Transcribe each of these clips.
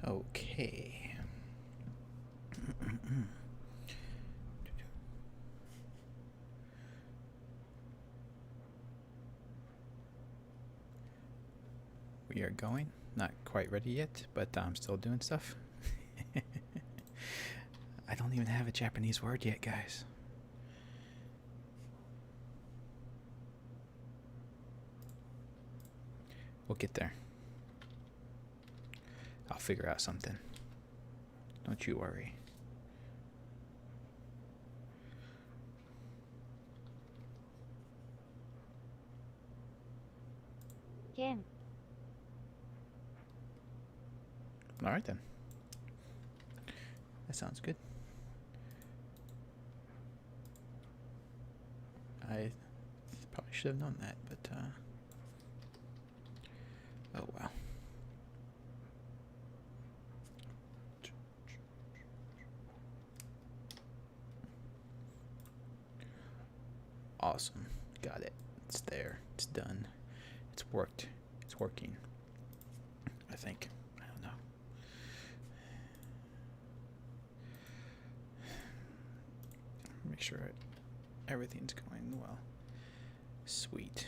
Okay. We are going. Not quite ready yet, but I'm still doing stuff. I don't even have a Japanese word yet, guys. We'll get there. I'll figure out something. Don't you worry. Ken. Alright then. That sounds good. I probably should have known that, but oh well. Awesome. Got it. It's there. It's done. It's worked. It's working. I think. I don't know. Make sure everything's going well. Sweet.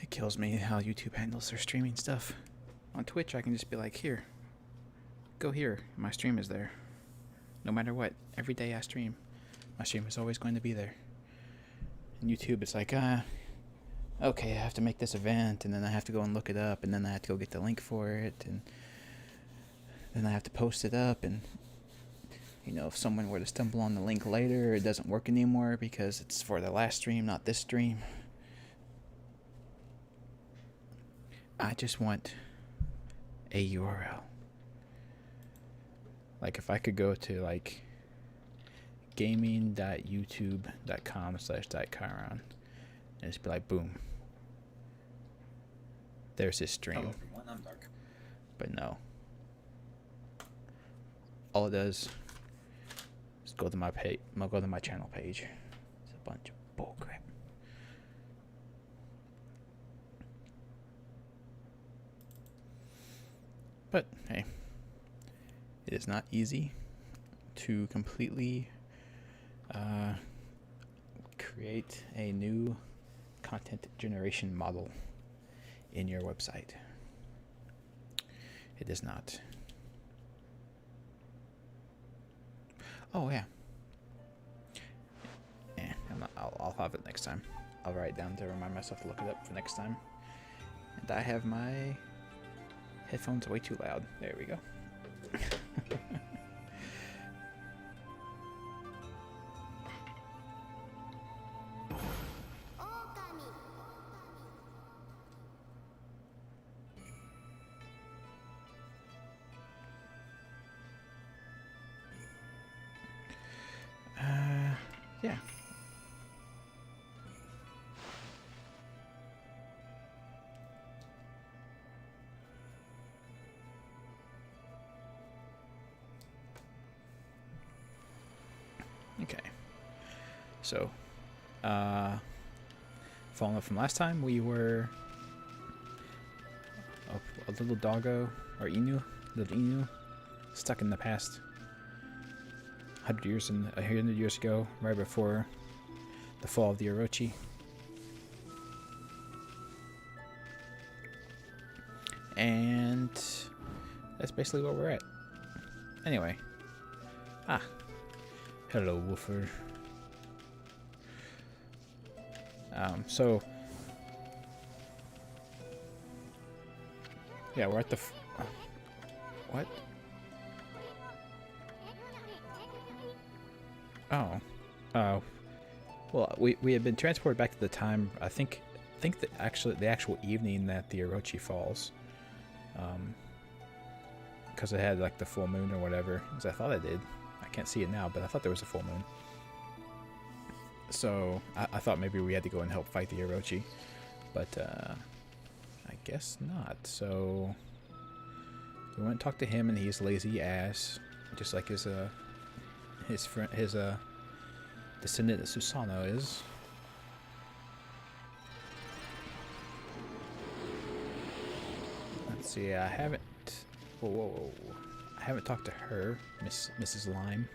It kills me how YouTube handles their streaming stuff. On Twitch, I can just be like, here, go here. My stream is there. No matter what, every day I stream, my stream is always going to be there. And YouTube, it's like, okay, I have to make this event, and then I have to go and look it up, and then I have to go get the link for it, and then I have to post it up, and if someone were to stumble on the link later, it doesn't work anymore because it's for the last stream, not this stream. I just want a URL. Like if I could go to like gaming.youtube.com/Chiron and just be like, boom, there's his stream. Hello everyone, I'm Dark. But no. All it does is go to my page. I'll go to my channel page. It's a bunch of bullcrap. But hey, it is not easy to completely create a new content generation model in your website. It is not. Oh yeah. I'll have it next time. I'll write it down to remind myself to look it up for next time. And I have my headphones way too loud. There we go. Okami. Yeah. Okay. So, following up from last time, we were a little doggo, or little Inu, stuck in the past. 100 years ago, right before the fall of the Orochi. And that's basically where we're at. Anyway. Hello, Woofer. So yeah, we're at the what? Oh. Well, we had been transported back to the time, I think that the actual evening that the Orochi falls. because it had like the full moon or whatever, as I thought I did. I can't see it now, but I thought there was a full moon. So I thought maybe we had to go and help fight the Orochi, but I guess not. So we went and talked to him, and he's lazy ass, just like his friend, his descendant Susano is. Let's see. I haven't. Whoa. I haven't talked to her, Mrs. Lime.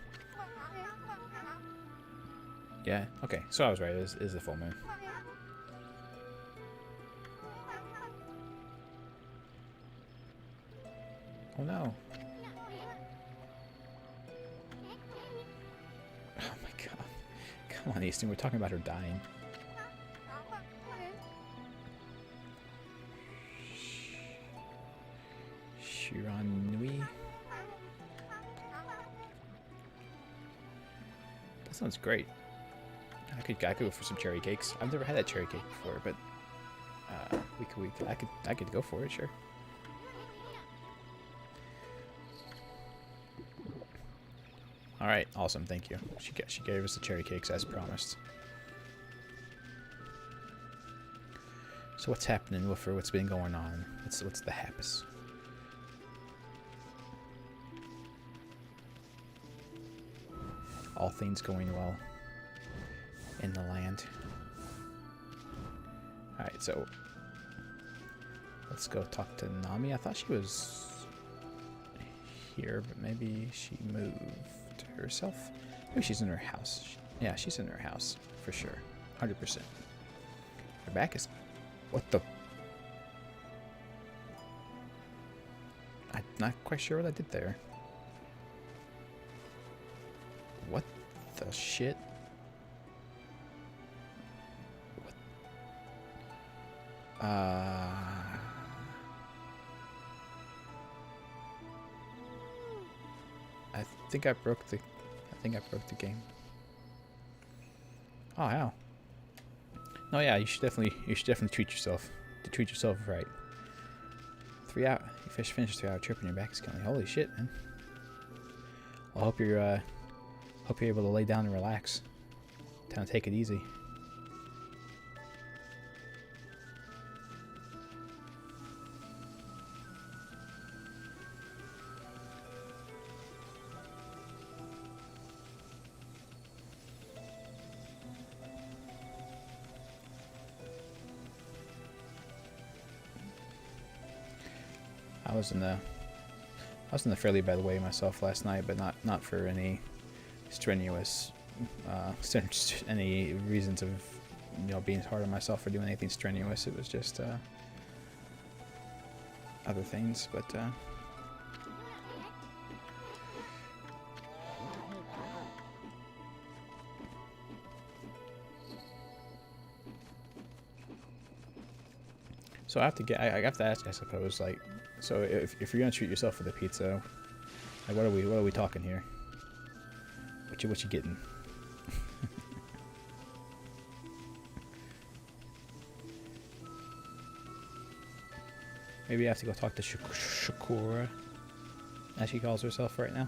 Yeah. Okay. So I was right. It is the full moon. Oh no. Oh my god. Come on, Easton. We're talking about her dying. Shiranui. That sounds great. I could go for some cherry cakes. I've never had that cherry cake before, but I could go for it, sure. All right, awesome, thank you. She gave us the cherry cakes as promised. So what's happening, Woofer? What's been going on? What's the happus? All things going well in the land. Alright, so let's go talk to Nami. I thought she was here, but maybe she moved herself. Maybe she's in her house. Yeah, she's in her house for sure. 100%. Her back is... What the... I'm not quite sure what I did there. What the shit? What? I think I broke the game. Oh, how? No, yeah, you should definitely treat yourself. To treat yourself right. 3 hour. You finished a 3 hour trip and your back is killing. Holy shit, man. I hope you're able to lay down and relax. Kind of take it easy. I was in the fairly bad way myself last night, but not for any strenuous any reasons of being hard on myself or doing anything strenuous. It was just other things, but so I have to ask, I suppose, like, so if you're gonna treat yourself with a pizza, like, what are we talking here? What you getting? Maybe I have to go talk to Shakura, as she calls herself right now.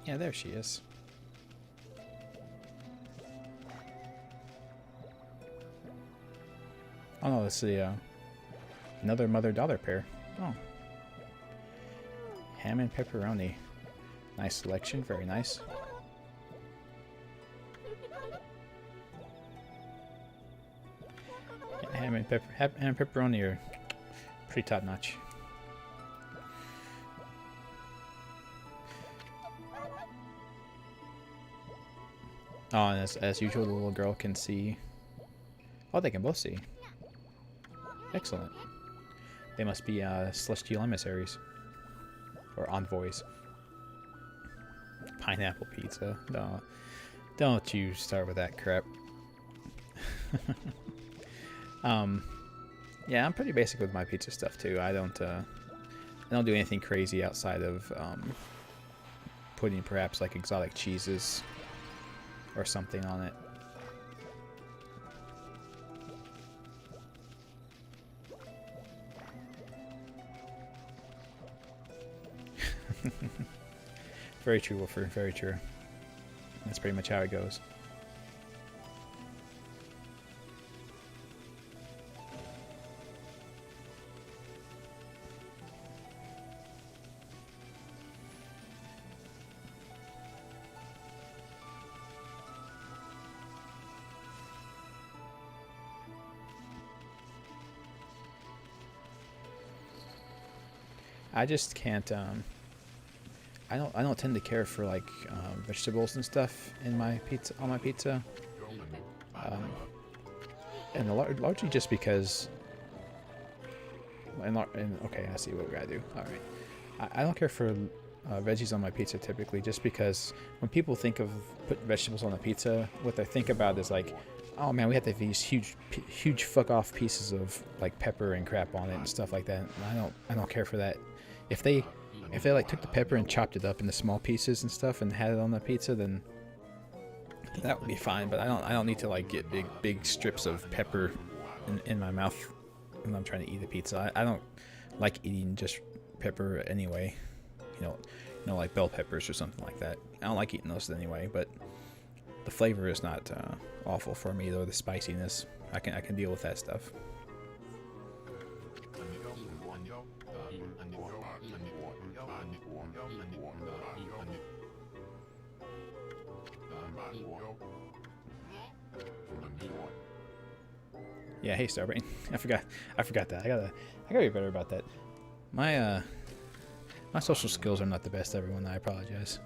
Yeah, there she is. Oh no, it's the another mother-daughter pair. Oh. Ham and pepperoni. Nice selection, very nice. Yeah, ham and pepperoni are pretty top notch. Oh, and as usual, the little girl can see. Oh, they can both see. Excellent. They must be celestial emissaries. Or envoys. Pineapple pizza. No, don't you start with that crap. Yeah, I'm pretty basic with my pizza stuff too. I don't do anything crazy outside of putting perhaps like exotic cheeses or something on it. Very true, Wolfer. Very true. That's pretty much how it goes. I just can't. I don't tend to care for like vegetables and stuff in my pizza on my pizza, and largely just because. And okay, I see what we gotta do. All right, I don't care for veggies on my pizza typically, just because when people think of putting vegetables on a pizza, what they think about is like, oh man, we have to have these huge fuck off pieces of like pepper and crap on it and stuff like that. And I don't care for that. If they like took the pepper and chopped it up into small pieces and stuff and had it on the pizza, then that would be fine. But I don't need to like get big strips of pepper in my mouth when I'm trying to eat a pizza. I don't like eating just pepper anyway. You know, like bell peppers or something like that. I don't like eating those anyway. But the flavor is not awful for me, though. The spiciness, I can deal with that stuff. Yeah, hey Starbrain. I forgot that. I gotta be better about that. My social skills are not the best, everyone. I apologize.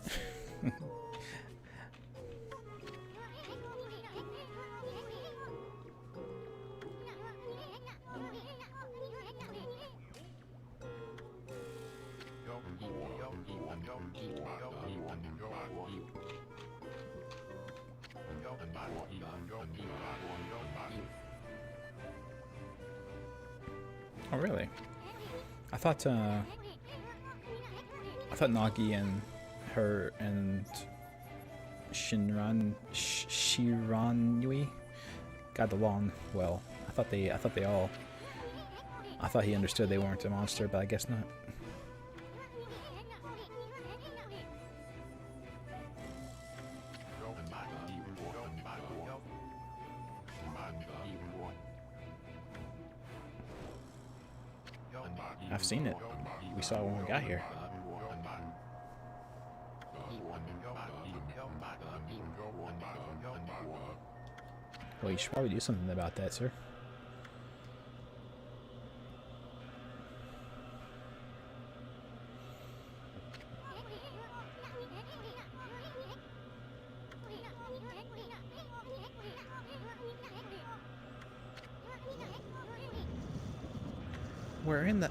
Oh really? I thought Nagi and her and Shiranui got along well. I thought he understood they weren't a monster, but I guess not. I've seen it. We saw it when we got here. Well, you should probably do something about that, sir. We're in the...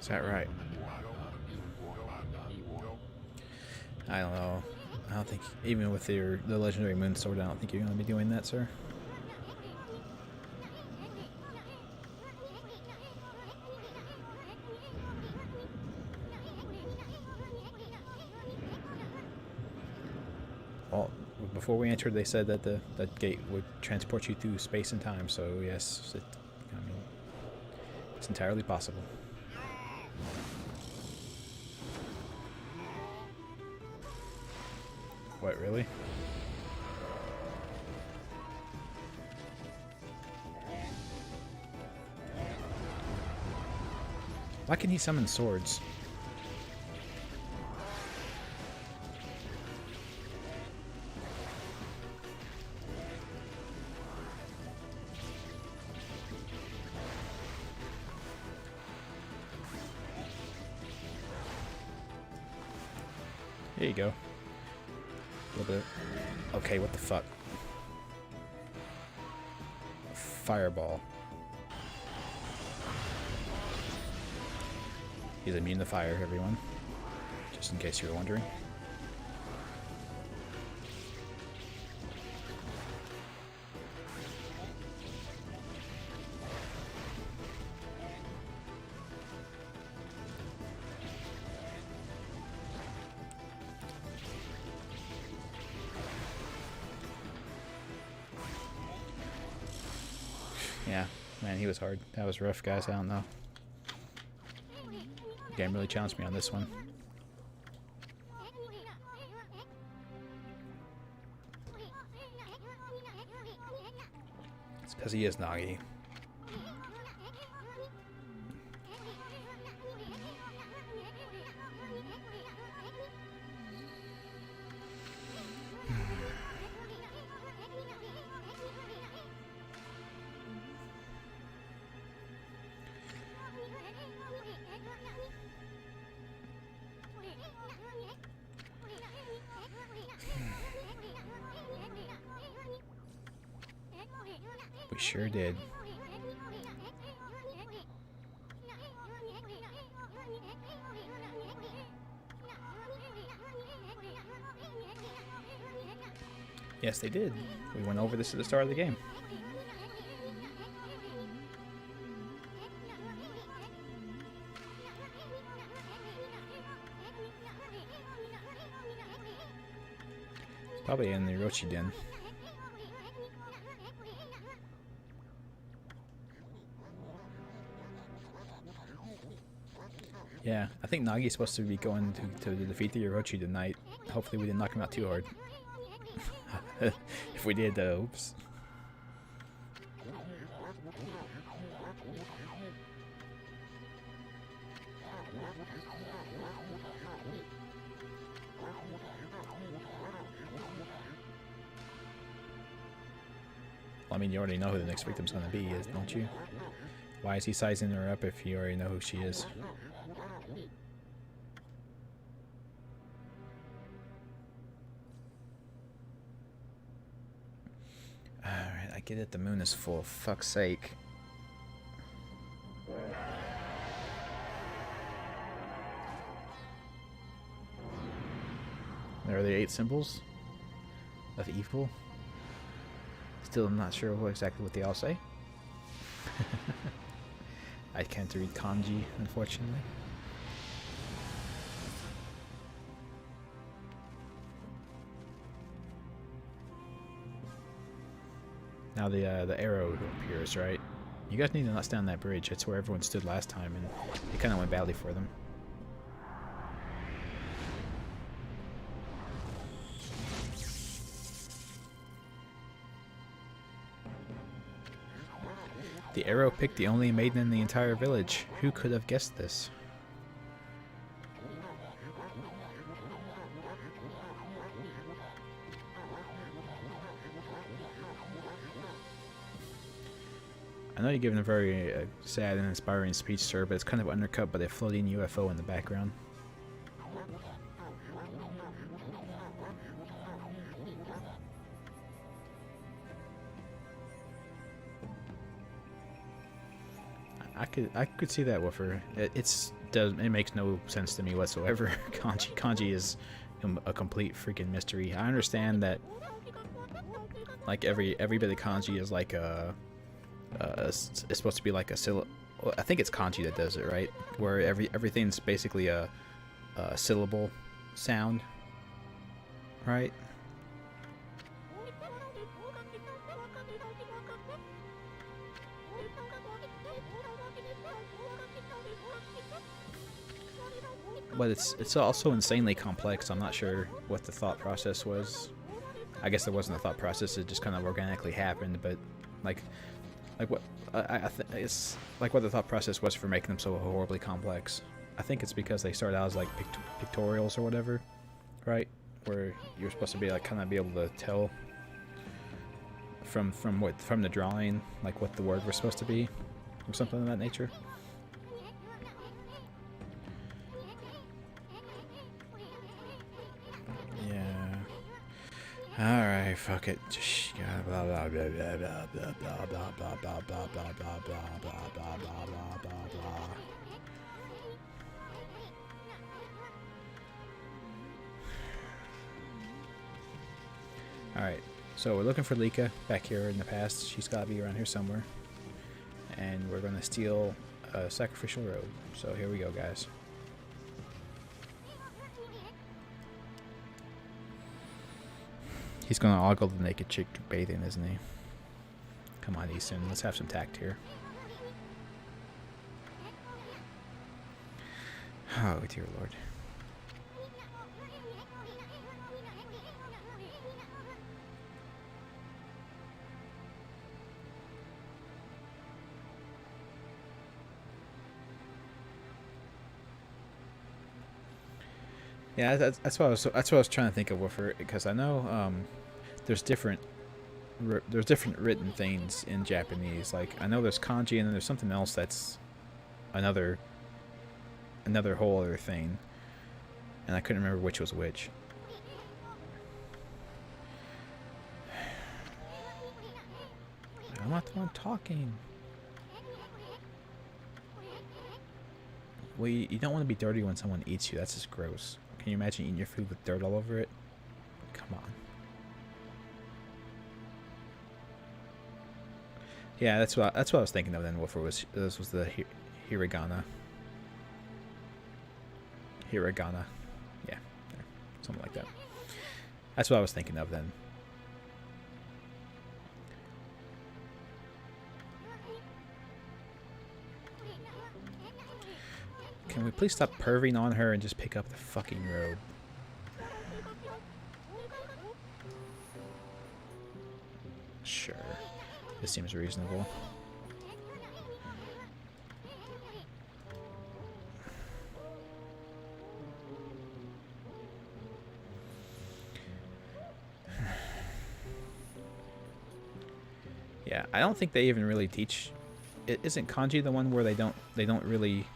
Is that right? I don't know. I don't think, even with the legendary moon sword, I don't think you're going to be doing that, sir. Well, before we entered, they said that the gate would transport you through space and time. So yes, it's entirely possible. What, really? Why can he summon swords? There you go. Okay, what the fuck? Fireball. He's immune to fire, everyone. Just in case you were wondering. Yeah, man, he was hard. That was rough, guys. I don't know. The game really challenged me on this one. It's because he is Nagi. We sure did. Yes, they did. We went over this at the start of the game. It's probably in the Orochi Den. Yeah, I think Nagi's supposed to be going to defeat the Orochi tonight. Hopefully we didn't knock him out too hard. If we did, oops. Well, I mean, you already know who the next victim's going to be, don't you? Why is he sizing her up if you already know who she is? Alright, I get it, the moon is full. Fuck's sake. There are the 8 symbols of evil. Still not sure exactly what they all say. I can't read kanji, unfortunately. Now the arrow appears, right? You guys need to not stand on that bridge. That's where everyone stood last time, and it kind of went badly for them. The arrow picked the only maiden in the entire village. Who could have guessed this? I know you're giving a very sad and inspiring speech, sir, but it's kind of undercut by the floating UFO in the background. I could see that, Woofer. It makes no sense to me whatsoever. Kanji is a complete freaking mystery. I understand that, like every bit of kanji is like it's supposed to be like a syllable. Well, I think it's kanji that does it, right? Where everything's basically a syllable sound, right? But it's also insanely complex. I'm not sure what the thought process was. I guess there wasn't a thought process. It just kind of organically happened. But like what it's like what the thought process was for making them so horribly complex. I think it's because they started out as like pictorials or whatever, right? Where you're supposed to be like kind of be able to tell from the drawing like what the word was supposed to be, or something of that nature. Alright, fuck it. Just blah blah blah blah blah blah blah blah blah blah blah blah blah blah blah blah blah blah. Alright, so we're looking for Lika back here in the past. She's gotta be around here somewhere. And we're gonna steal a sacrificial robe. So here we go, guys. He's gonna ogle the naked chick bathing, isn't he? Come on, Easton. Let's have some tact here. Oh, dear Lord. Yeah, that's what I was trying to think of with her, because I know there's different written things in Japanese. Like I know there's kanji, and then there's something else that's another whole other thing, and I couldn't remember which was which. I'm not the one talking. Well, you don't want to be dirty when someone eats you. That's just gross. Can you imagine eating your food with dirt all over it? Come on. Yeah, that's what I was thinking of then. This was the hiragana. Hiragana. Yeah, something like that. That's what I was thinking of then. Can we please stop perving on her and just pick up the fucking robe? Sure. This seems reasonable. Yeah, I don't think they even really teach. Isn't kanji the one where they don't really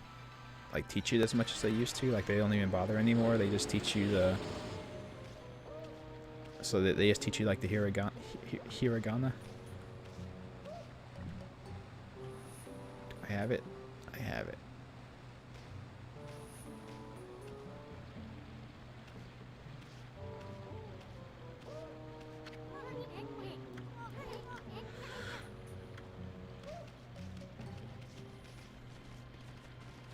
like teach you as much as they used to? Like they don't even bother anymore. They just teach you the. So that they just teach you like the hiragana. Hiragana. I have it. I have it.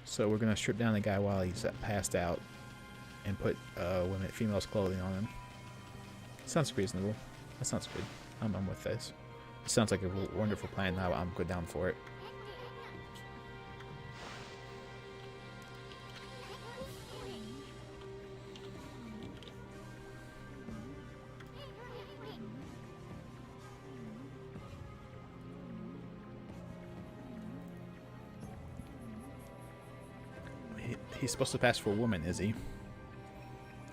So we're gonna strip down the guy while he's passed out, and put female's clothing on him. Sounds reasonable. That sounds good. I'm with this. It sounds like a wonderful plan. I'm good down for it. He's supposed to pass for a woman, is he?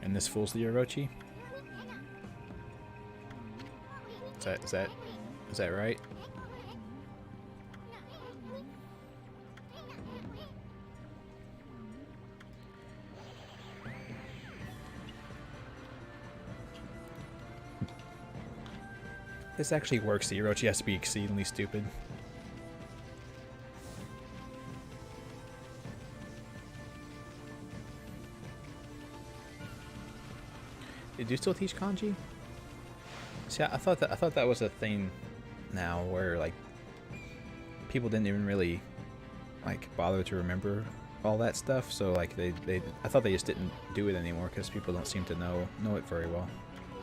And this fool's the Orochi? Is that right? This actually works. The Orochi has to be exceedingly stupid. Did you still teach kanji? See, I thought that was a thing now where like people didn't even really like bother to remember all that stuff. So like I thought they just didn't do it anymore because people don't seem to know it very well. Oh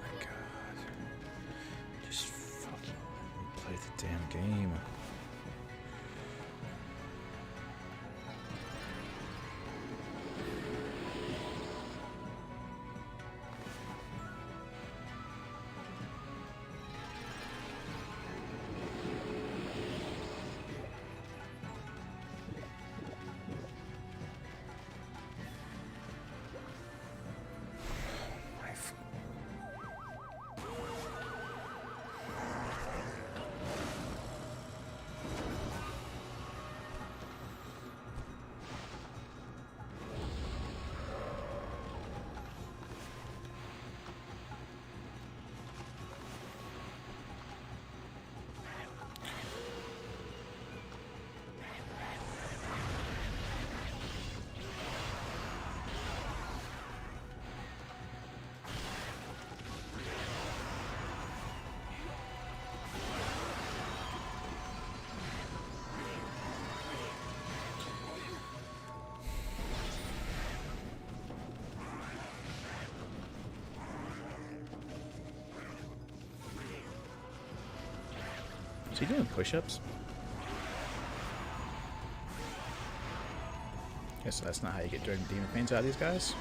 my god! Just fucking play the damn game. Is he doing push-ups? Guess that's not how you get demon pains out of these guys.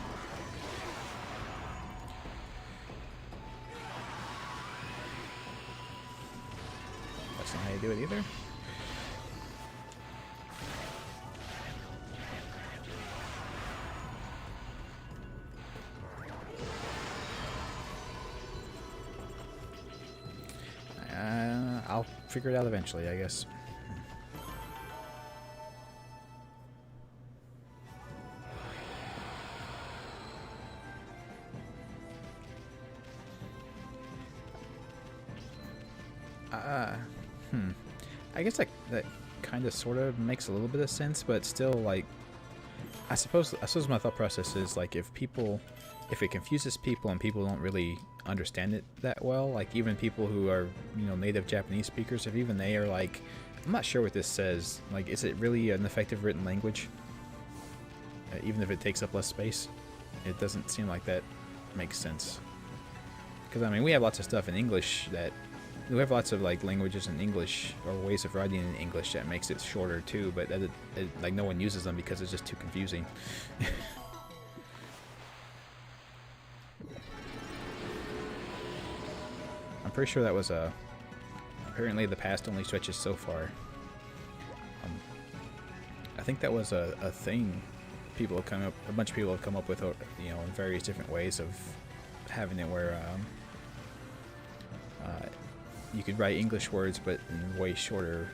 That's not how you do it either. I'll figure it out eventually, I guess. I guess that kind of sort of makes a little bit of sense, but still, like, I suppose my thought process is, like, if it confuses people and people don't really understand it that well, like even people who are, you know, native Japanese speakers, if even they are like, I'm not sure what this says, like, is it really an effective written language? Even if it takes up less space, it doesn't seem like that makes sense. Because I mean, we have lots of stuff in English that we have lots of like languages in English or ways of writing in English that makes it shorter too, but like no one uses them because it's just too confusing. I'm pretty sure that was apparently the past only stretches so far. I think that was a thing people have a bunch of people have come up with, you know, in various different ways of having it where you could write English words but in way shorter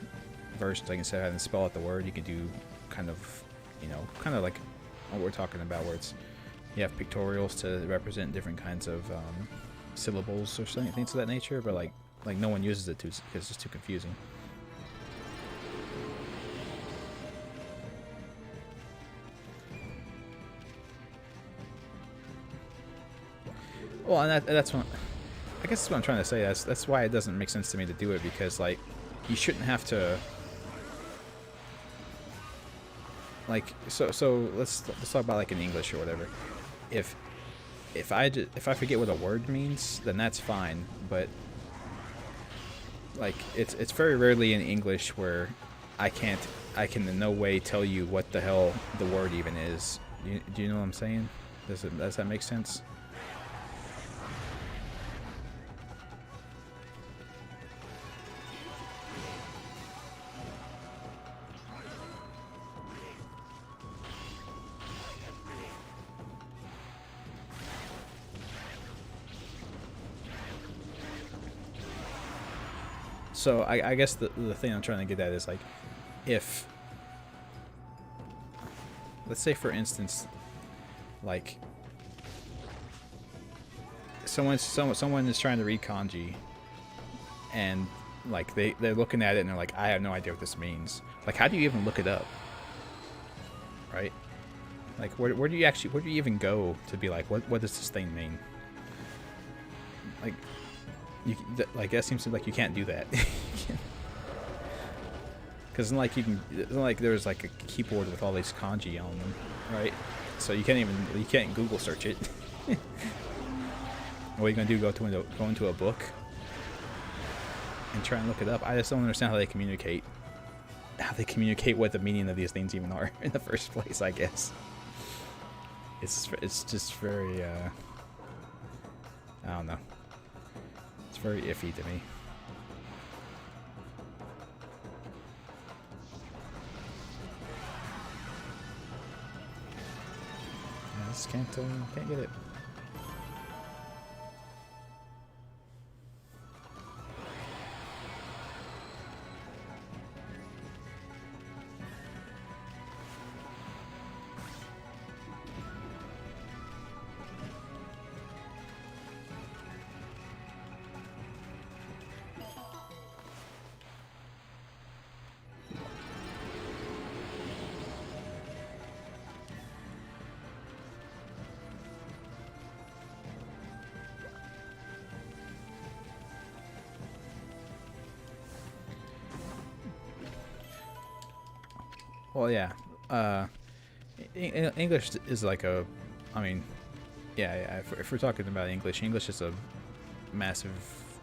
versions. Like instead of having to spell out the word, you could do kind of, you know, kind of like what we're talking about, where it's you have pictorials to represent different kinds of syllables or something, things of that nature, but like no one uses it because it's just too confusing. Well, and that's what I guess that's what I'm trying to say. That's why it doesn't make sense to me to do it, because like you shouldn't have to like so let's talk about like in English or whatever. If I forget what a word means, then that's fine, but like it's very rarely in English where I can in no way tell you what the hell the word even is. Do you know what I'm saying? Does that make sense? So I guess the thing I'm trying to get at is like, if let's say for instance, like someone is trying to read kanji, and like they're looking at it and they're like, I have no idea what this means. Like, how do you even look it up? Right? Like, where do you even go to be like, what does this thing mean? Like, like that seems like you can't do that. Because like there's like a keyboard with all these kanji on them, right? So you can't Google search it. What are you gonna do? Go into a book and try and look it up? I just don't understand how they communicate. How they communicate what the meaning of these things even are in the first place. I guess it's just very I don't know. It's very iffy to me. I just can't get it. Well, yeah. English is like a, I mean, yeah. If we're talking about English is a massive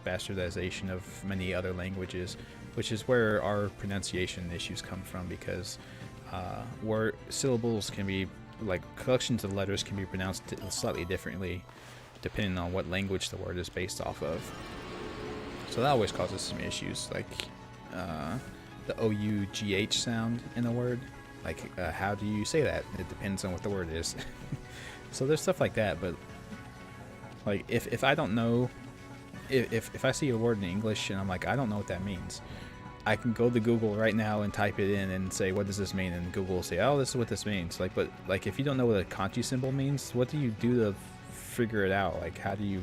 bastardization of many other languages, which is where our pronunciation issues come from, because word syllables can be, like, collections of letters can be pronounced slightly differently depending on what language the word is based off of. So that always causes some issues, like the OUGH sound in a word. Like, how do you say that? It depends on what the word is. So there's stuff like that, but like if I don't know, if I see a word in English and I'm like, I don't know what that means, I can go to Google right now and type it in and say, what does this mean? And Google will say, oh, this is what this means. Like, but like, if you don't know what a kanji symbol means, what do you do to figure it out? Like, how do you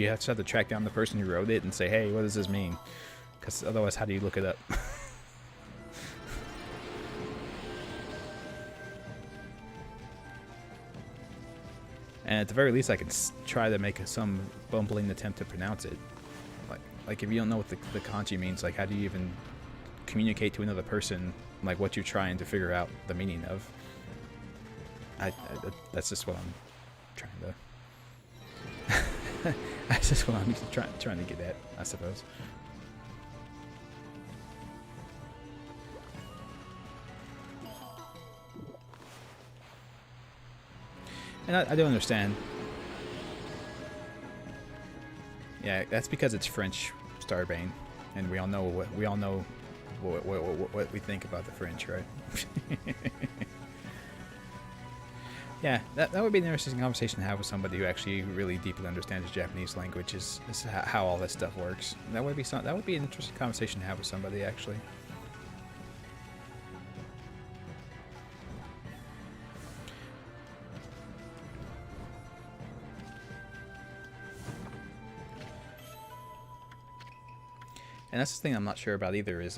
have to track down the person who wrote it and say, hey, what does this mean? Because otherwise, how do you look it up? And at the very least, I can try to make some bumbling attempt to pronounce it. Like if you don't know what the kanji means, like, how do you even communicate to another person, like, what you're trying to figure out the meaning of? That's just what I'm trying to. That's just what I'm trying to get at, I suppose. And I do understand. Yeah, that's because it's French Starbane, and we all know what we think about the French, right? Yeah, that would be an interesting conversation to have with somebody who actually really deeply understands the Japanese language, is how all this stuff works. That would be an interesting conversation to have with somebody, actually. And that's the thing I'm not sure about either, is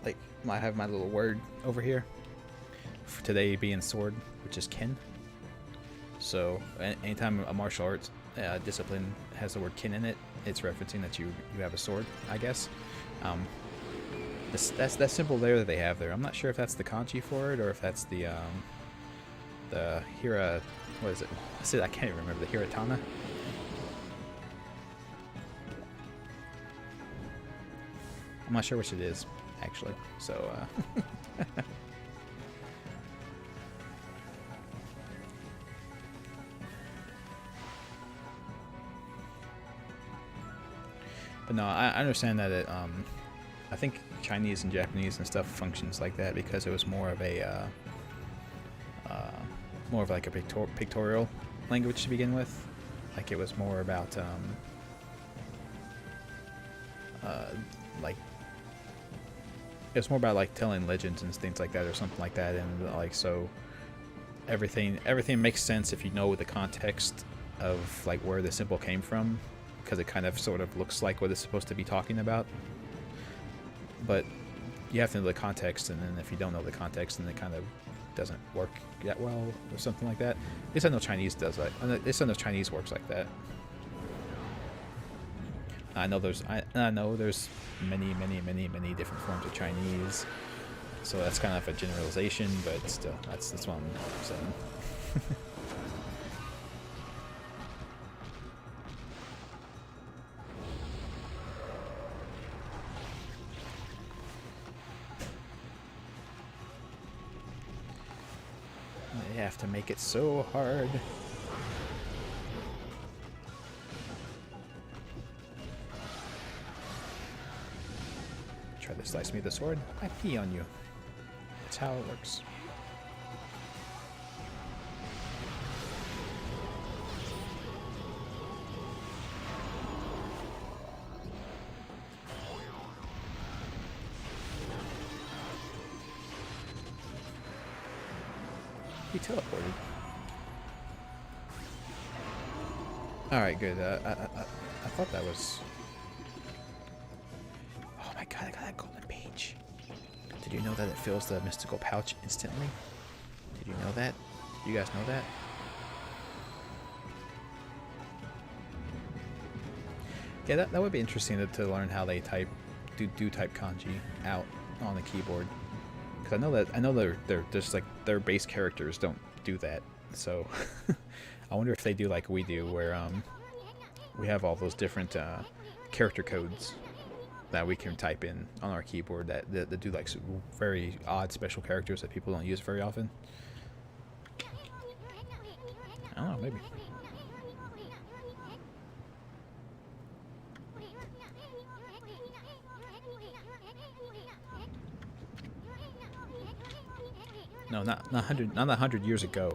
like, I have my little word over here for today being sword, which is kin. So anytime a martial arts discipline has the word kin in it, it's referencing that you have a sword, I guess. That's that symbol there that they have there. I'm not sure if that's the kanji for it, or if that's the hira, what is it? I can't even remember, the hiratana. I'm not sure which it is, actually. So, but no, I understand that it, I think Chinese and Japanese and stuff functions like that because it was more of like a pictorial language to begin with. Like, it was more about, like, it was more about, like, telling legends and things like that, or something like that. And, like, so everything makes sense if you know the context of, like, where the symbol came from, because it kind of sort of looks like what it's supposed to be talking about. But you have to know the context, and then if you don't know the context, then it kind of doesn't work that well, or something like that. At least I know Chinese does that. At least I know Chinese works like that. I know there's many different forms of Chinese, so that's kind of a generalization, but still, that's what I'm saying. They have to make it so hard. Try to slice me with the sword. I pee on you. That's how it works. He teleported. Alright, good. I thought that was... Oh my god, I got that golden page. Did you know that it fills the mystical pouch instantly? Did you know that? You guys know that? Yeah, that would be interesting to learn how they do type kanji out on the keyboard. Because I know they're just like their base characters don't do that. So I wonder if they do like we do, where we have all those different character codes that we can type in on our keyboard that do like very odd special characters that people don't use very often. I don't know, maybe. No, not 100 years ago.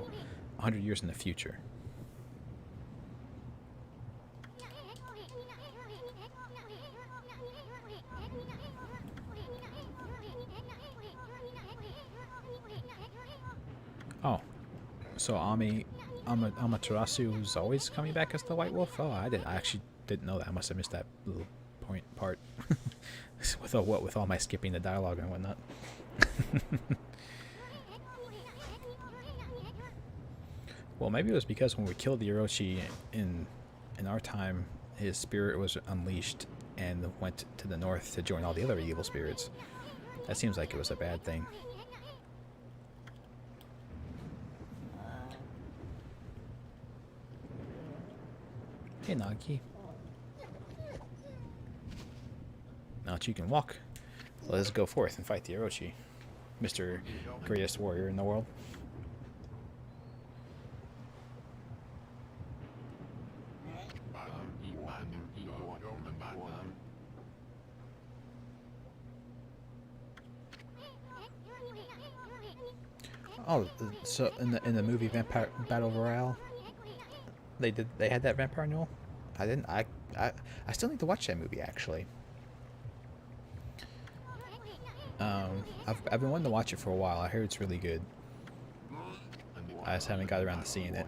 100 years in the future. Oh, so Amaterasu is always coming back as the White Wolf? Oh, I actually didn't know that. I must have missed that little part with all my skipping the dialogue and whatnot. Well, maybe it was because when we killed the Orochi in our time, his spirit was unleashed and went to the north to join all the other evil spirits. That seems like it was a bad thing. Hey, Nagi. Now that you can walk, let us go forth and fight the Orochi, Mr. Greatest Warrior in the world. Oh, so in the movie Vampire Battle Royale, they had that vampire duel. I didn't. I still need to watch that movie actually. I've been wanting to watch it for a while. I heard it's really good. I just haven't got around to seeing it.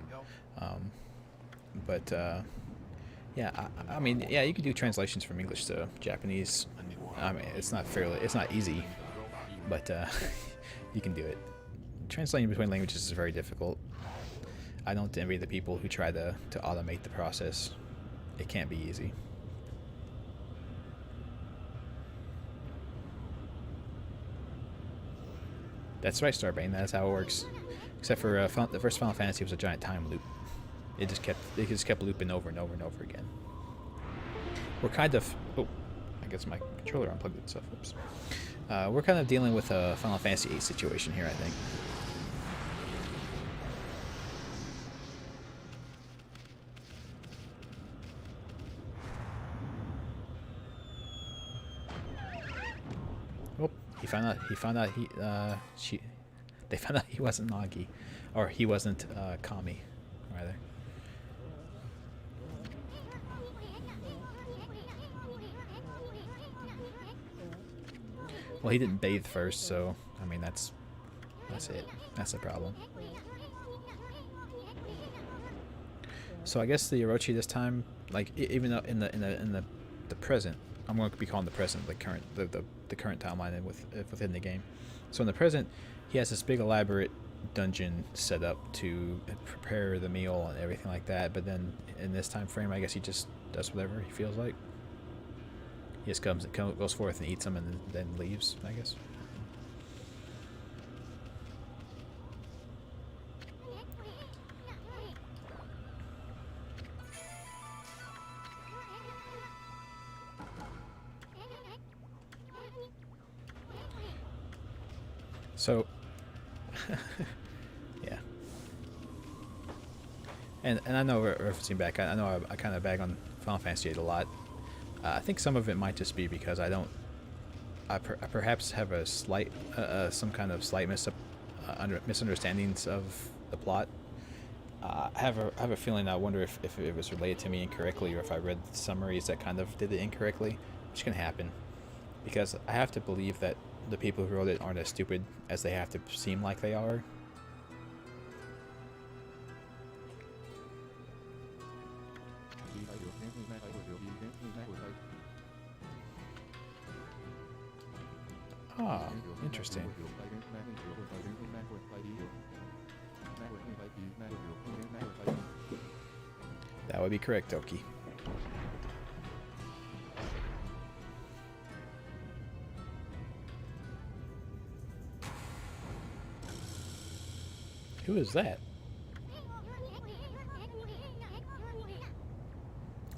Yeah. I mean, yeah, you can do translations from English to Japanese. I mean, it's not easy, but you can do it. Translating between languages is very difficult. I don't envy the people who try to automate the process. It can't be easy. That's right, Starbane. That's how it works. Except for the first Final Fantasy was a giant time loop. It just kept looping over and over and over again. We're kind of... Oh, I guess my controller unplugged itself. Oops. We're kind of dealing with a Final Fantasy VIII situation here, I think. Oh, they found out he wasn't Nagi, or he wasn't Kami, rather. Well, he didn't bathe first, so I mean that's it. That's the problem. So I guess the Orochi this time, like even though in the present, I'm going to be calling the present the current timeline within the game. So in the present, he has this big elaborate dungeon set up to prepare the meal and everything like that. But then in this time frame, I guess he just does whatever he feels like. He just goes forth and eats them and then leaves, I guess. So, yeah. And I know, referencing back, I know I kind of bag on Final Fantasy VIII a lot. I think some of it might just be because I perhaps have a slight, some kind of slight misunderstandings of the plot. I have a feeling. I wonder if it was related to me incorrectly, or if I read summaries that kind of did it incorrectly, which can happen. Because I have to believe that the people who wrote it aren't as stupid as they have to seem like they are. Ah, interesting. That would be correct, Oki. Who is that?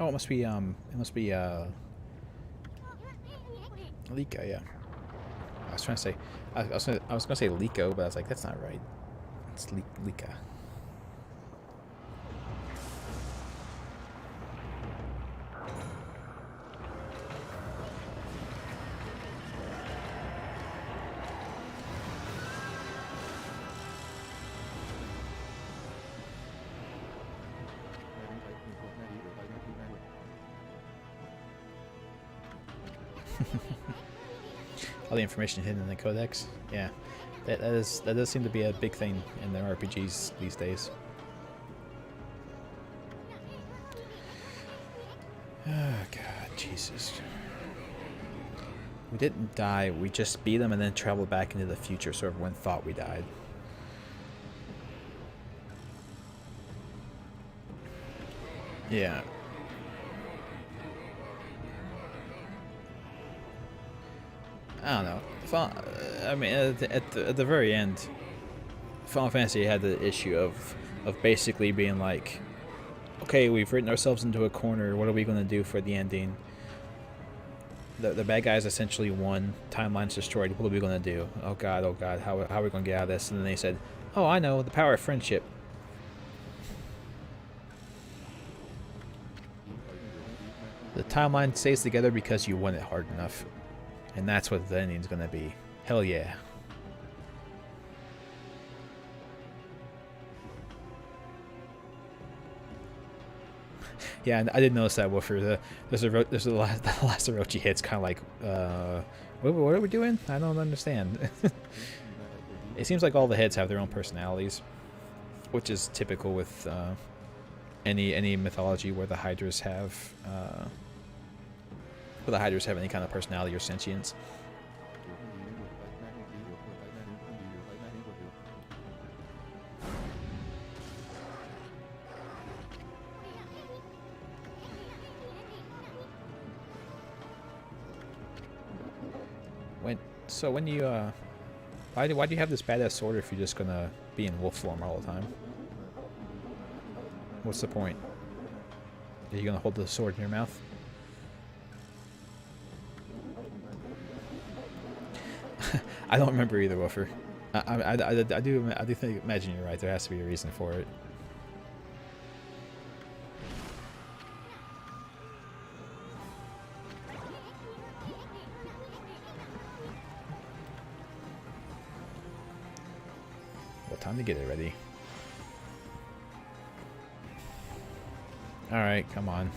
Oh, it must be Lika, yeah. I was trying to say, I was gonna say Liko, but I was like, that's not right. It's Lika. All the information hidden in the codex. Yeah, that does seem to be a big thing in the RPGs these days. Oh God, Jesus. We didn't die. We just beat them and then traveled back into the future, so everyone thought we died. Yeah. I don't know. I mean, at the very end, Final Fantasy had the issue of basically being like, okay, we've written ourselves into a corner. What are we going to do for the ending? The bad guys essentially won. Timeline's destroyed. What are we going to do? Oh God, how are we going to get out of this? And then they said, oh, I know, the power of friendship. The timeline stays together because you won it hard enough. And that's what the ending's going to be. Hell yeah. Yeah, I did notice that, Woofer. The last Orochi hit's kind of like, what are we doing? I don't understand. It seems like all the heads have their own personalities, which is typical with any mythology where the Hydras have any kind of personality or sentience. When you why do you have this badass sword if you're just gonna be in wolf form all the time? What's the point? Are you gonna hold the sword in your mouth? I don't remember either, Woofer. I do imagine you're right. There has to be a reason for it. Time to get it ready. Alright, come on.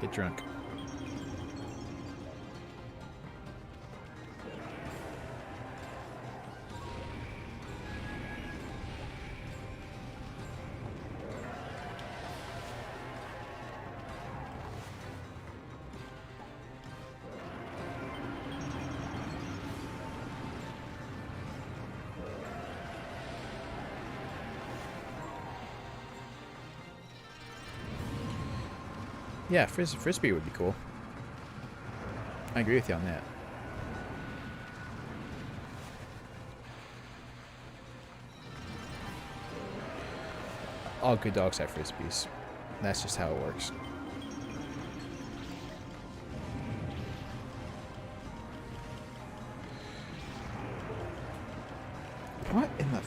Get drunk. Yeah, frisbee would be cool. I agree with you on that. All good dogs have frisbees. That's just how it works. What in the...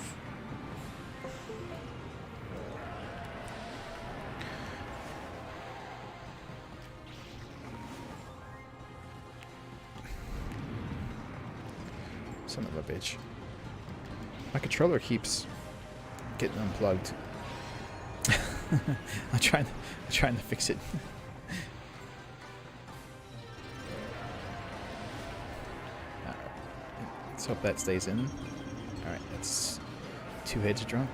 Son of a bitch. My controller keeps getting unplugged. I'm trying to fix it. Let's hope that stays in. Alright, that's 2 heads drunk.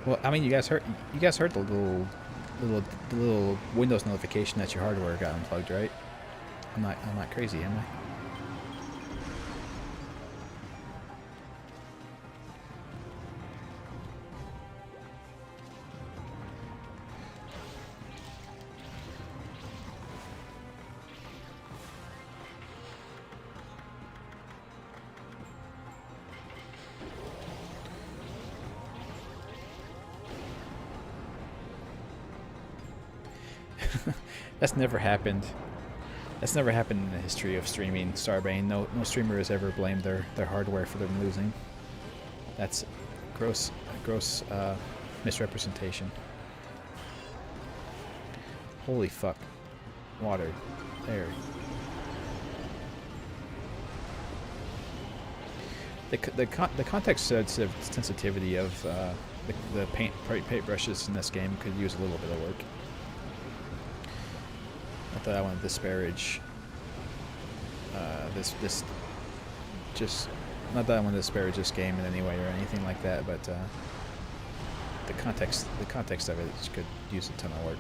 Well, I mean, you guys heard the little Windows notification that your hardware got unplugged, right? I'm not crazy, am I? That's never happened. That's never happened in the history of streaming, Starbane. No streamer has ever blamed their hardware for them losing. That's gross misrepresentation. Holy fuck. Water. There. The context sensitivity of the paint brushes in this game could use a little bit of work. Not that I want to disparage not that I want to disparage this game in any way or anything like that, but the context of it could use a ton of work.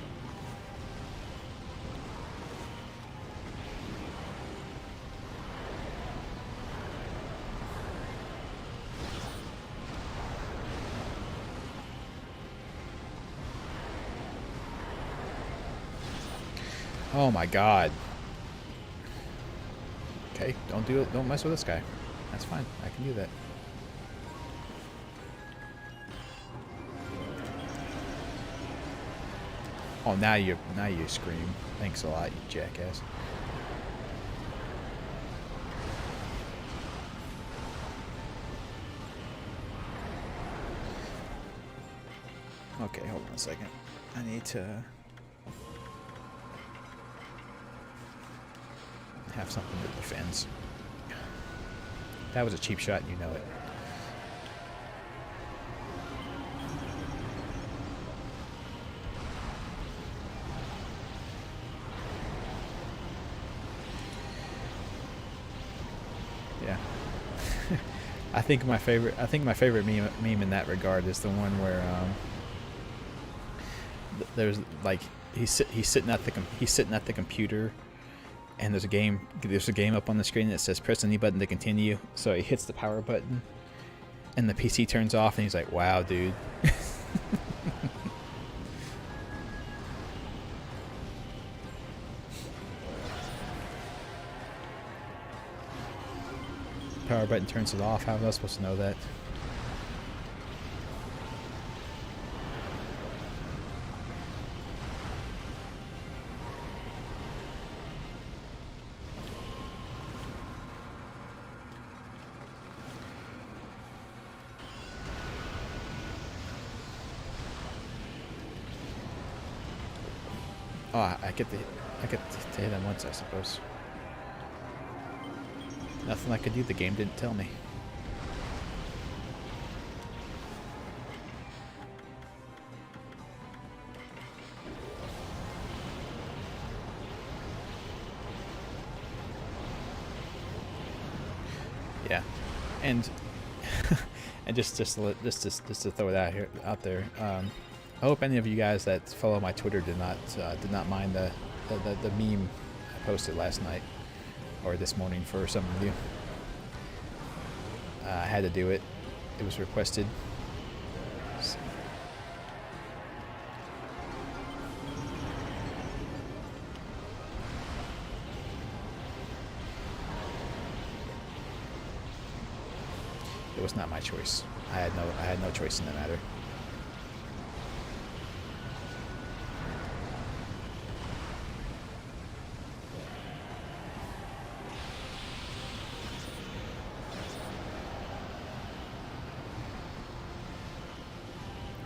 Oh my god. Okay, don't do it. Don't mess with this guy. That's fine. I can do that. Oh, now you scream. Thanks a lot, you jackass. Okay, hold on a second. I need to have something that defends. That was a cheap shot, and you know it. Yeah. I think my favorite meme in that regard is the one where there's like he's sitting at the computer, and there's a game up on the screen that says press any button to continue. So he hits the power button, and the PC turns off, and he's like, "Wow, dude." Power button turns it off. How was I supposed to know that? Oh, I get to hit him once, I suppose. Nothing I could do. The game didn't tell me. Yeah, and and just to throw it out there. I hope any of you guys that follow my Twitter did not mind the meme I posted last night or this morning for some of you. I had to do it. It was requested. It was not my choice. I had no choice in the matter.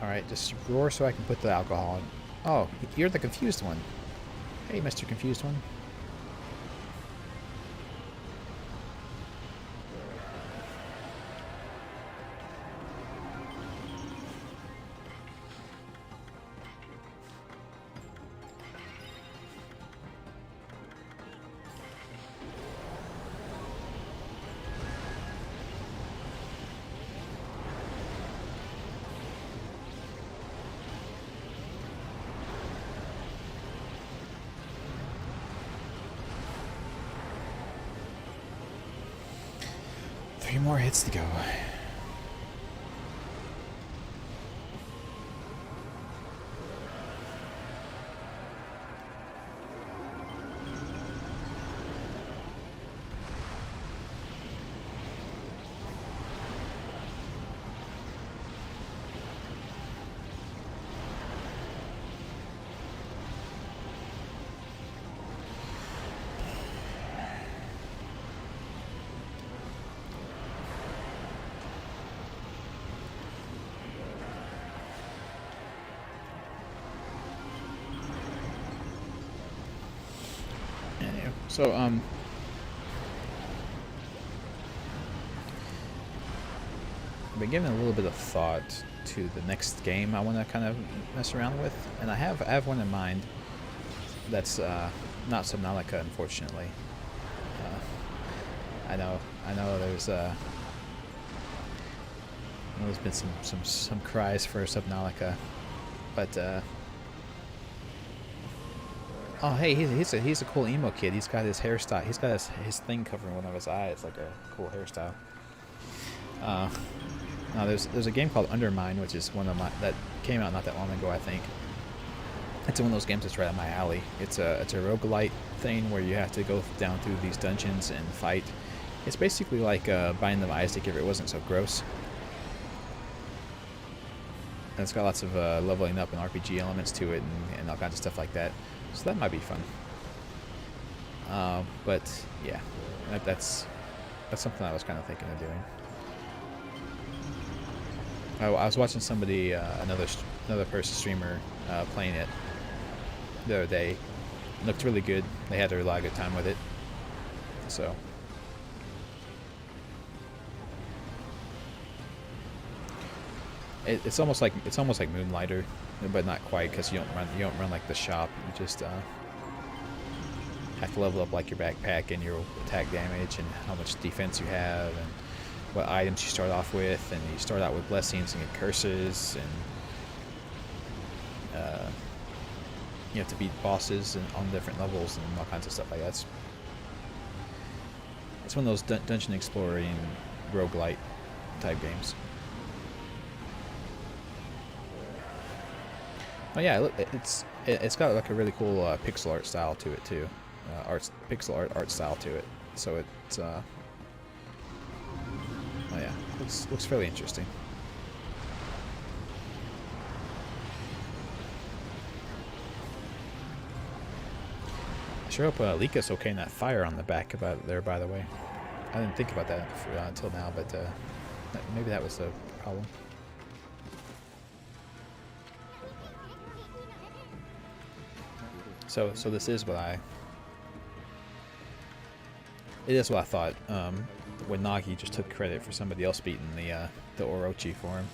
Alright, just roar so I can put the alcohol in. Oh, you're the confused one. Hey, Mr. Confused One. Three more hits to go. So, I've been giving a little bit of thought to the next game I want to kind of mess around with, and I have one in mind that's not Subnautica, unfortunately. I know there's been some cries for Subnautica, but oh hey, he's a cool emo kid. He's got his hairstyle. He's got his thing covering one of his eyes, like a cool hairstyle. Now there's a game called Undermine, which is one of my that came out not that long ago, I think. It's one of those games that's right up my alley. It's a roguelite thing where you have to go down through these dungeons and fight. It's basically like Binding of Isaac if it wasn't so gross. And it's got lots of leveling up and RPG elements to it and all kinds of stuff like that. So that might be fun. But yeah, that's something I was kind of thinking of doing. I was watching somebody, another person streamer, playing it the other day. It looked really good. They had a lot of good time with it. So it's almost like Moonlighter, but not quite, because you don't run like the shop. You just have to level up like your backpack and your attack damage and how much defense you have and what items you start off with, and you start out with blessings and get curses, and you have to beat bosses on different levels and all kinds of stuff like that. It's one of those dungeon exploring roguelite type games. Oh yeah, look, it's got like a really cool pixel art style to it too, pixel art style to it. So it's oh yeah, looks fairly interesting. I sure hope Lika's okay in that fire on the back about there. By the way, I didn't think about that until now, but maybe that was the problem. So this is what it is what I thought. When Nagi just took credit for somebody else beating the Orochi for him.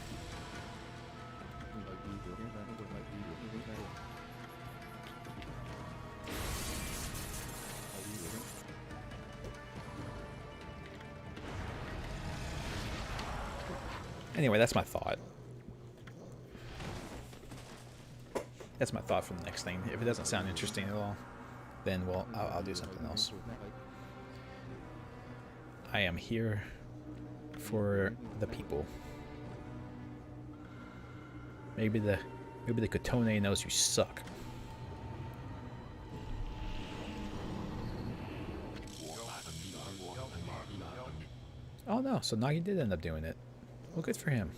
Anyway, that's my thought. That's my thought for the next thing. If it doesn't sound interesting at all, then I'll do something else. I am here for the people. Maybe the Kotone knows you suck. Oh no, so Nagi did end up doing it. Well, good for him.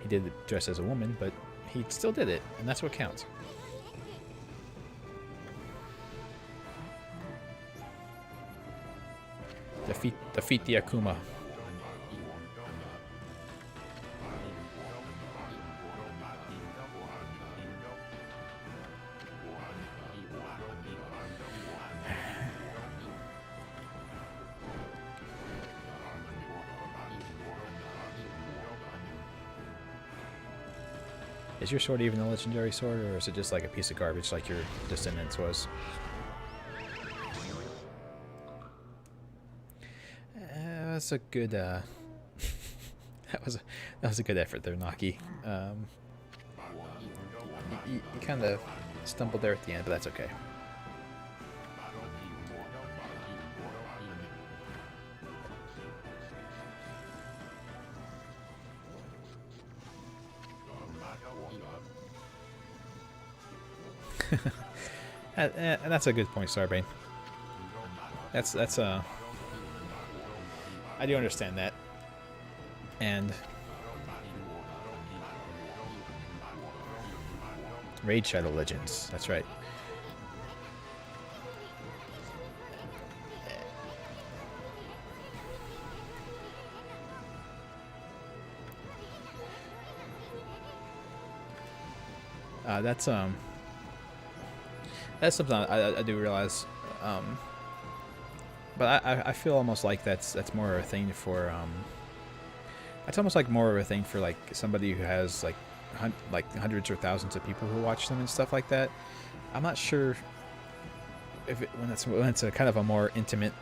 He did it dressed as a woman, but he still did it, and that's what counts. Defeat the Akuma. Is your sword even a legendary sword, or is it just like a piece of garbage like your Descendants was? That's a good that was a good effort there, Naki. You kind of stumbled there at the end, but that's okay. And that's a good point, Starbane. That's I do understand that. And Raid Shadow Legends, that's right. That's something I do realize. But I feel almost like that's more of a thing for it's almost like more of a thing for like somebody who has like hundreds or thousands of people who watch them and stuff like that. I'm not sure if when it's a kind of a more intimate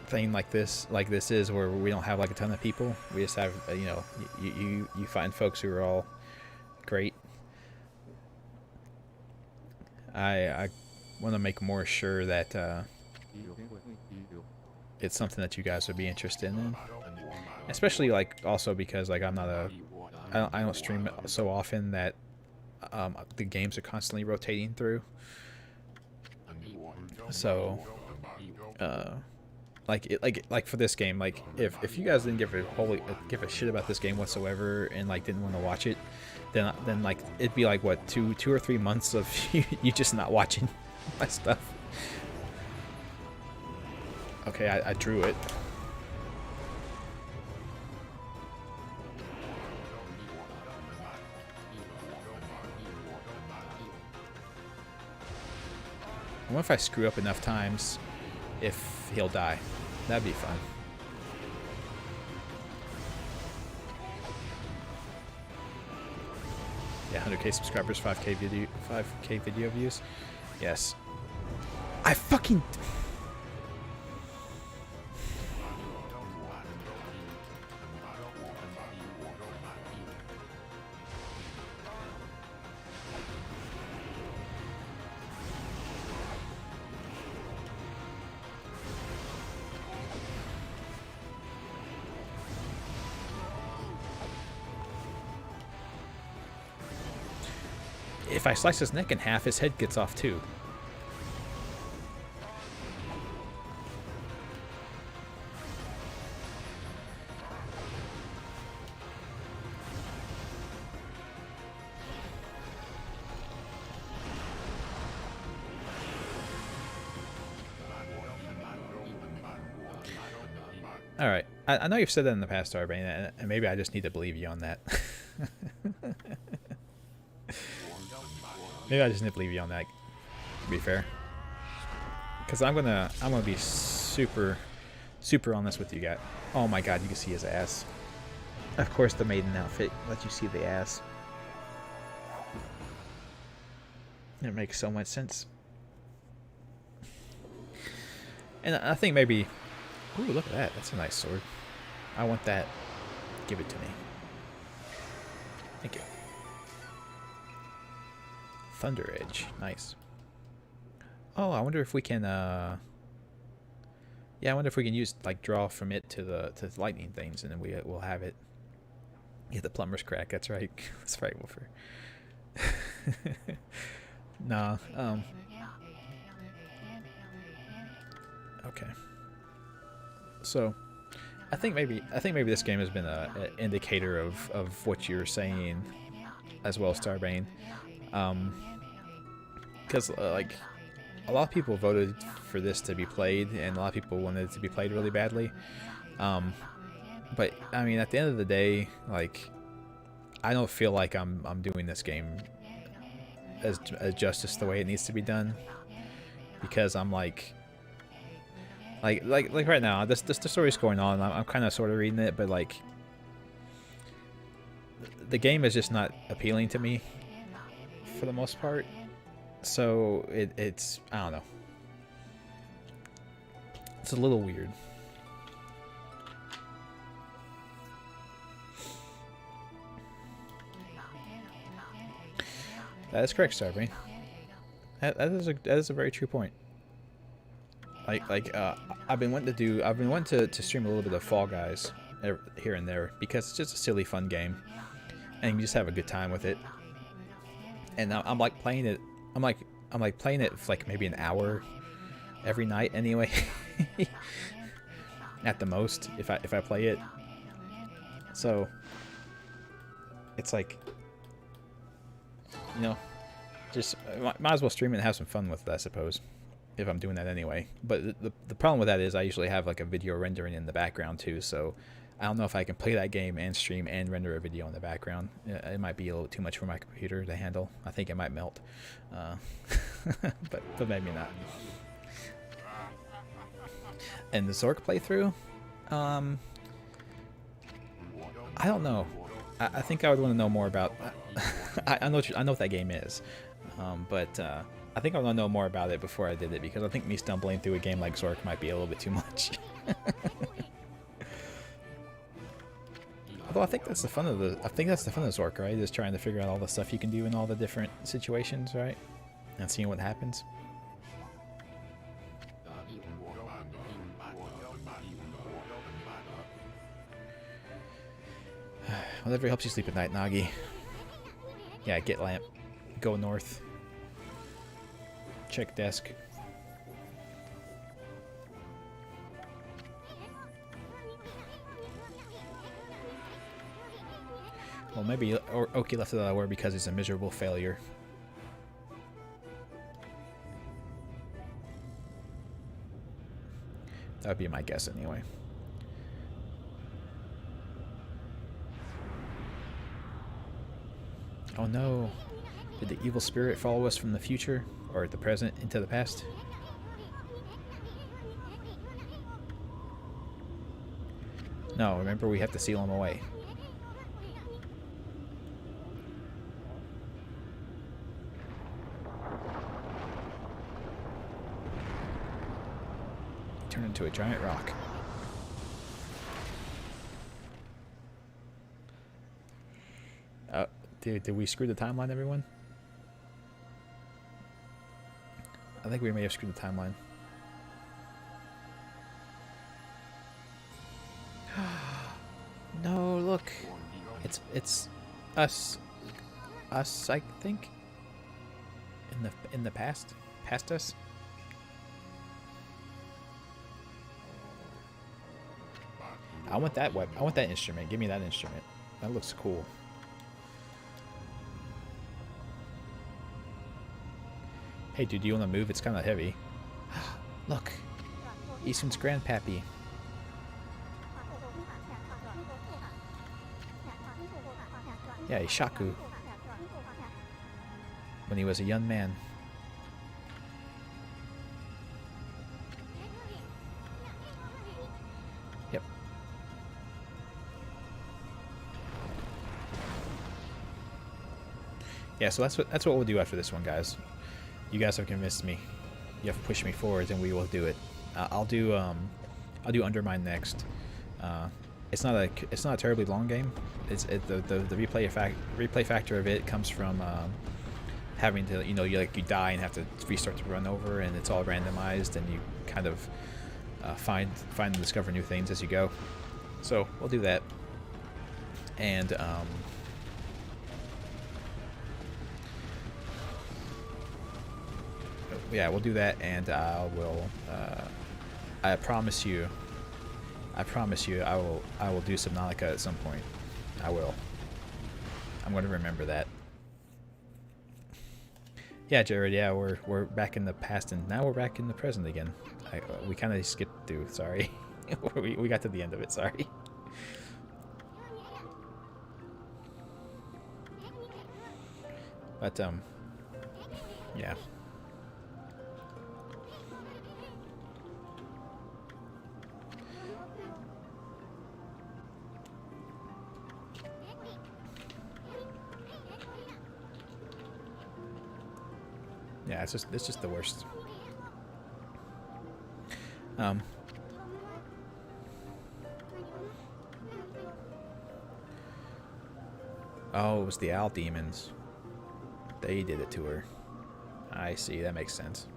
thing like this is, where we don't have like a ton of people. We just have you find folks who are all great. I want to make more sure that it's something that you guys would be interested in, especially like also because like I don't stream so often that the games are constantly rotating through. So like for this game, like if you guys didn't give a shit about this game whatsoever and like didn't want to watch it, then like it'd be like what 2 or 3 months of you just not watching my stuff. Okay, I drew it. I wonder if I screw up enough times, if he'll die. That'd be fun. Yeah, 100k subscribers, 5k video views. Yes. I fucking... If I slice his neck in half, his head gets off too. Alright, I know you've said that in the past, Arbane, and maybe I just need to believe you on that. Maybe I just need to believe you on that, to be fair. Because I'm gonna be super honest with you guys. Oh my god, you can see his ass. Of course the maiden outfit lets you see the ass. It makes so much sense. And I think maybe... Ooh, look at that. That's a nice sword. I want that. Give it to me. Thank you. Thunder Edge. Nice. Oh, I wonder if we can, yeah, I wonder if we can use, like, draw from it to the lightning things, and then we'll have it. Yeah, the plumber's crack. That's right. That's right, Wolfer. Nah, okay. So, I think maybe this game has been an indicator of what you're saying, as well, Starbane. Because like a lot of people voted for this to be played, and a lot of people wanted it to be played really badly. But I mean, at the end of the day, like I don't feel like I'm doing this game as justice the way it needs to be done, because I'm like right now, the story's going on. I'm kind of sort of reading it, but like the game is just not appealing to me for the most part. So it's I don't know. It's a little weird. That is correct, Starbane. That is a very true point. I've been wanting to stream a little bit of Fall Guys here and there, because it's just a silly, fun game, and you just have a good time with it. And I'm like playing it. I'm like playing it for like maybe an hour every night anyway, at the most, if I play it. So it's like, you know, just might as well stream it and have some fun with it, I suppose, if I'm doing that anyway. But the problem with that is I usually have like a video rendering in the background too, so I don't know if I can play that game and stream and render a video in the background. It might be a little too much for my computer to handle. I think it might melt, but maybe not. And the Zork playthrough, I don't know. I think I would want to know more about. I know what that game is, but I think I want to know more about it before I did it, because I think me stumbling through a game like Zork might be a little bit too much. Although I think that's the fun of Zork, right? Is trying to figure out all the stuff you can do in all the different situations, right? And seeing what happens. Whatever helps you sleep at night, Nagi. Yeah, get lamp. Go north. Check desk. Well, maybe Oki left it out of word because he's a miserable failure. That would be my guess anyway. Oh no. Did the evil spirit follow us from the future or the present into the past? No, remember we have to seal him away. Turn into a giant rock. Did we screw the timeline, everyone? I think we may have screwed the timeline. No, look. It's us. Us, I think. In the past? Past us? I want that weapon. I want that instrument. Give me that instrument. That looks cool. Hey dude, do you want to move? It's kind of heavy. Look. Easton's grandpappy. Yeah, he's Shaku. When he was a young man. Yep. Yeah, so that's what we'll do after this one, guys. You guys have convinced me. You have pushed me forward, and we will do it. I'll do Undermine next. It's not a terribly long game. The replay factor of it comes from having to you die and have to restart to run over, and it's all randomized, and you kind of find and discover new things as you go. So we'll do that, and yeah, we'll do that, and I will. I promise you, I will do Subnautica at some point. I will. I'm going to remember that. Yeah, Jared. Yeah, we're back in the past, and now we're back in the present again. We kind of skipped through. Sorry, we got to the end of it. Sorry. But yeah. Yeah, it's just the worst. Oh, it was the owl demons. They did it to her. I see, that makes sense.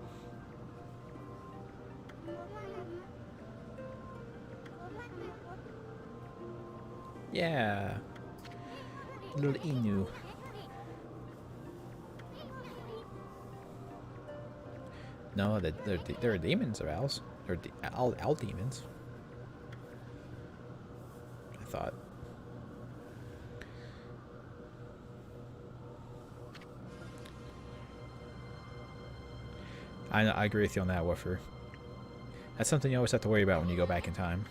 Yeah. Little Inu. No, they're demons, or owls. They're owl demons. I thought. I agree with you on that, Woofer. That's something you always have to worry about when you go back in time.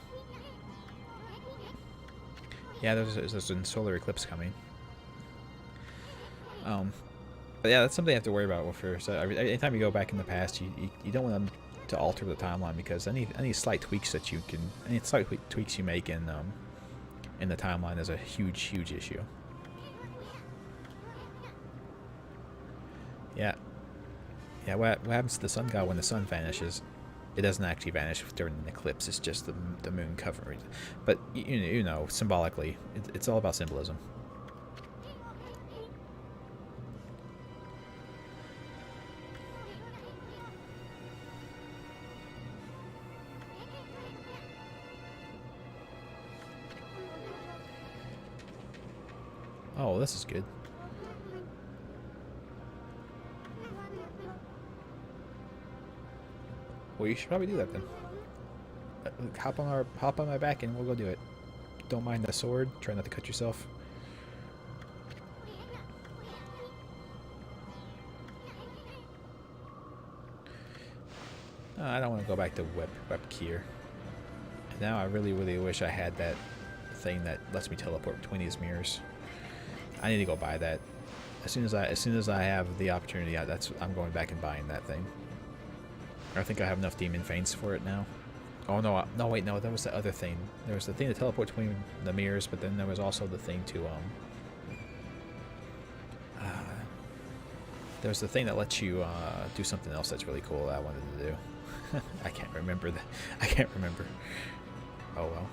Yeah, there's a solar eclipse coming. But yeah, that's something you have to worry about with her. So anytime you go back in the past, you don't want them to alter the timeline, because any slight tweaks that you can, any slight tweaks you make in the timeline is a huge issue. Yeah, yeah. What happens to the sun god when the sun vanishes? It doesn't actually vanish during an eclipse. It's just the moon covering. But you know, symbolically, it's all about symbolism. Oh, this is good. Well, you should probably do that then. Hop on my back and we'll go do it. Don't mind the sword. Try not to cut yourself. I don't want to go back to web Kier. Now I really wish I had that thing that lets me teleport between these mirrors. I need to go buy that. As soon as I have the opportunity, I'm going back and buying that thing. I think I have enough demon feints for it now. Oh no, wait, no, that was the other thing. There was the thing to teleport between the mirrors, but then there was also the thing to there was the thing that lets you do something else that's really cool that I wanted to do. I can't remember that. I can't remember. Oh well.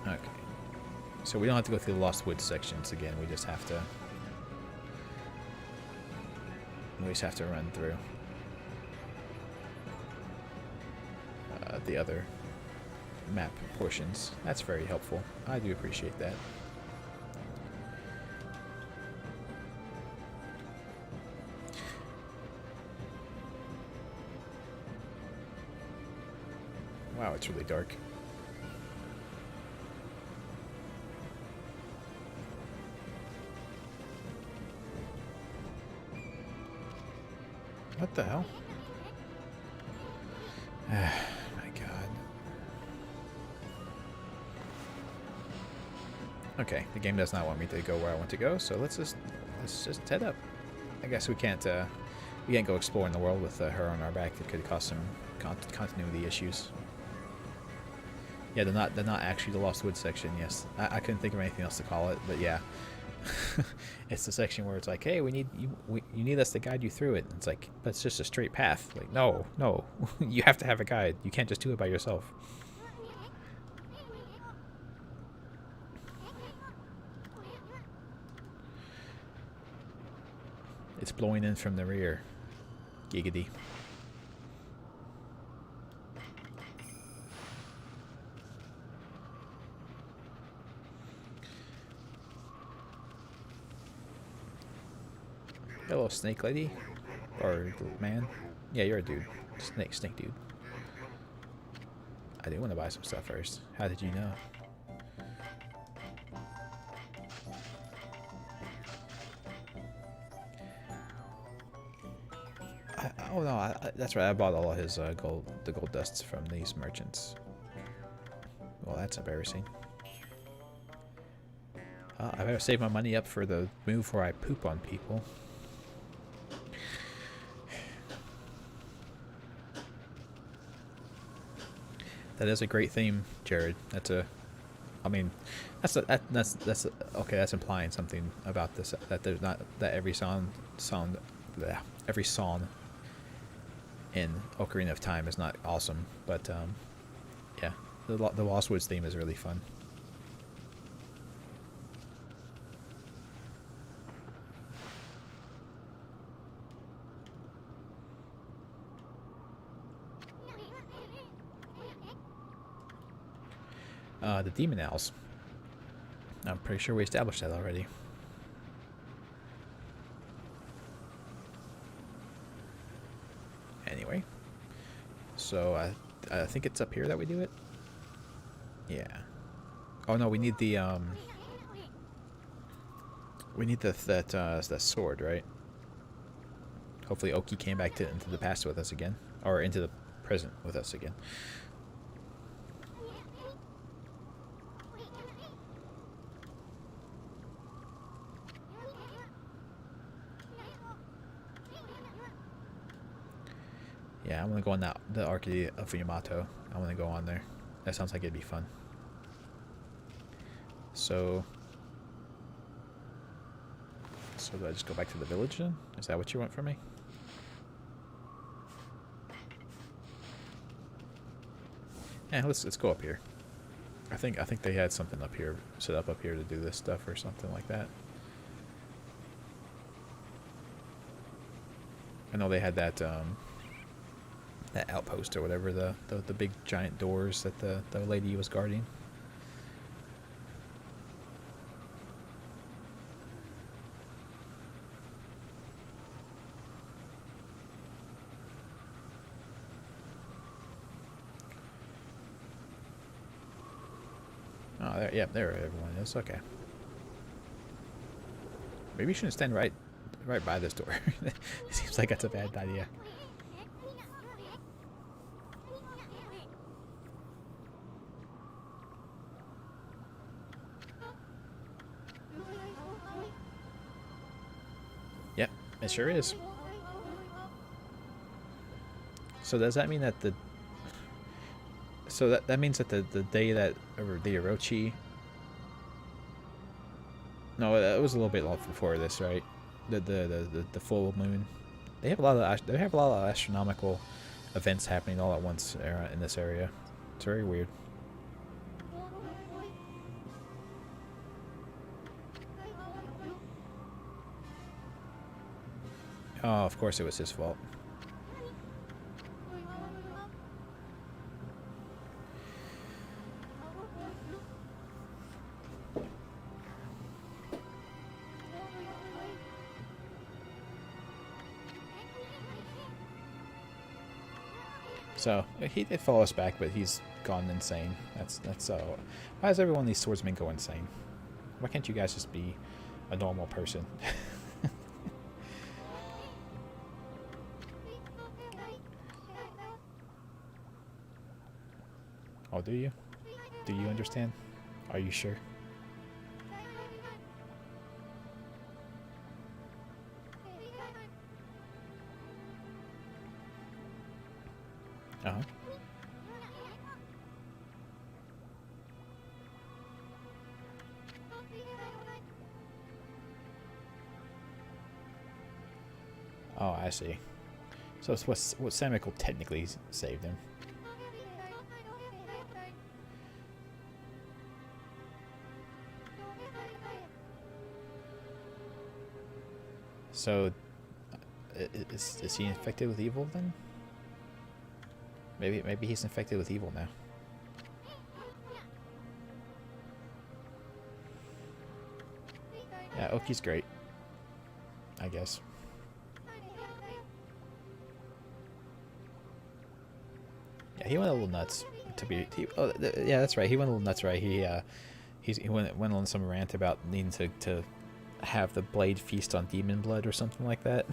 Okay. So we don't have to go through the Lost Woods sections again. We just have to. Run through the other map portions. That's very helpful. I do appreciate that. Wow, it's really dark. What the hell? My god. Okay, the game does not want me to go where I want to go, so let's just head up. I guess we can't go exploring the world with her on our back. It could cause some continuity issues. Yeah, they're not actually the Lost Woods section. Yes, I couldn't think of anything else to call it, but yeah. It's the section where it's like, hey, you need us to guide you through it. And it's like, but it's just a straight path. Like, no, you have to have a guide. You can't just do it by yourself. It's blowing in from the rear. Giggity. Hello, snake lady. Or man. Yeah, you're a dude. Snake dude. I do want to buy some stuff first. How did you know? Oh no, that's right. I bought all of his the gold dusts from these merchants. Well, that's embarrassing. I better save my money up for the move where I poop on people. That is a great theme, Jared. I mean, that's okay. That's implying something about this. That there's not that every song in Ocarina of Time is not awesome, but yeah, the Lost Woods theme is really fun. The Demon Owls. I'm pretty sure we established that already. Anyway, so I think it's up here that we do it. Yeah. Oh no, we need the We need that sword, right? Hopefully Oki came back into the past with us again. Or into the present with us again. Yeah, I'm gonna go on the Arcade of Yamato. I'm gonna go on there. That sounds like it'd be fun. So do I just go back to the village then? Is that what you want from me? Yeah, let's go up here. I think they had something up here set up here to do this stuff or something like that. I know they had that that outpost or whatever, the big giant doors that the lady was guarding. Oh, there everyone is. Okay. Maybe you shouldn't stand right by this door. It seems like that's a bad idea. Yep, it sure is. So does that mean that that means that the day that, or the Orochi. No, that was a little bit before this, right? The full moon. They have a lot of astronomical events happening all at once in this area. It's very weird. Oh, of course it was his fault. So he did follow us back, but he's gone insane. That's why does everyone in these swordsmen go insane? Why can't you guys just be a normal person? Oh, do you? Do you understand? Are you sure? Uh-huh. Oh, I see. So it's what Samiko technically saved him. So, is he infected with evil then? Maybe he's infected with evil now. Yeah, Oki's great, I guess. Yeah, he went a little nuts. Yeah, that's right. He went a little nuts, right? He went on some rant about needing to have the blade feast on demon blood or something like that.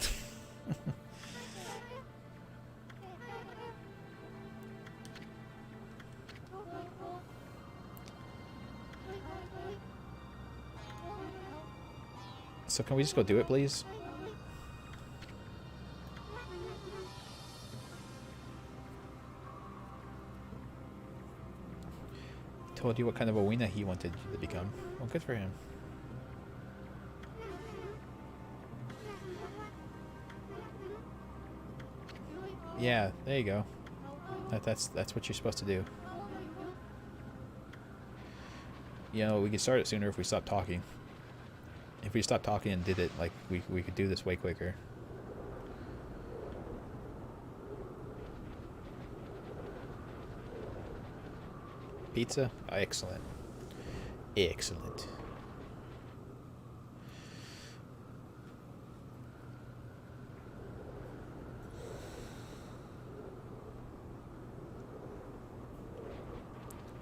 So can we just go do it, please? Told you what kind of a wiener he wanted you to become. Well, good for him. Yeah, there you go. That's what you're supposed to do. You know, we could start it sooner if we stopped talking. If we stopped talking and did it, like, we could do this way quicker. Pizza? Oh, excellent. Excellent.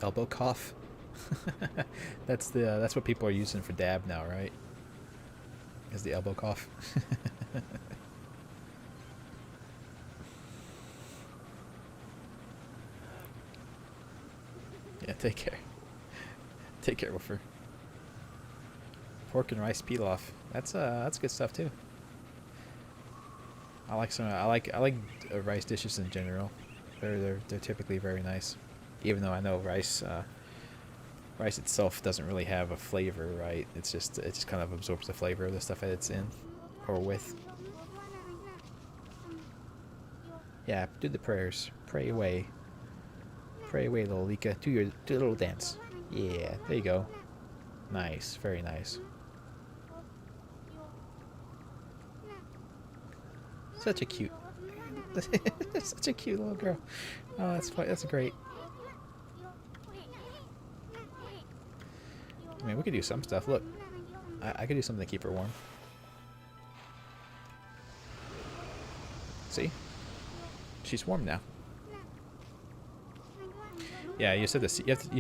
Elbow cough? That's what people are using for dab now, right? Is the elbow cough. Yeah, take care. Take care, Woofer. Pork and rice pilaf. That's good stuff too. I like rice dishes in general. They're typically very nice, even though I know rice itself doesn't really have a flavor, right? It just kind of absorbs the flavor of the stuff that it's in or with. Yeah, do the prayers. Pray away. Pray away, little Lika. Do your little dance. Yeah, there you go. Nice, very nice. Such a cute, such a cute little girl. Oh, that's fun. That's great. I mean, we could do some stuff. Look, I could do something to keep her warm. See? She's warm now. Yeah, you just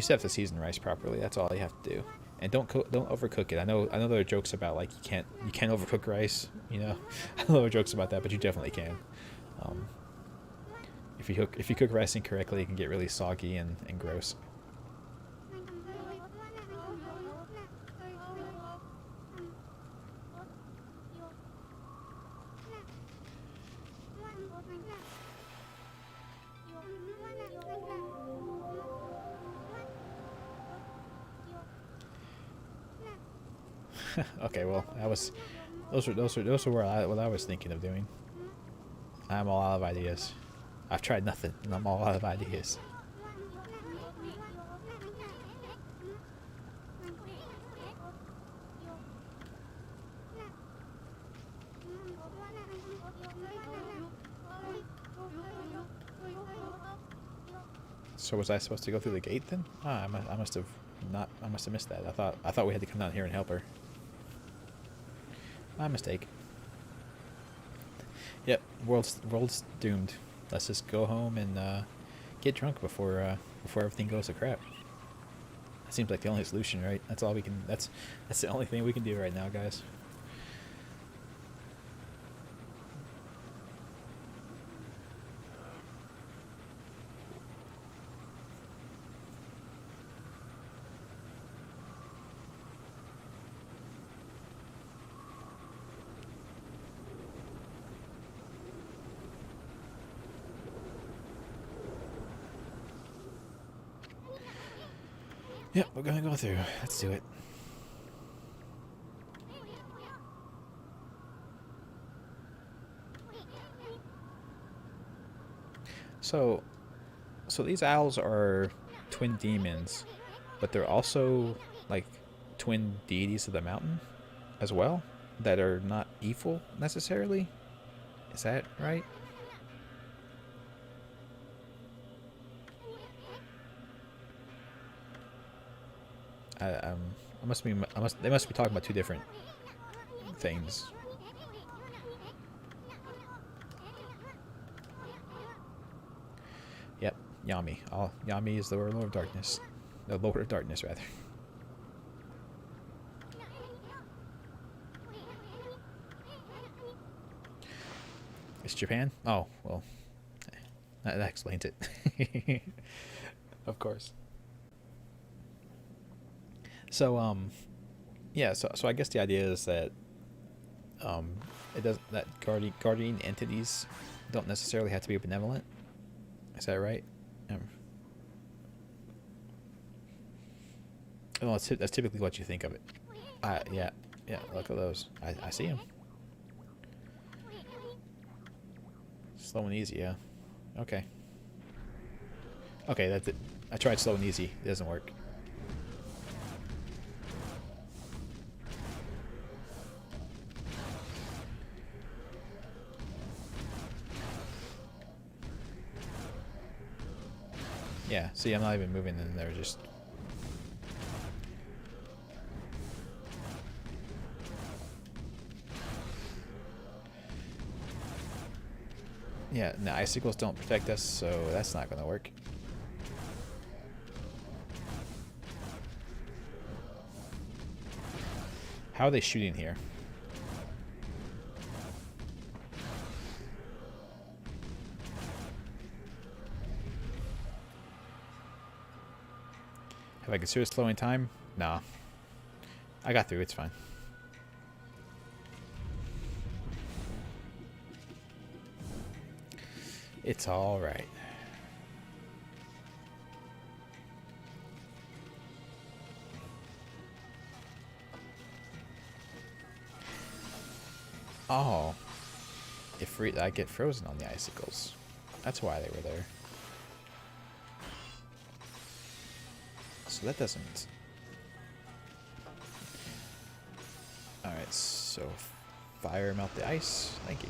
have to season rice properly. That's all you have to do. And don't overcook it. I know there are jokes about like you can't overcook rice. You know, I know there are jokes about that, but you definitely can. If you cook rice incorrectly, it can get really soggy and gross. Okay, well, those were what I was thinking of doing. I'm all out of ideas. I've tried nothing, and I'm all out of ideas. So was I supposed to go through the gate then? Ah, I must have not. I must have missed that. I thought we had to come down here and help her. My mistake. Yep, world's doomed. Let's just go home and get drunk before everything goes to crap. That seems like the only solution, right? That's all we can. That's the only thing we can do right now, guys. Yep, we're gonna go through. Let's do it. So these owls are twin demons, but they're also like twin deities of the mountain as well, that are not evil necessarily. Is that right? They must be talking about two different things. Yep, Yami. Yami is the Lord of Darkness. The Lord of Darkness, rather. It's Japan? Oh, well, that explains it. Of course. So, yeah, so I guess the idea is that that guardian entities don't necessarily have to be benevolent. Is that right? Well, that's typically what you think of it. Yeah, look at those. I see them. Slow and easy, yeah. Okay. Okay, that's it. I tried slow and easy. It doesn't work. Yeah, see, I'm not even moving, and they're just... Yeah, no, icicles don't protect us, so that's not going to work. How are they shooting here? Do I consider slowing time? Nah. I got through. It's fine. It's all right. Oh. I get frozen on the icicles. That's why they were there. So that doesn't... Alright, so fire melt the ice. Thank you.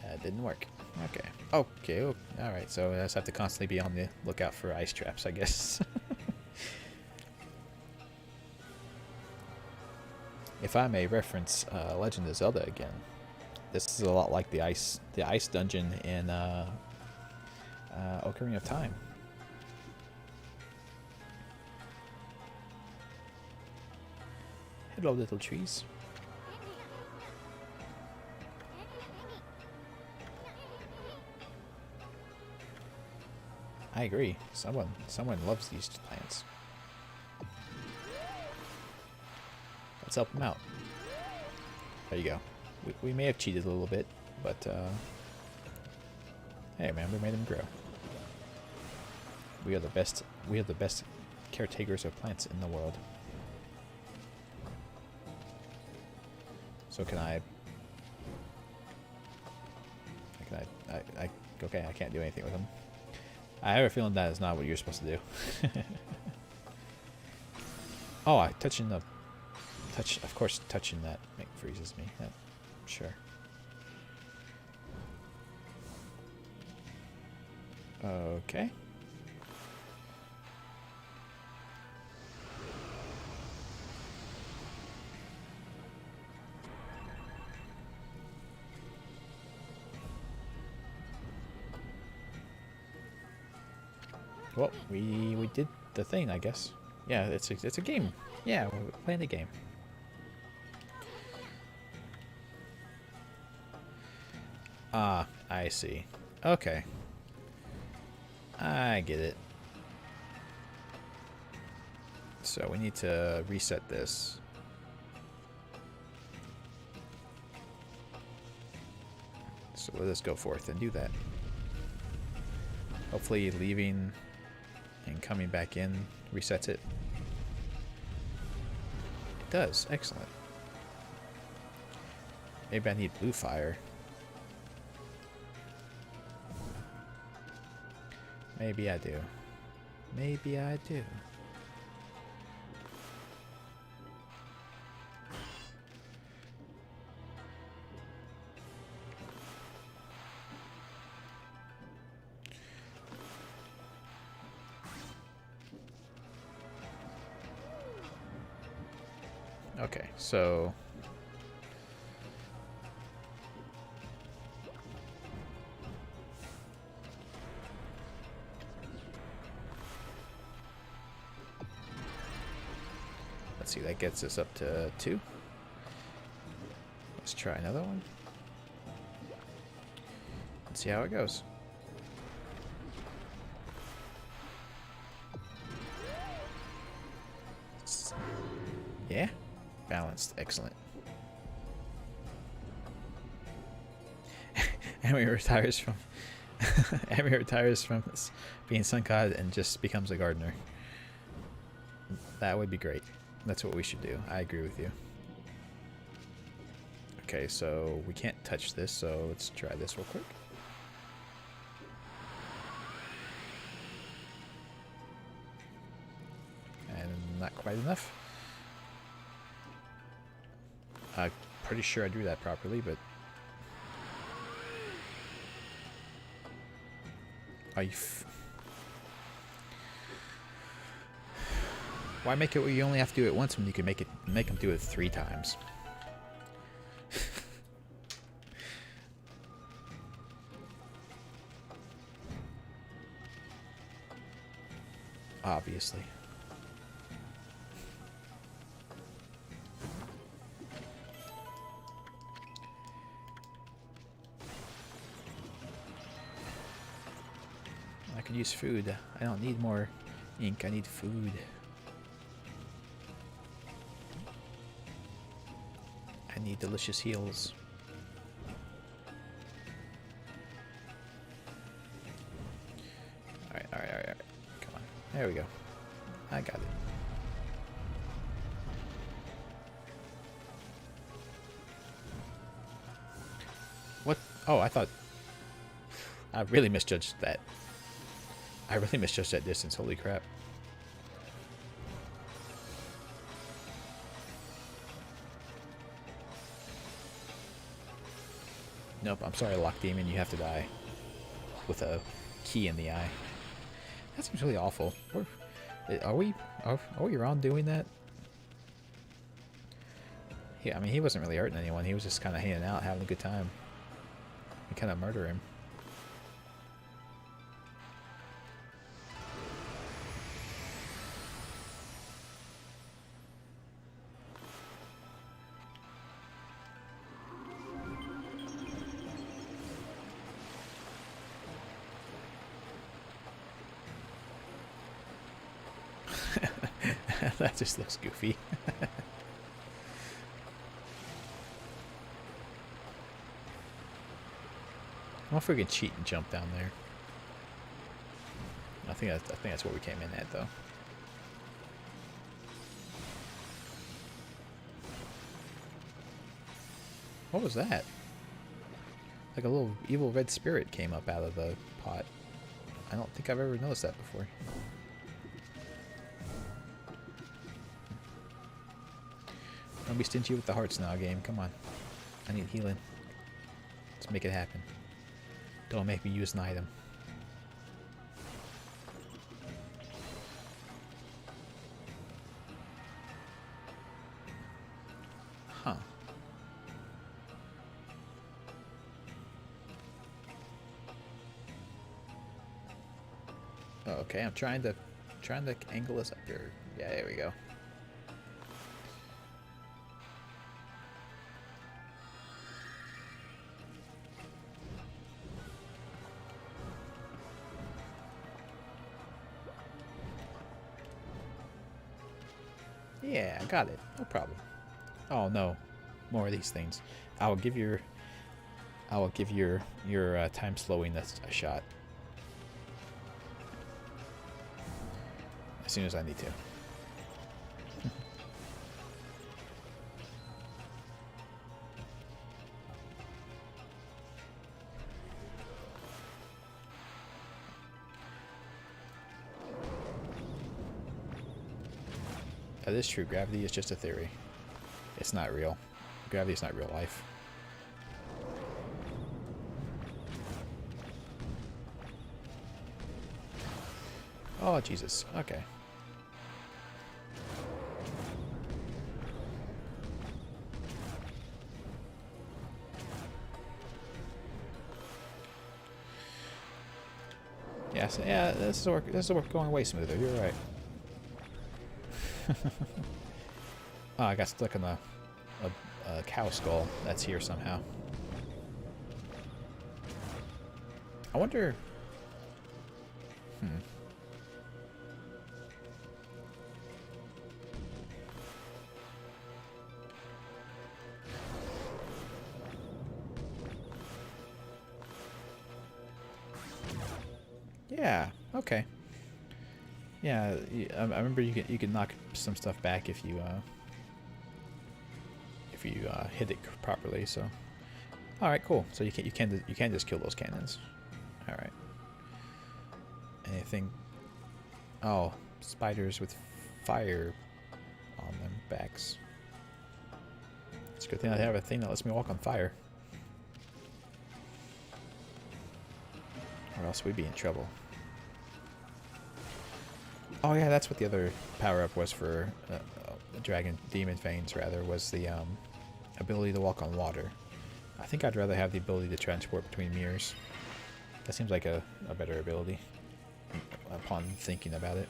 That didn't work. Okay. Okay. Oh, alright, so I just have to constantly be on the lookout for ice traps, I guess. If I may reference Legend of Zelda again, this is a lot like the ice dungeon in Ocarina of Time. Hello, little trees. I agree. Someone loves these plants. Let's help them out. There you go. We may have cheated a little bit, but hey man, we made them grow. We are the best. We are the best caretakers of plants in the world. So can I? Okay, I can't do anything with them. I have a feeling that is not what you're supposed to do. Oh, of course, touching that freezes me. Yeah, sure. Okay. Well, we did the thing, I guess. Yeah, it's a game. Yeah, we're playing the game. Ah, I see. Okay. I get it. So we need to reset this. So let us go forth and do that. Hopefully leaving and coming back in resets it. It does. Excellent. Maybe I need blue fire. Maybe I do. Maybe I do. Okay, so let's see, that gets us up to 2. Let's try another one. Let's see how it goes. Yeah, balanced, excellent. Amy retires from Amy retires from being Sun God and just becomes a gardener. That would be great. That's what we should do. I agree with you. Okay, so we can't touch this, so let's try this real quick. And not quite enough. I'm pretty sure I drew that properly, but... Are you... Why make it where you only have to do it once when you can make them do it 3 times? Obviously. I could use food. I don't need more ink. I need food. I need delicious heals. Alright, alright, alright, alright. Come on. There we go. I got it. What? Oh, I thought... I really misjudged that. I really misjudged that distance. Holy crap. Nope, I'm sorry, Lock Demon. You have to die. With a key in the eye. That seems really awful. Are we around doing that? Yeah, I mean, he wasn't really hurting anyone. He was just kind of hanging out, having a good time. We kind of murder him. That just looks goofy. I wonder if we can cheat and jump down there. I think that's what we came in at, though. What was that? Like a little evil red spirit came up out of the pot. I don't think I've ever noticed that before. Don't be stingy with the hearts now, game. Come on. I need healing. Let's make it happen. Don't make me use an item. Huh. Oh, okay, I'm trying to angle this up here. Yeah, there we go. Yeah, I got it. No problem. Oh no, more of these things. I will give your time slowing a shot as soon as I need to. That is true. Gravity is just a theory. It's not real. Gravity is not real life. Oh, Jesus. Okay. Yeah, so, yeah, this is going way smoother. You're right. Oh, I got stuck in a cow skull that's here somehow. I wonder... Yeah, okay. Yeah, I remember you can knock some stuff back if you hit it properly. So, all right, cool. So you can just kill those cannons. All right. Anything? Oh, spiders with fire on them backs. It's a good thing I have a thing that lets me walk on fire, or else we'd be in trouble. Oh yeah, that's what the other power-up was for Demon Veins, rather, was the ability to walk on water. I think I'd rather have the ability to transport between mirrors. That seems like a better ability upon thinking about it.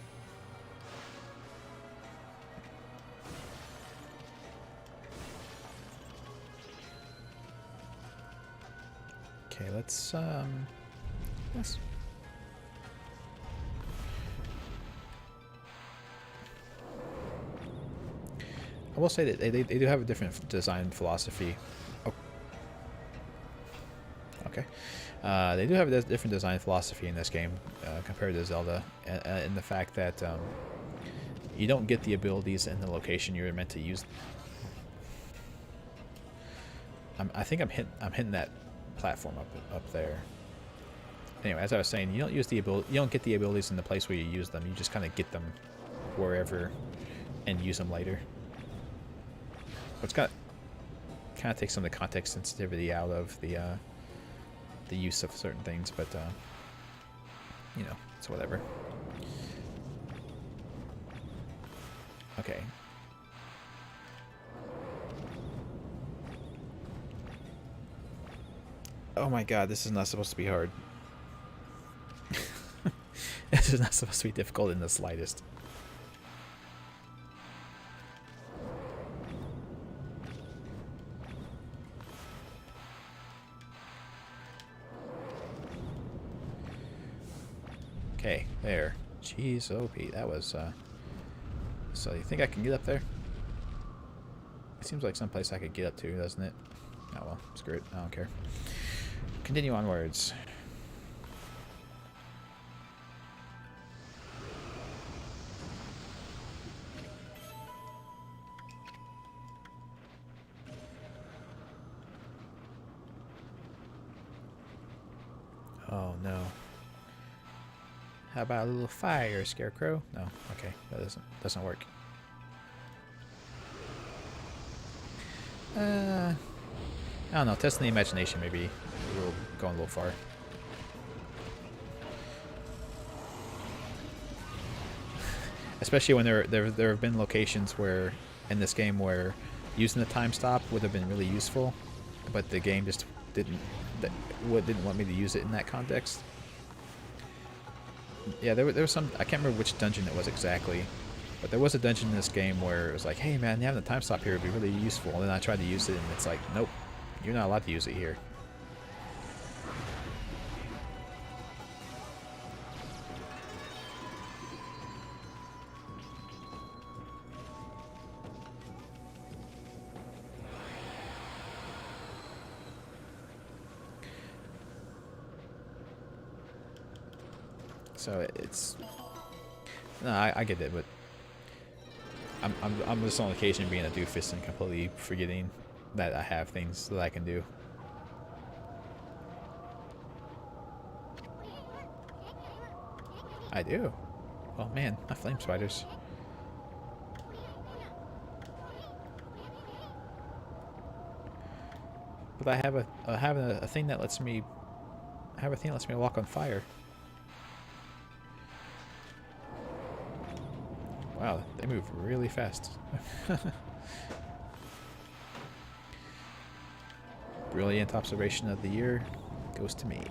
Okay, let's I will say that they do have a different design philosophy. Oh, okay. They do have a different design philosophy in this game compared to Zelda, in the fact that you don't get the abilities in the location you're meant to use. I think I'm hitting that platform up there. Anyway, as I was saying, you don't get the abilities in the place where you use them. You just kind of get them wherever and use them later. It's kind of takes some of the context sensitivity out of the use of certain things, but you know, it's whatever. Okay. Oh my god, this is not supposed to be hard. This is not supposed to be difficult in the slightest. Okay, there. Jeez, OP. That was, So you think I can get up there? It seems like someplace I could get up to, doesn't it? Oh well, screw it. I don't care. Continue onwards. Oh no. How about a little fire, Scarecrow? No, okay, that doesn't work. I don't know. Testing the imagination, maybe we're going a little far. Especially when there have been locations where in this game where using the time stop would have been really useful, but the game just didn't want me to use it in that context. Yeah, there was some, I can't remember which dungeon it was exactly, but there was a dungeon in this game where it was like, hey man, having a time stop here would be really useful, and then I tried to use it and it's like, nope, you're not allowed to use it here. So it's, no, I get it, but I'm just on occasion being a doofus and completely forgetting that I have things that I can do. I do. Oh man, my flame spiders. But I have a thing that lets me walk on fire. Wow, they move really fast. Brilliant observation of the year goes to me.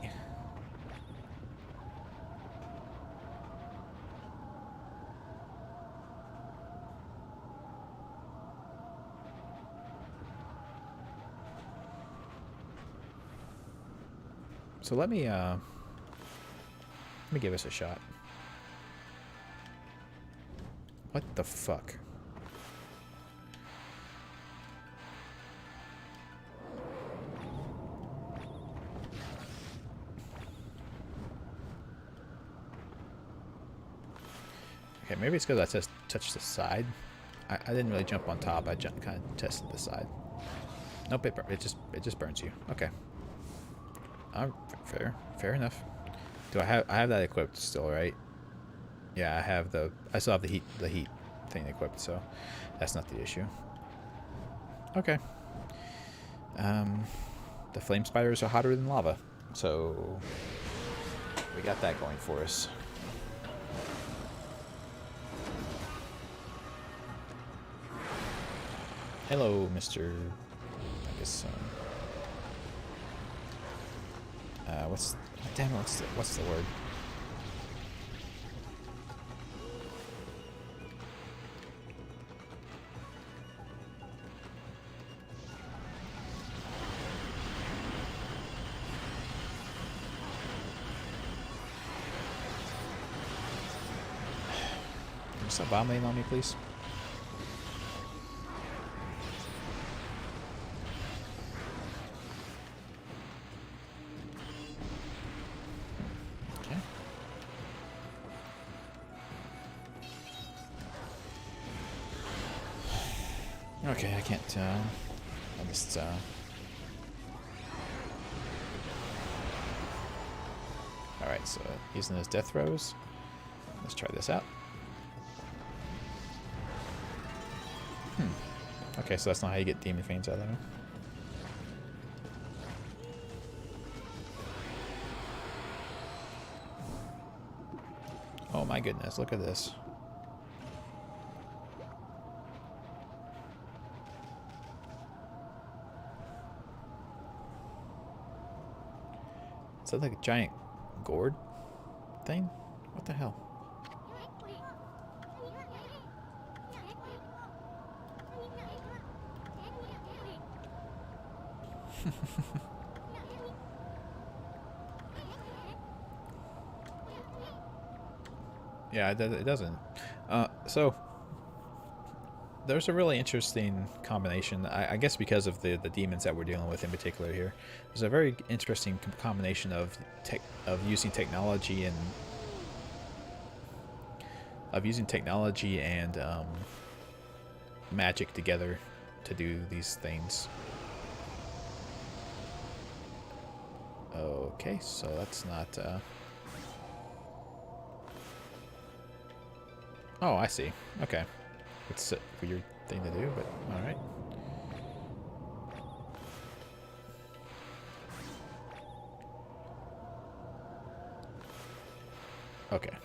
So let me give this a shot. What the fuck? Okay, maybe it's because I just touched the side. I didn't really jump on top. I kind of tested the side. Nope, it just burns you. Okay. Fair enough. Do I have that equipped still, right? Yeah, I still have the heat thing equipped, so that's not the issue. Okay. The flame spiders are hotter than lava, so we got that going for us. Hello, Mr. I guess. What's the word? Can you stop vomiting on me, please? Okay, I can't, I'll just, Alright, so using those death throws. Let's try this out. Okay, so that's not how you get demon fiends out of them. Oh my goodness, look at this. Is that like a giant gourd thing? What the hell? Yeah, it doesn't. So there's a really interesting combination. I guess because of the demons that we're dealing with in particular here, there's a very interesting combination of using technology and magic together to do these things. Okay, so that's not. Oh, I see. Okay. It's a weird thing to do, but alright. Okay.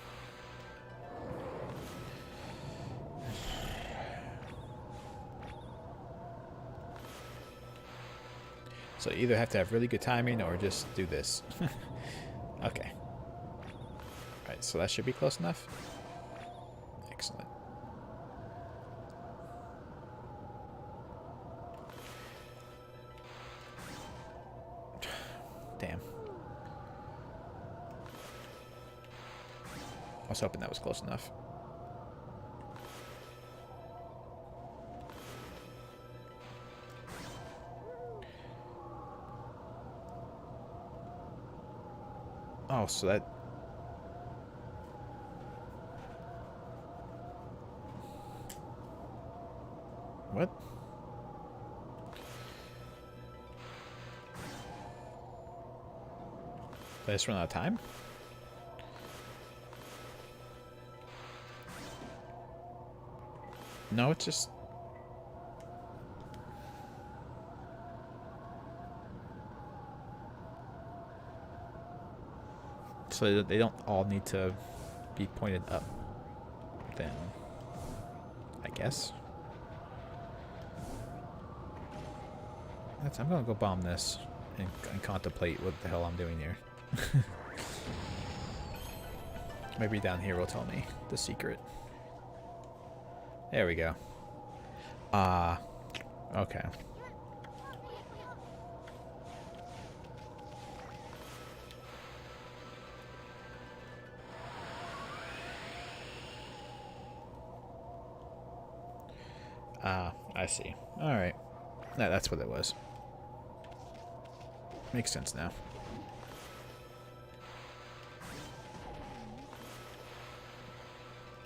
So you either have to have really good timing or just do this. Okay. Alright, so that should be close enough. Excellent. Damn. I was hoping that was close enough. Oh, so that... What? Did I just run out of time? No, it's just... So they don't all need to be pointed up, then, I guess. I'm gonna go bomb this and contemplate what the hell I'm doing here. Maybe down here will tell me the secret. There we go. Okay. I see. Alright. That's what it was. Makes sense now.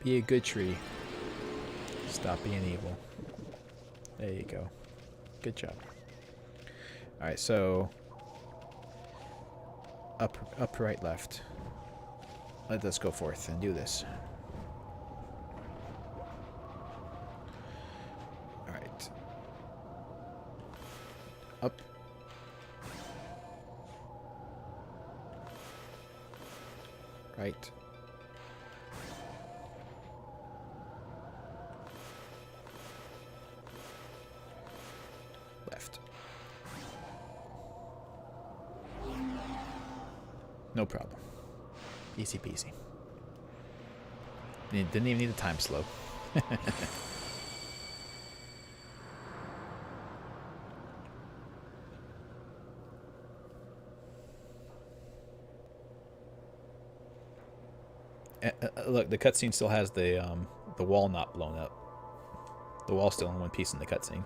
Be a good tree. Stop being evil. There you go. Good job. Alright, so... Up, right, left. Let us go forth and do this. Alright. Up. Right. Left. No problem. Easy peasy. Didn't even need a time slow. Look, the cutscene still has the wall not blown up. The wall's still in one piece in the cutscene.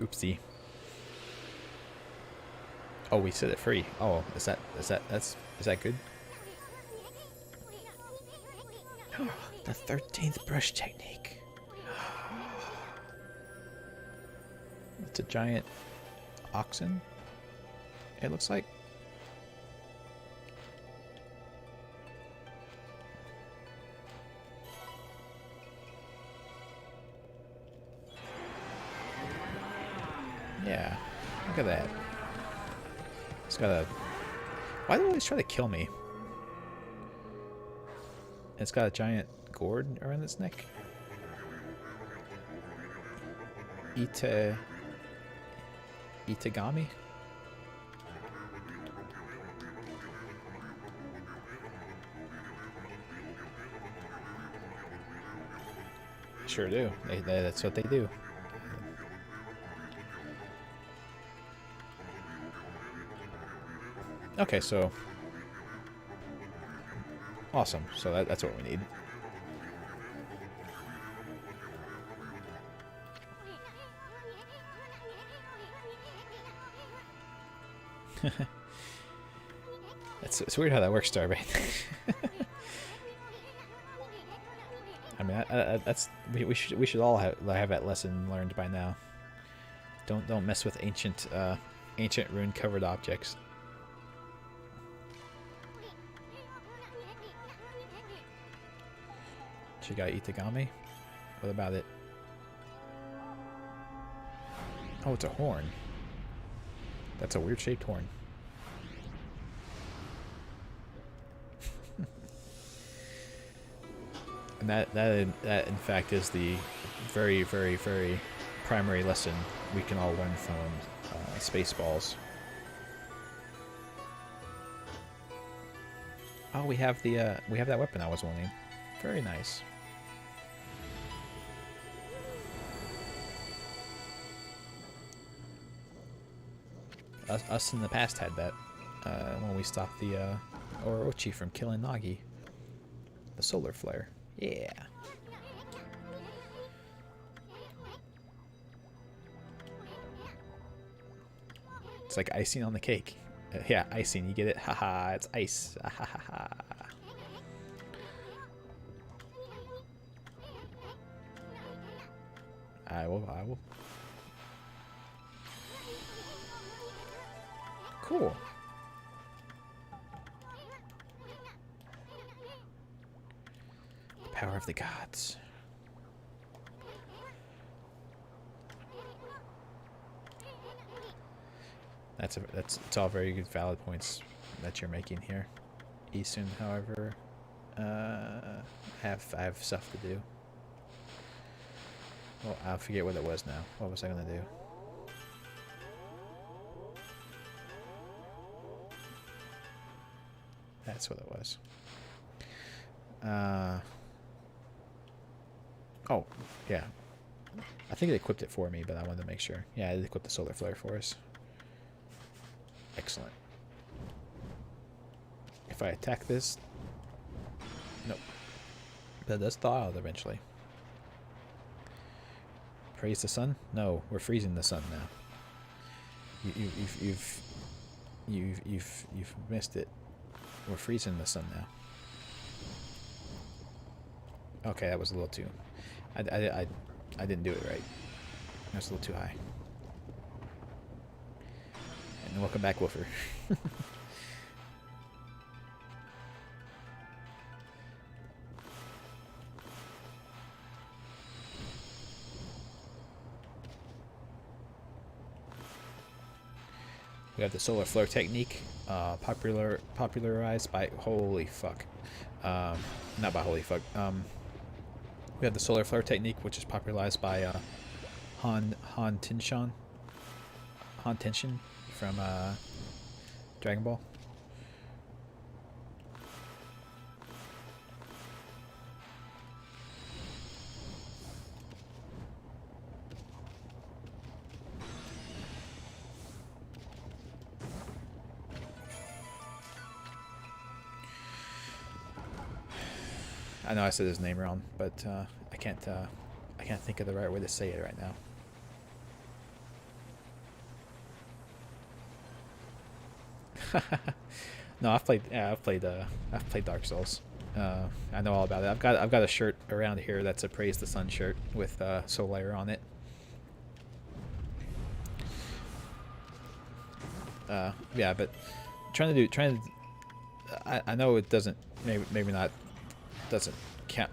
Oopsie. Oh, we set it free. Oh, is that good? The 13th brush technique. It's a giant oxen, it looks like. Yeah, look at that. It's got a... Why do they always try to kill me? It's got a giant gourd around its neck. Itagami? Sure do. That's what they do. Okay, so... Awesome. So that's what we need. It's weird how that works, Starbane. I mean, that's we should all have that lesson learned by now. Don't mess with ancient rune covered objects. You got Itagami. What about it? Oh, it's a horn. That's a weird shaped horn. And that in fact is the very, very, very primary lesson we can all learn from Spaceballs. Oh, we have that weapon I was wanting. Very nice. Us in the past had that when we stopped the Orochi from killing Nagi. The solar flare. Yeah. It's like icing on the cake. Yeah, icing. You get it? Haha, it's ice. Ha ha ha. I will. Cool. The power of the gods. It's all very good valid points that you're making here. Isun, however, I have stuff to do. Well, I forget what it was now. What was I gonna do? That's what it was. Oh, yeah. I think it equipped it for me, but I wanted to make sure. Yeah, it equipped the solar flare for us. Excellent. If I attack this... Nope. That does thaw out eventually. Praise the sun? No, we're freezing the sun now. You've missed it. We're freezing the sun now. Okay, that was a little too... I didn't do it right. That was a little too high. And welcome back, Woofer. We have the solar flare technique, popularized by holy fuck, not by holy fuck. We have the solar flare technique, which is popularized by Han Tenshin from Dragon Ball. I know I said his name wrong, but I can't think of the right way to say it right now. No, I've played Dark Souls. I know all about it. I've got a shirt around here that's a Praise the Sun shirt with Solaire on it. Yeah, but trying to. I know it doesn't maybe not doesn't count.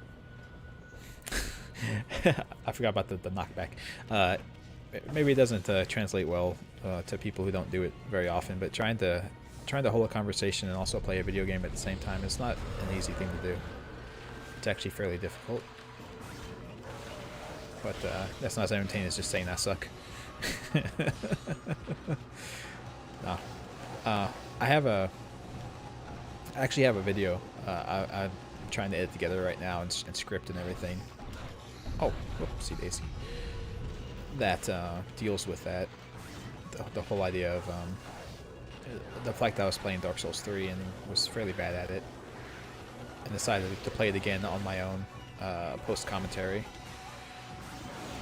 I forgot about the knockback. Maybe it doesn't translate well to people who don't do it very often. But trying to hold a conversation and also play a video game at the same time is not an easy thing to do. It's actually fairly difficult. But that's not as entertaining as just saying I suck. No. I actually have a video I'm trying to edit together right now and script and everything. Oh, whoopsie daisy. That deals with that. The whole idea of the fact that I was playing Dark Souls 3 and was fairly bad at it, and decided to play it again on my own post commentary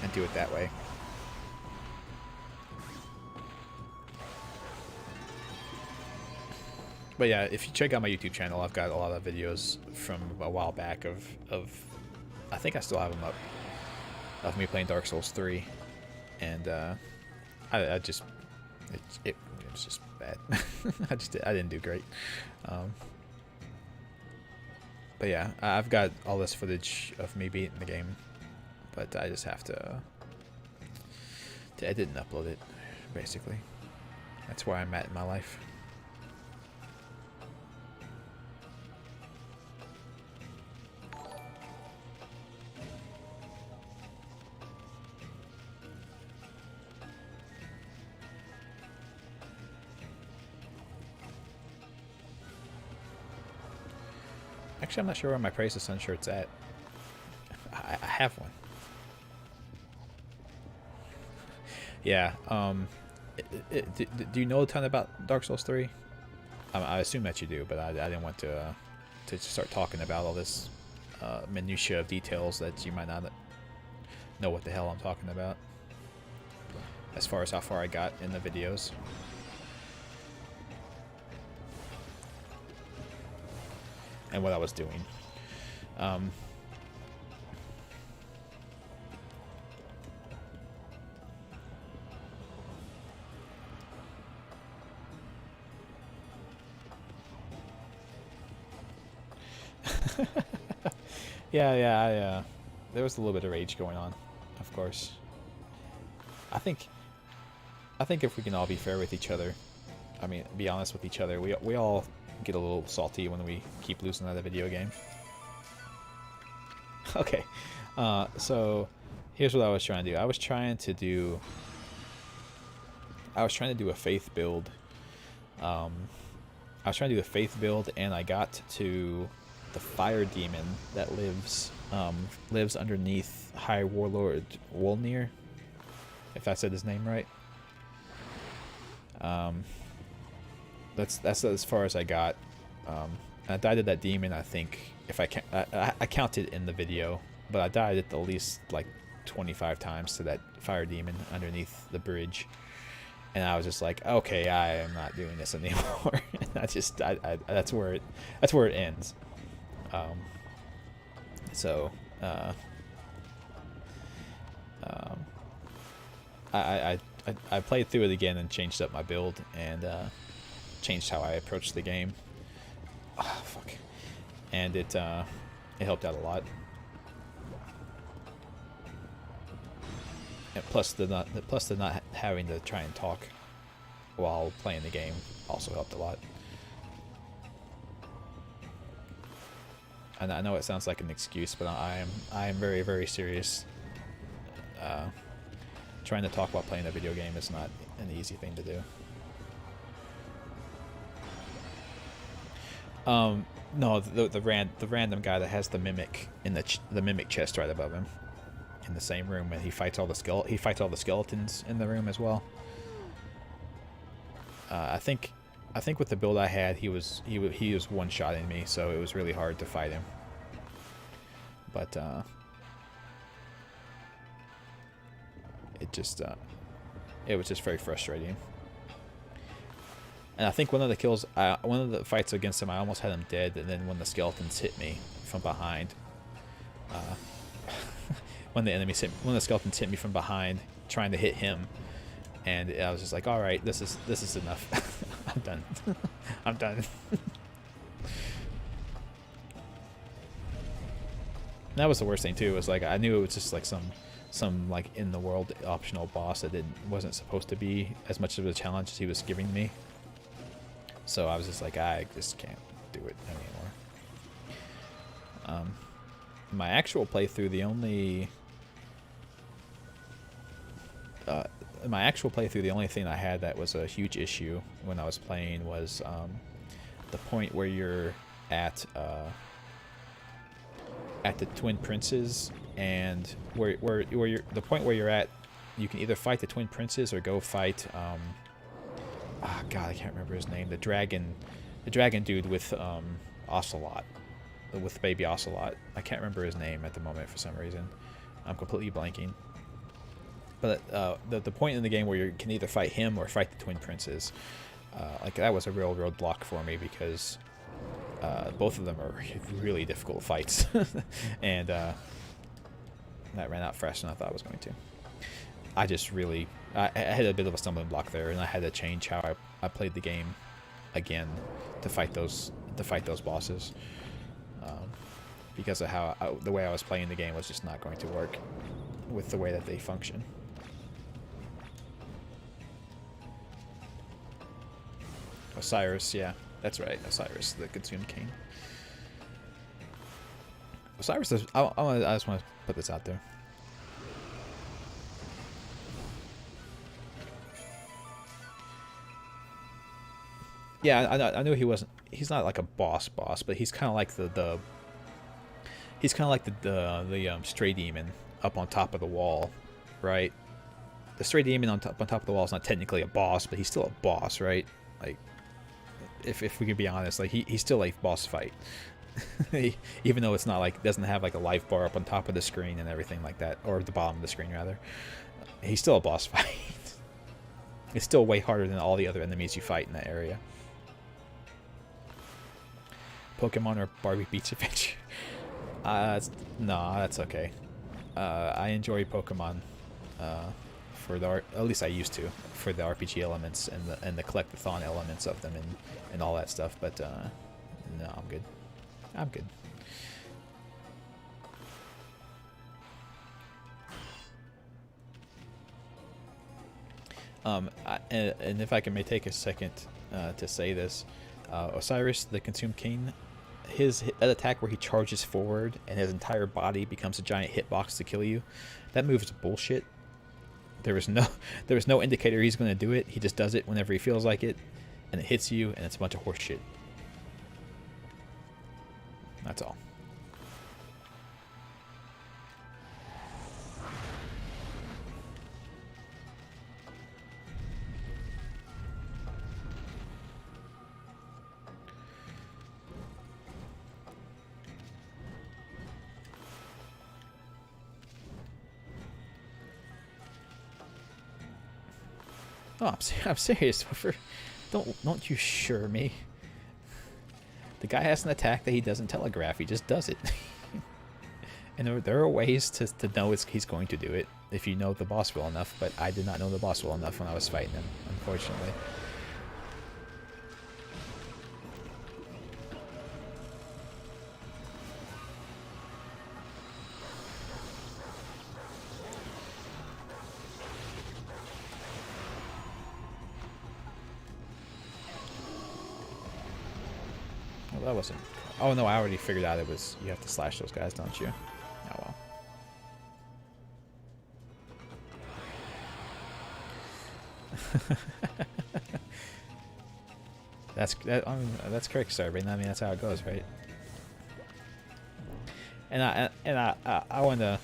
and do it that way. But yeah, if you check out my YouTube channel, I've got a lot of videos from a while back of I think I still have them up, of me playing Dark Souls 3, and I just it was just bad. I didn't do great. But yeah, I've got all this footage of me beating the game, but I just have to edit and upload it, basically. That's where I'm at in my life. Actually, I'm not sure where my Praise the Sun shirt's at. I have one. Yeah. Do you know a ton about Dark Souls 3? I assume that you do, but I didn't want to start talking about all this minutia of details that you might not know what the hell I'm talking about. As far as how far I got in the videos. And what I was doing. Yeah, there was a little bit of rage going on, of course. I think if we can all be fair with each other, I mean, be honest with each other, we all get a little salty when we keep losing at a video game. Okay, so here's what I was trying to do. I was trying to do a faith build. I was trying to do a faith build, and I got to the fire demon that lives underneath High Warlord Wolnir, if I said his name right. That's as far as I got. I died at that demon, I think, if I counted in the video, but I died at least like 25 times to that fire demon underneath the bridge, and I was just like, okay, I am not doing this anymore. And that's where it ends. I played through it again and changed up my build and changed how I approached the game. Oh, fuck. And it helped out a lot. And plus the not having to try and talk while playing the game also helped a lot. And I know it sounds like an excuse, but I am very, very serious. Trying to talk while playing a video game is not an easy thing to do. No, the random guy that has the mimic in the mimic chest right above him, in the same room, and he fights all the skeletons in the room as well. I think with the build I had, he was one-shotting me, so it was really hard to fight him. But it was just very frustrating. And I think one of the fights against him, I almost had him dead, and then when the skeletons hit me from behind, when the skeletons hit me from behind, trying to hit him, and I was just like, all right, this is enough. I'm done. I'm done. That was the worst thing too. Was like I knew it was just like some like in the world optional boss that wasn't supposed to be as much of a challenge as he was giving me. So I was just like, I just can't do it anymore. My actual playthrough, the only thing I had that was a huge issue when I was playing was the point where you're at the Twin Princes, and where you're the point where you're at, you can either fight the Twin Princes or go fight God, I can't remember his name. The dragon dude with Ocelot, with baby Ocelot. I can't remember his name at the moment for some reason. I'm completely blanking. But the point in the game where you can either fight him or fight the Twin Princes, like that was a real roadblock for me because both of them are really difficult fights, and that ran out faster than I thought it was going to. I had a bit of a stumbling block there, and I had to change how I played the game again to fight those bosses, because of how the way I was playing the game was just not going to work with the way that they function. Osiris, yeah, that's right. Osiris, the Consumed King. Osiris is. I just want to put this out there. Yeah, I knew he wasn't. He's not like a boss, but he's kind of like the stray demon up on top of the wall, right? The stray demon on top of the wall is not technically a boss, but he's still a boss, right? Like, if we can be honest, like he's still a boss fight, even though it's not like doesn't have like a life bar up on top of the screen and everything like that, or the bottom of the screen rather. He's still a boss fight. It's still way harder than all the other enemies you fight in that area. Pokemon or Barbie Beach Adventure? No, that's okay. I enjoy Pokemon for at least I used to, for the RPG elements and the collectathon elements of them and all that stuff. But no, I'm good. I'm good. And if I may take a second to say this, Osiris, the Consumed King, that attack where he charges forward and his entire body becomes a giant hitbox to kill you, that move is bullshit. There was no indicator he's going to do it. He just does it whenever he feels like it, and it hits you, and it's a bunch of horse shit. That's all. Oh, I'm serious. Don't you sure me. The guy has an attack that he doesn't telegraph. He just does it. And there are ways to know he's going to do it if you know the boss well enough. But I did not know the boss well enough when I was fighting him, unfortunately. That wasn't. Oh no, I already figured out it was. You have to slash those guys, don't you? Oh well. That's correct, sir. But I mean, that's how it goes, right? And I want to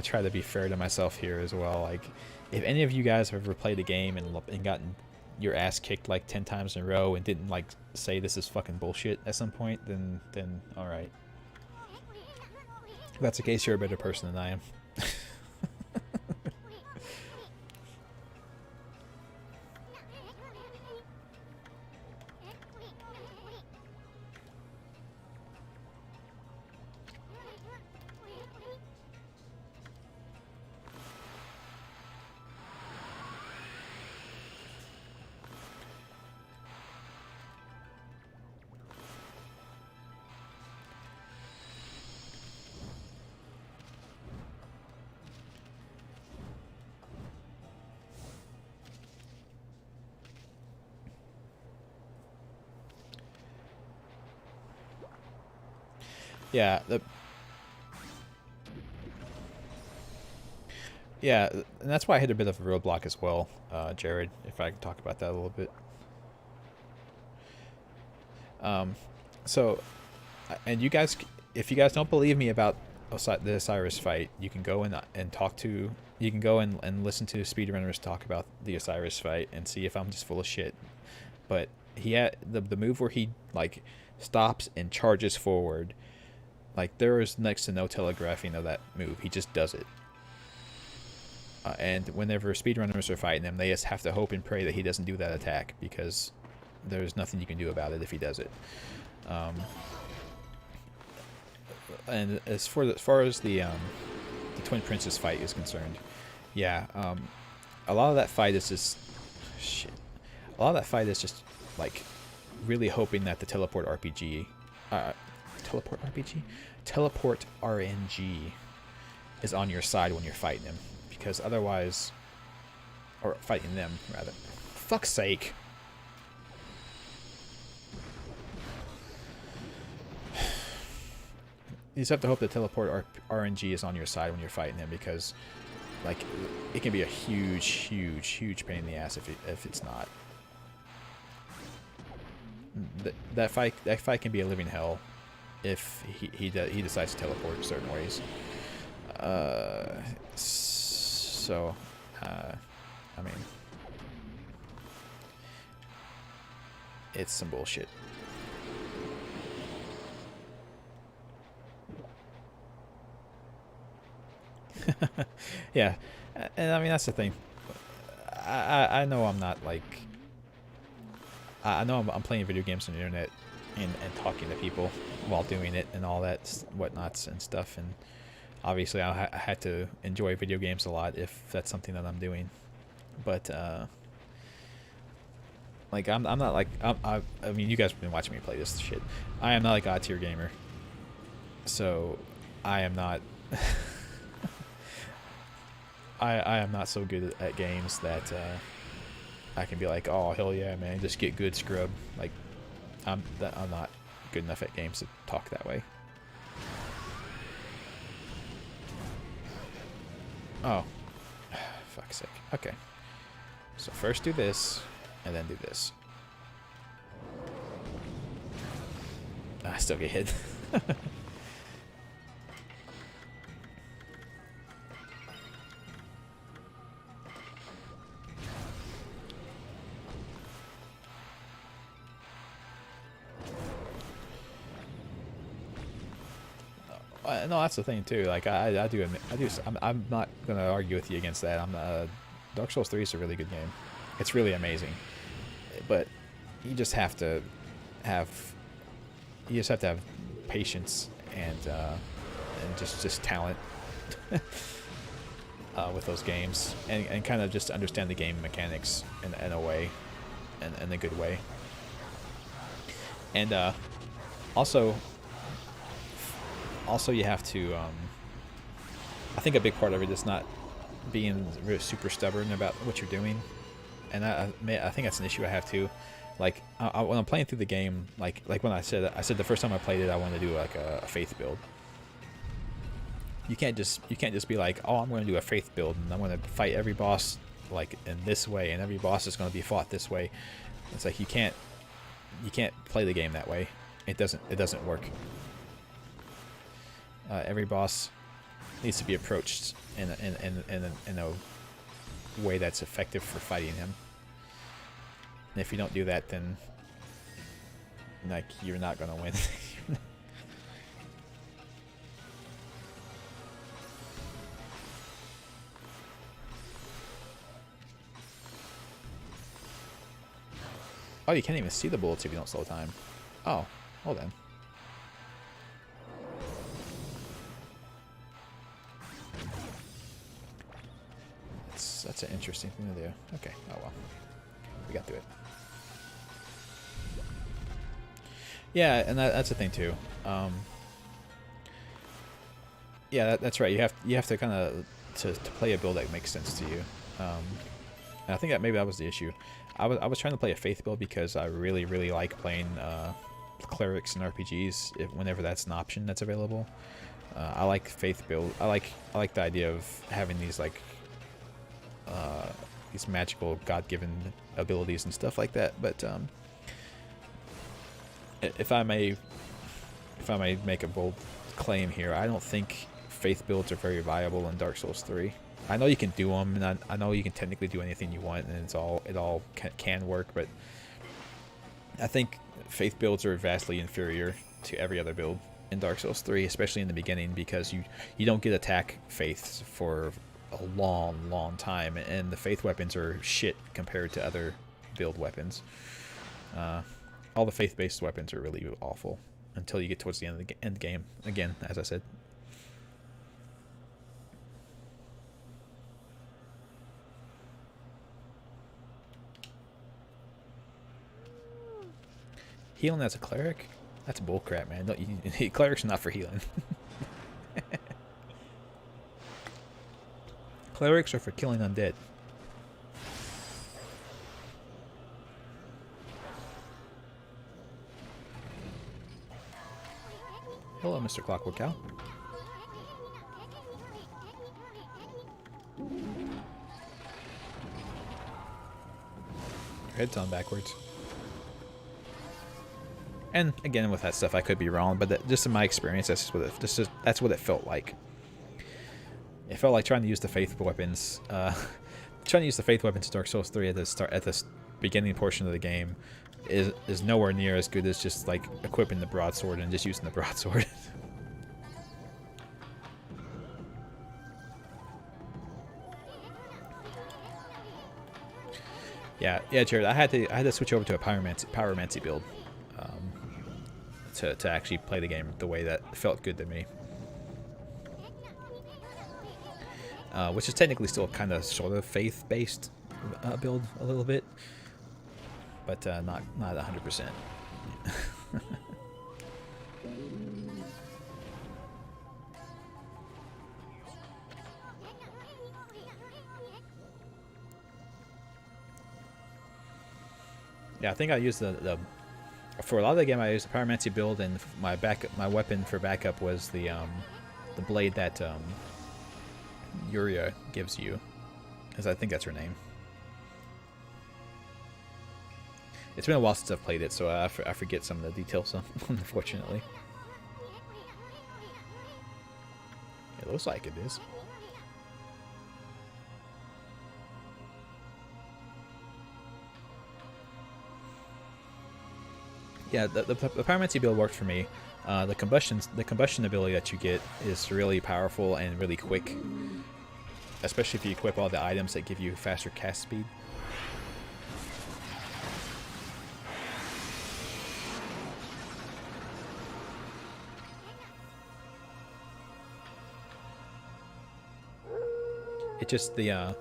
try to be fair to myself here as well. Like, if any of you guys have ever played a game and gotten your ass kicked like 10 times in a row and didn't like say this is fucking bullshit at some point, then all right. If that's the case, you're a better person than I am. Yeah, yeah, and that's why I hit a bit of a roadblock as well, Jared. If I could talk about that a little bit. So, and you guys, if you guys don't believe me about the Osiris fight, you can go and talk to, you can go and listen to speedrunners talk about the Osiris fight and see if I'm just full of shit. But he had the move where he like stops and charges forward. Like there is next to no telegraphing of that move. He just does it. And whenever speedrunners are fighting him, they just have to hope and pray that he doesn't do that attack because there's nothing you can do about it if he does it. And as far as the Twin Princess fight is concerned, yeah, a lot of that fight is just shit. A lot of that fight is just like really hoping that the teleport RNG is on your side when you're fighting him, because otherwise, or fighting them rather. Fuck's sake. You just have to hope that teleport RNG is on your side when you're fighting him, because like it can be a huge pain in the ass if it's not. That fight can be a living hell if he decides to teleport in certain ways. So I mean, it's some bullshit. Yeah, and I mean that's the thing. I know I'm not like. I know I'm playing video games on the internet and talking to people while doing it and all that whatnots and stuff, and obviously I had to enjoy video games a lot if that's something that I'm doing, but like I'm not like I mean you guys have been watching me play this shit. I am not a god tier gamer, so I am not. I am not so good at games that I can be like, oh hell yeah, man, just get good scrub. Like I'm not good enough at games to talk that way. Oh, fuck's sake. Okay, so first do this, and then do this. I still get hit. No, that's the thing too. Like I do admit, I'm not gonna argue with you against that. Dark Souls 3 is a really good game. It's really amazing, but you just have to have patience and just talent with those games, and kind of just understand the game mechanics in a way, in a good way, and also you have to I think a big part of it is not being really super stubborn about what you're doing, and I think that's an issue I have too. Like when I'm playing through the game, like when I said the first time I played it I wanted to do like a faith build. You can't just be like, oh, I'm going to do a faith build and I'm going to fight every boss like in this way, and every boss is going to be fought this way. It's like you can't play the game that way. It doesn't work. Every boss needs to be approached in a way that's effective for fighting him. And if you don't do that, then like you're not gonna win. Oh, you can't even see the bullets if you don't slow time. Oh, hold on. That's an interesting thing to do. Okay, oh well. We got through it. Yeah, and that's the thing too. Yeah, that's right. You have to kind of to play a build that makes sense to you. And I think that maybe that was the issue. I was trying to play a faith build because I really like playing clerics and RPGs whenever that's an option that's available. I like faith build. I like the idea of having these like these magical God-given abilities and stuff like that. But if I may make a bold claim here, I don't think faith builds are very viable in Dark Souls 3. I know you can do them, and I know you can technically do anything you want, and it all can work. But I think faith builds are vastly inferior to every other build in Dark Souls 3, especially in the beginning, because you don't get attack faiths for a long time, and the faith weapons are shit compared to other build weapons. All the faith-based weapons are really awful until you get towards the end of the end game. Again, as I said. Healing as a cleric? That's bullcrap, man. Cleric's not for healing. Clerics are for killing undead. Hello, Mr. Clockwork Cow. Your head's on backwards. And again, with that stuff, I could be wrong, but just in my experience, that's what it felt like. It felt like trying to use the faith weapons. Trying to use the faith weapons in Dark Souls 3 at the beginning portion of the game is nowhere near as good as just like equipping the broadsword and just using the broadsword. yeah, Jared. I had to switch over to a pyromancy build to actually play the game the way that felt good to me. Which is technically still kind of sort of faith-based build a little bit, but not 100%. Yeah, I think I used for a lot of the game I used the pyromancy build, and my weapon for backup was the blade that Yuria gives you, because I think that's her name. It's been a while since I've played it, so I forget some of the details, unfortunately. It looks like it is. Yeah, the pyromancy build worked for me. The combustion ability that you get is really powerful and really quick, especially if you equip all the items that give you faster cast speed. It's just the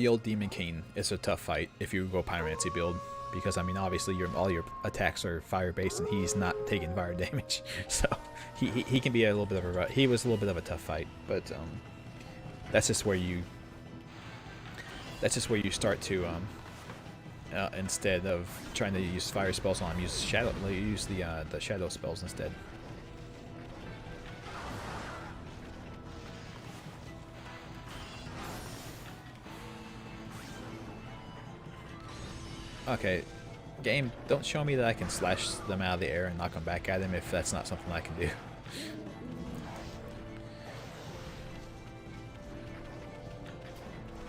old Demon King is a tough fight if you go pyromancy build. Because, I mean, obviously all your attacks are fire-based, and he's not taking fire damage, so he can be a little bit of he was a little bit of a tough fight, but that's just where you start to instead of trying to use fire spells on him, use the shadow spells instead. Okay, game, don't show me that I can slash them out of the air and knock them back at him if that's not something I can do.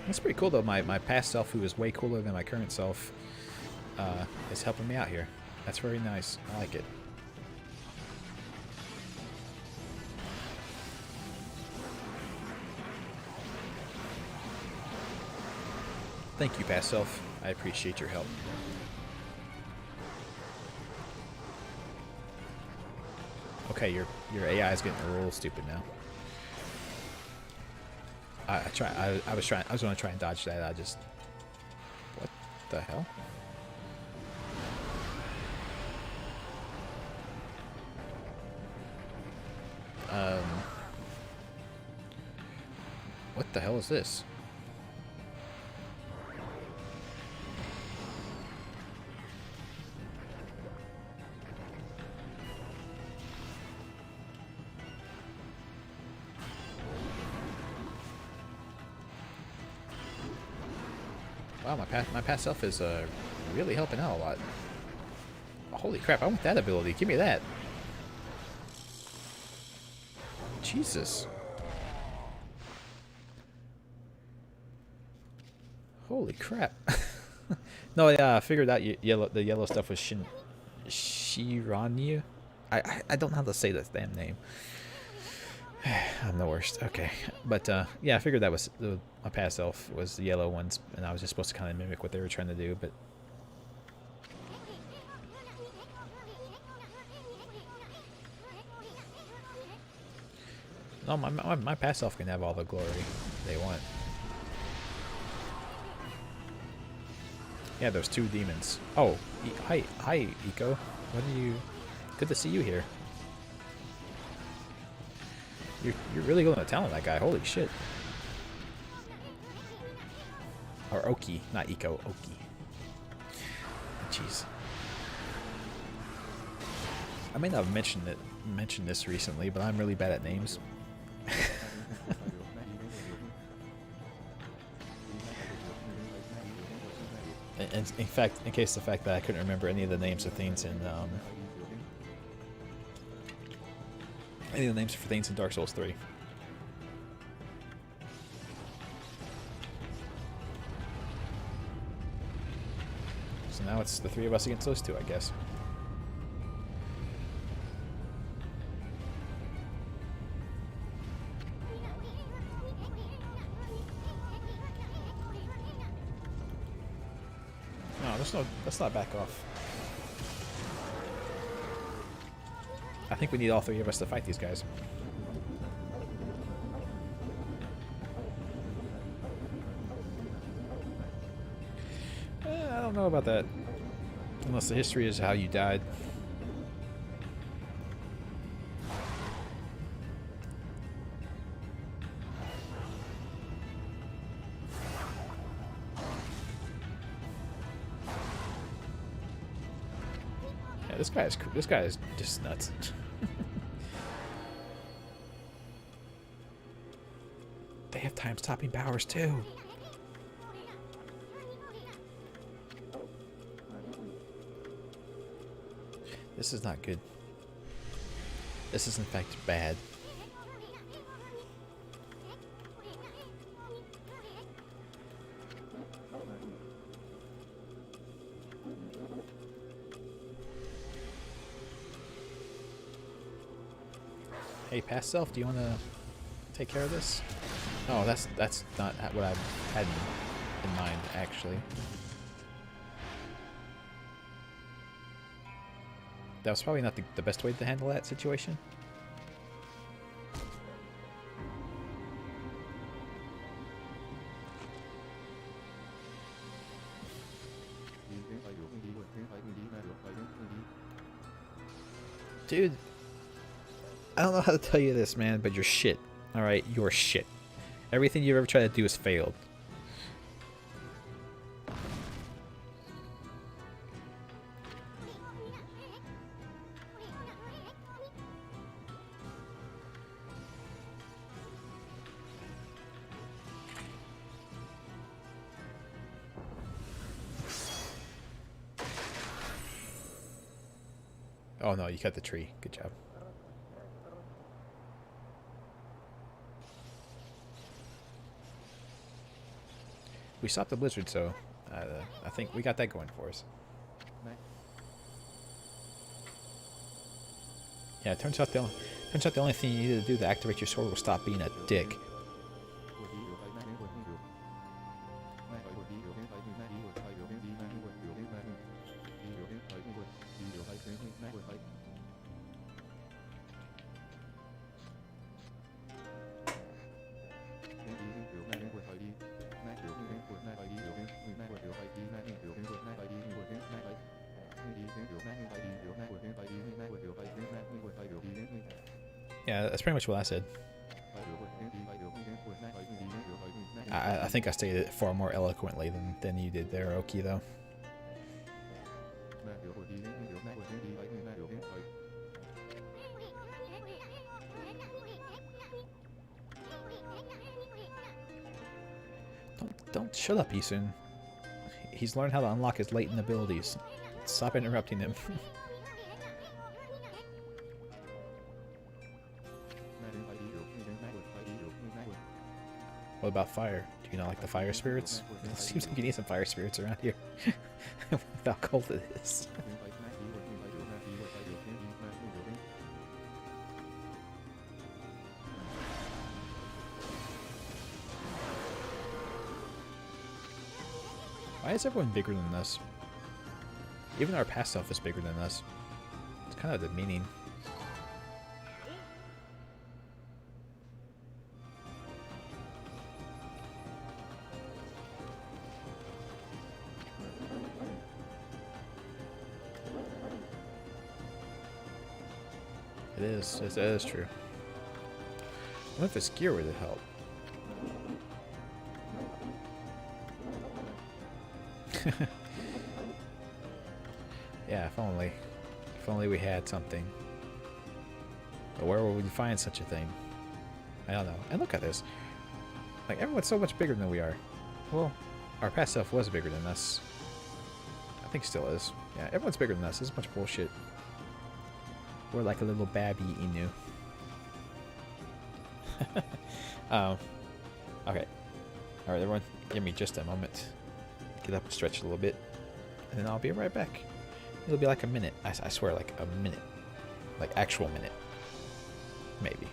That's pretty cool though. My past self, who is way cooler than my current self, is helping me out here. That's very nice. I like it. Thank you, past self. I appreciate your help. Okay, your AI is getting a little stupid now. I was going to try and dodge that. I just, what the hell? What the hell is this? Wow, my past self is really helping out a lot. Holy crap! I want that ability. Give me that. Jesus. Holy crap. No, yeah, I figured out the yellow stuff was Shiranya. I don't know how to say this damn name. I'm the worst. Okay. But, yeah, I figured that was my past self was the yellow ones, and I was just supposed to kind of mimic what they were trying to do, but... No, my past self can have all the glory they want. Yeah, those 2 demons. Oh, hi, Eco. What are you... Good to see you here. You're really going to town on that guy. Holy shit. Or Oki, not Eco. Oki. Jeez. I may not have mentioned this recently, but I'm really bad at names. In fact, in case the fact that I couldn't remember any of the names of things in Dark Souls 3. So now it's the 3 of us against those 2, I guess. No, let's not back off. I think we need all 3 of us to fight these guys. I don't know about that. Unless the history is how you died. Yeah, this guy is just nuts. They have time-stopping powers too. This is not good. This is in fact bad. Hey, past self, do you want to take care of this? Oh, that's not what I had in mind, actually. That was probably not the best way to handle that situation. Dude, I don't know how to tell you this, man, but you're shit. Alright, you're shit. Everything you've ever tried to do has failed. Oh no, you cut the tree. Good job. We stopped the blizzard, so I think we got that going for us. Yeah, it turns out the only thing you need to do to activate your sword will stop being a dick. Yeah, that's pretty much what I said. I think I stated it far more eloquently than you did there, Oki, though. Don't shut up, Isun. He's learned how to unlock his latent abilities. Stop interrupting him. What about fire? Do you not like the fire spirits? It seems like you need some fire spirits around here. How cold it is. Why is everyone bigger than us? Even our past self is bigger than us. It's kind of demeaning. It is. It is true. What if this gear would help? Yeah, if only. If only we had something. But where would we find such a thing? I don't know. And look at this. Like, everyone's so much bigger than we are. Well, our past self was bigger than us. I think still is. Yeah, everyone's bigger than us. This is much bullshit. We're like a little babby Inu. Okay. Alright, everyone, give me just a moment. Get up and stretch a little bit. And then I'll be right back. It'll be like a minute. I swear, like a minute. Like actual minute. Maybe.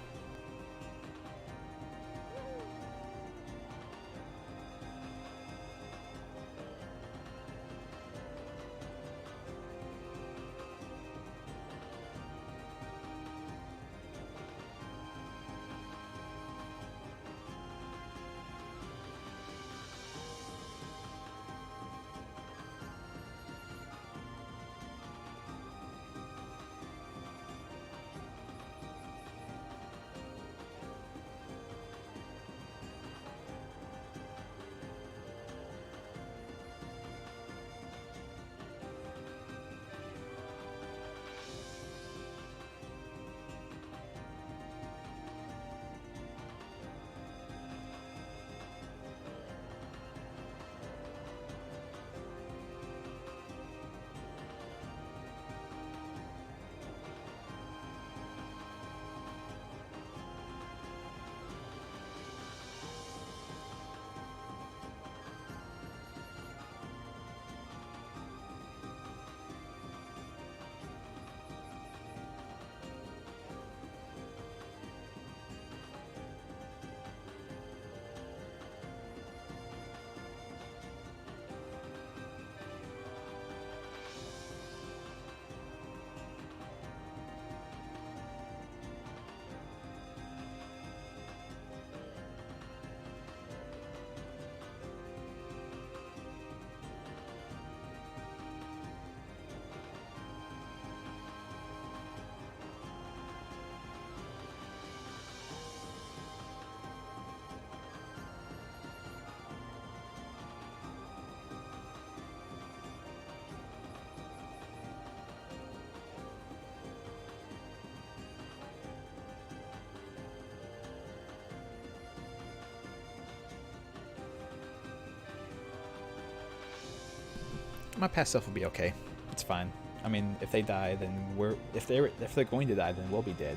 My past self will be okay. It's fine. I mean, if they die, then if they're going to die, then we'll be dead.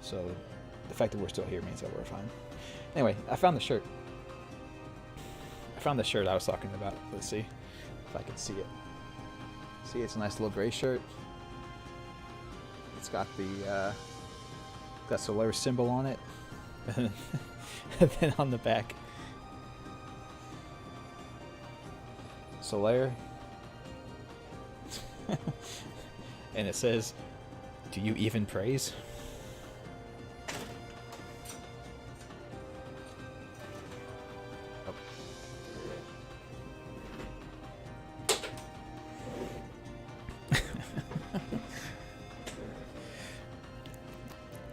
So the fact that we're still here means that we're fine. Anyway, I found the shirt. I found the shirt I was talking about. Let's see if I can see it. See, it's a nice little gray shirt. It's got the Solaris symbol on it. And then on the back, Solaire. And it says, "Do you even praise?" Oh.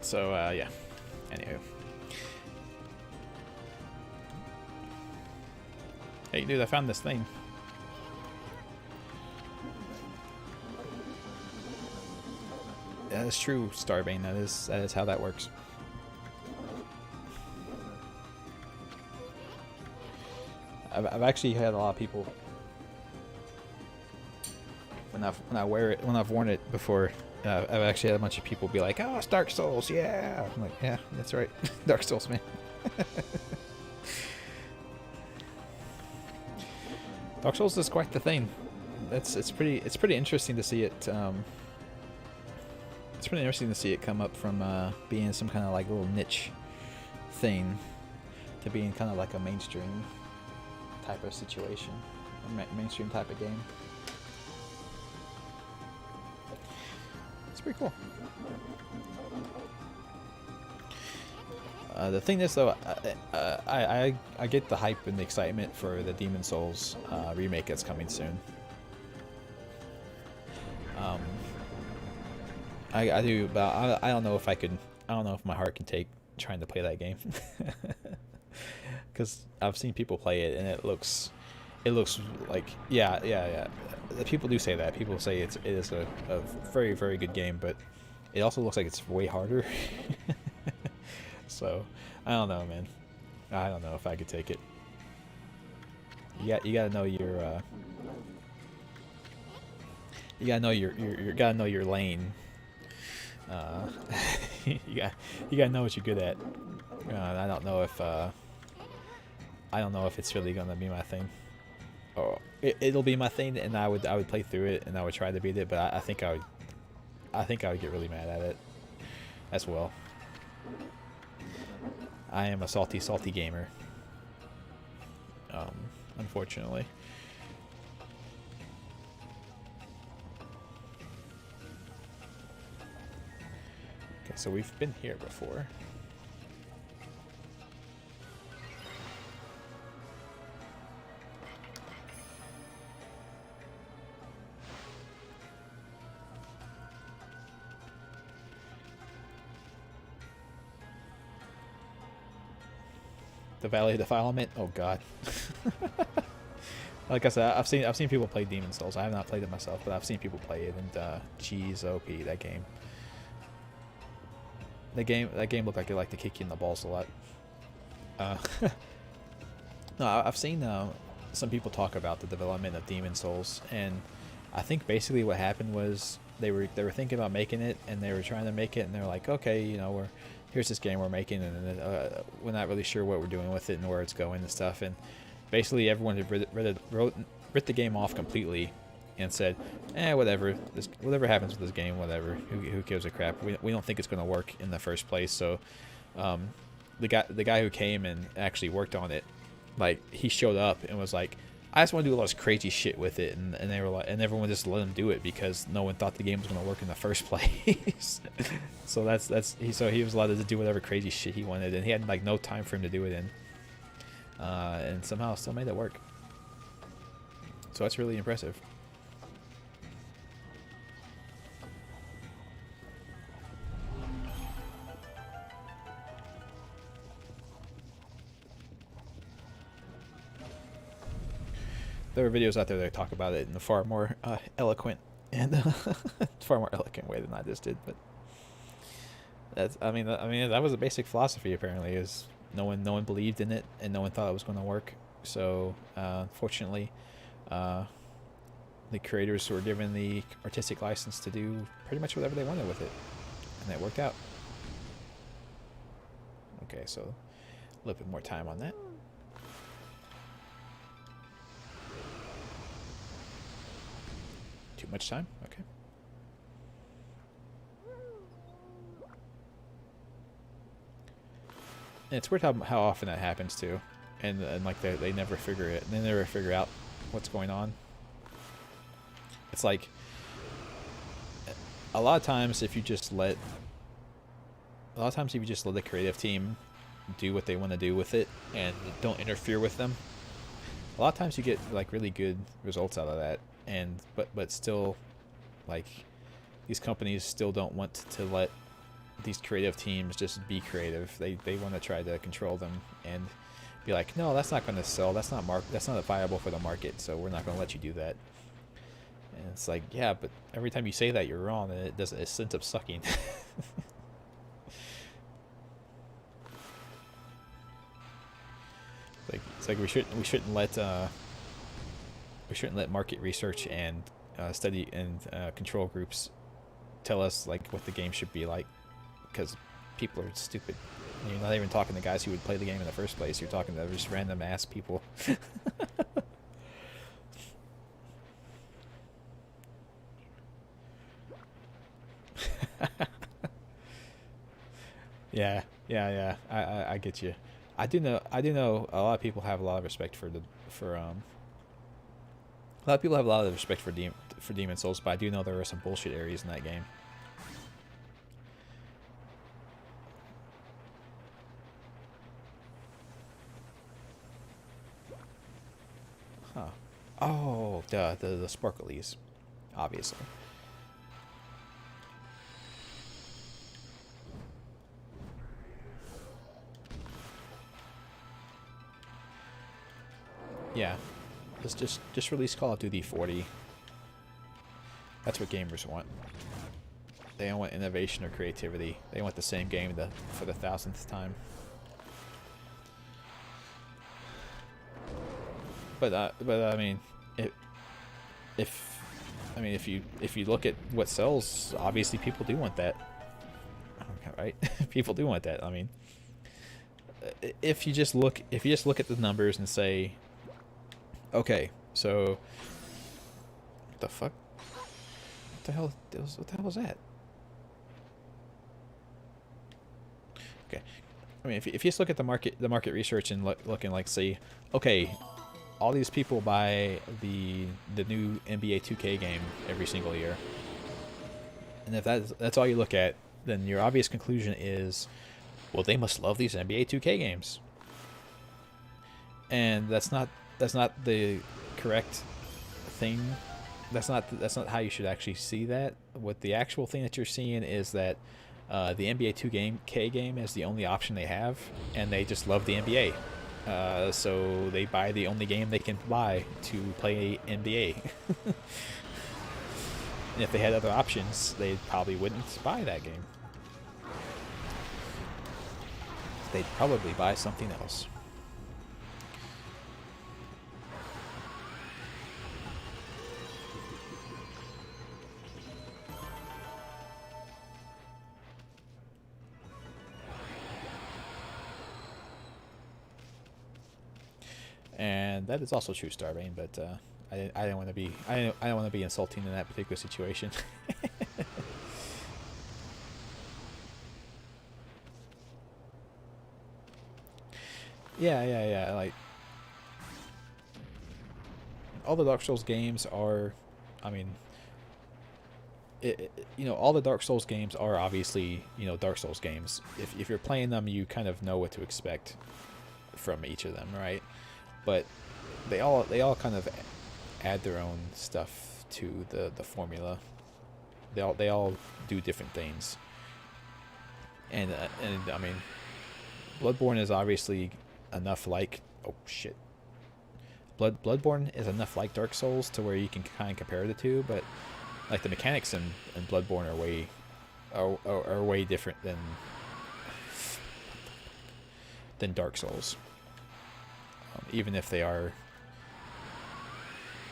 So, yeah. Anywho. Hey, dude, I found this thing. That is true, Starbane. That is how that works. I've actually had a lot of people when I wear it, when I've worn it before, I've actually had a bunch of people be like, "Oh, it's Dark Souls, yeah." I'm like, "Yeah, that's right, Dark Souls, man." Dark Souls is quite the thing. It's pretty interesting to see it. It's pretty interesting to see it come up from being some kind of like little niche thing to being kind of like a mainstream type of situation, a mainstream type of game. It's pretty cool. The thing is, though, I get the hype and the excitement for the Demon Souls remake that's coming soon. I do, but I don't know if I could. I don't know if my heart can take trying to play that game, because I've seen people play it and it looks like yeah. People do say that. People say it is a very, very good game, but it also looks like it's way harder. So I don't know, man. I don't know if I could take it. You gotta know your you gotta know your lane. You gotta know what you're good at. I don't know if it's really gonna be my thing. Or it'll be my thing, and I would play through it and I would try to beat it, but I think I would get really mad at it as well. I am a salty gamer. Unfortunately. Okay, so we've been here before. The Valley of Defilement. Oh God. Like I said, I've seen people play Demon Souls. I have not played it myself, but I've seen people play it, and geez, OP, that game. That game looked like it liked to kick you in the balls a lot. No, I've seen some people talk about the development of Demon Souls, and I think basically what happened was they were thinking about making it, and they were trying to make it, and they're like, okay, you know, here's this game we're making, and we're not really sure what we're doing with it and where it's going and stuff, and basically everyone had writ the game off completely and said, whatever happens with this game, whatever, who gives a crap, we don't think it's going to work in the first place. So the guy who came and actually worked on it, like, he showed up and was like, I just want to do all this crazy shit with it, and they were like, and everyone just let him do it because no one thought the game was going to work in the first place. So he was allowed to do whatever crazy shit he wanted, and he had like no time frame to do it in, and somehow still made it work. So that's really impressive. There are videos out there that talk about it in a far more eloquent and far more eloquent way than I just did. But that's, I mean, that was a basic philosophy. Apparently, is no one believed in it, and no one thought it was going to work. So, fortunately, the creators were given the artistic license to do pretty much whatever they wanted with it, and that worked out. Okay, so a little bit more time on that. Too much time? Okay. And it's weird how often that happens too, and like they never figure it. They never figure out what's going on. It's like a lot of times if you just let the creative team do what they want to do with it and don't interfere with them, a lot of times you get like really good results out of that. And but still, like, these companies still don't want to let these creative teams just be creative. They want to try to control them and be like, no, that's not going to sell. That's not viable for the market. So we're not going to let you do that. And it's like, yeah, but every time you say that, you're wrong, and it doesn't. It ends up sucking. It's like we shouldn't let market research and study and control groups tell us like what the game should be like, because people are stupid. You're not even talking to guys who would play the game in the first place. You're talking to just random ass people. Yeah, yeah. I get you. I do know a lot of people have a lot of respect for a lot of people have a lot of respect for Demon Souls, but I do know there are some bullshit areas in that game. Huh. Oh, the sparklies, obviously. Yeah. Let's just release Call of Duty 40. That's what gamers want. They don't want innovation or creativity. They want the same game for the 1000th time. But I mean, if you look at what sells, obviously people do want that, right? People do want that. I mean, if you just look at the numbers and say, okay, so what the fuck? What the hell was that? Okay, I mean, if you just look at the market research and looking like, say, okay, all these people buy the new NBA 2K game every single year, and if that's all you look at, then your obvious conclusion is, well, they must love these NBA 2K games, and that's not the correct thing. That's not how you should actually see that. What the actual thing that you're seeing is that the NBA 2K game is the only option they have, and they just love the NBA. So they buy the only game they can buy to play NBA. And if they had other options, they probably wouldn't buy that game. They'd probably buy something else. And that is also true, Starbane, but I don't want to be insulting in that particular situation. Yeah. Like, all the Dark Souls games are, I mean, all the Dark Souls games are obviously, Dark Souls games. If you're playing them, you kind of know what to expect from each of them, right? But they all kind of add their own stuff to the formula. They all do different things. And I mean, Bloodborne is obviously enough like, oh shit. Bloodborne is enough like Dark Souls to where you can kind of compare the two, but like the mechanics in Bloodborne are way different than Dark Souls. Even if they are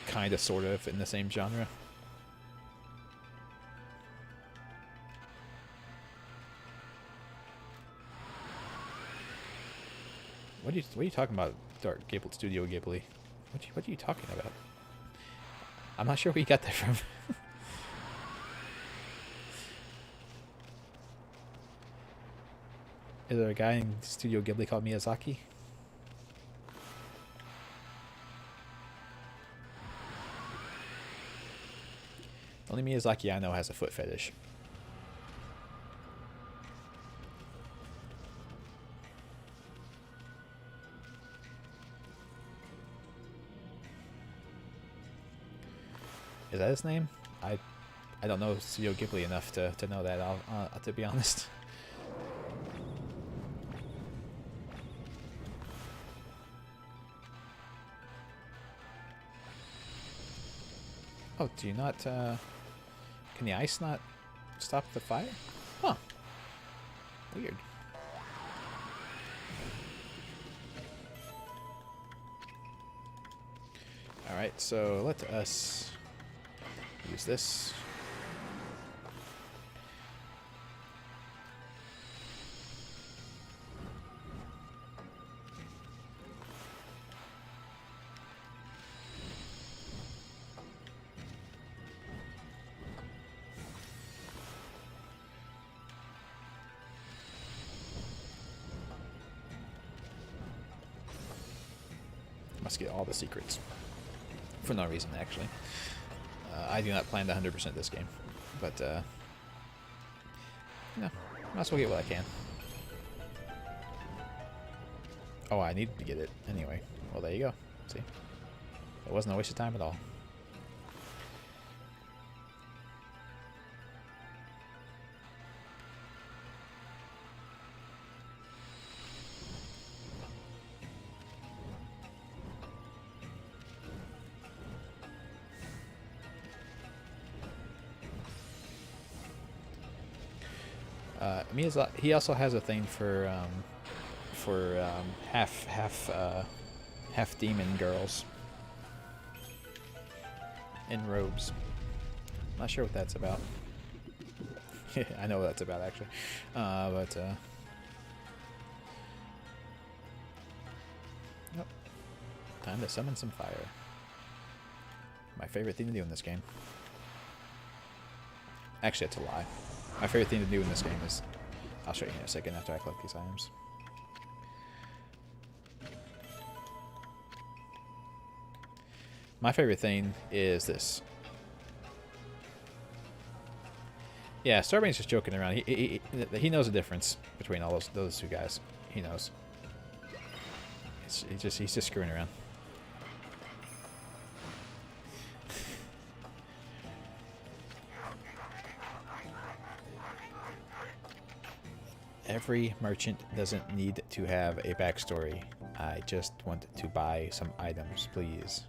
kind of sort of in the same genre. What are you talking about, Studio Ghibli? What are you talking about? I'm not sure where you got that from. Is there a guy in Studio Ghibli called Miyazaki? Only Miyazaki I know has a foot fetish. Is that his name? I don't know Studio Ghibli enough to know that, to be honest. Oh, do you not, can the ice not stop the fire? Huh. Weird. Alright, so let us use this. Must get all the secrets. For no reason, actually. I do not plan to 100% this game. But, no. Might as well get what I can. Oh, I needed to get it anyway. Well, there you go. See? It wasn't a waste of time at all. He also has a thing for half demon girls in robes. Not sure what that's about. I know what that's about actually, but nope. Time to summon some fire. My favorite thing to do in this game. Actually, that's a lie. My favorite thing to do in this game is... I'll show you in a second after I collect these items. My favorite thing is this. Yeah, Starbane's just joking around. He knows the difference between all those two guys. He knows. He's just screwing around. Every merchant doesn't need to have a backstory. I just want to buy some items, please.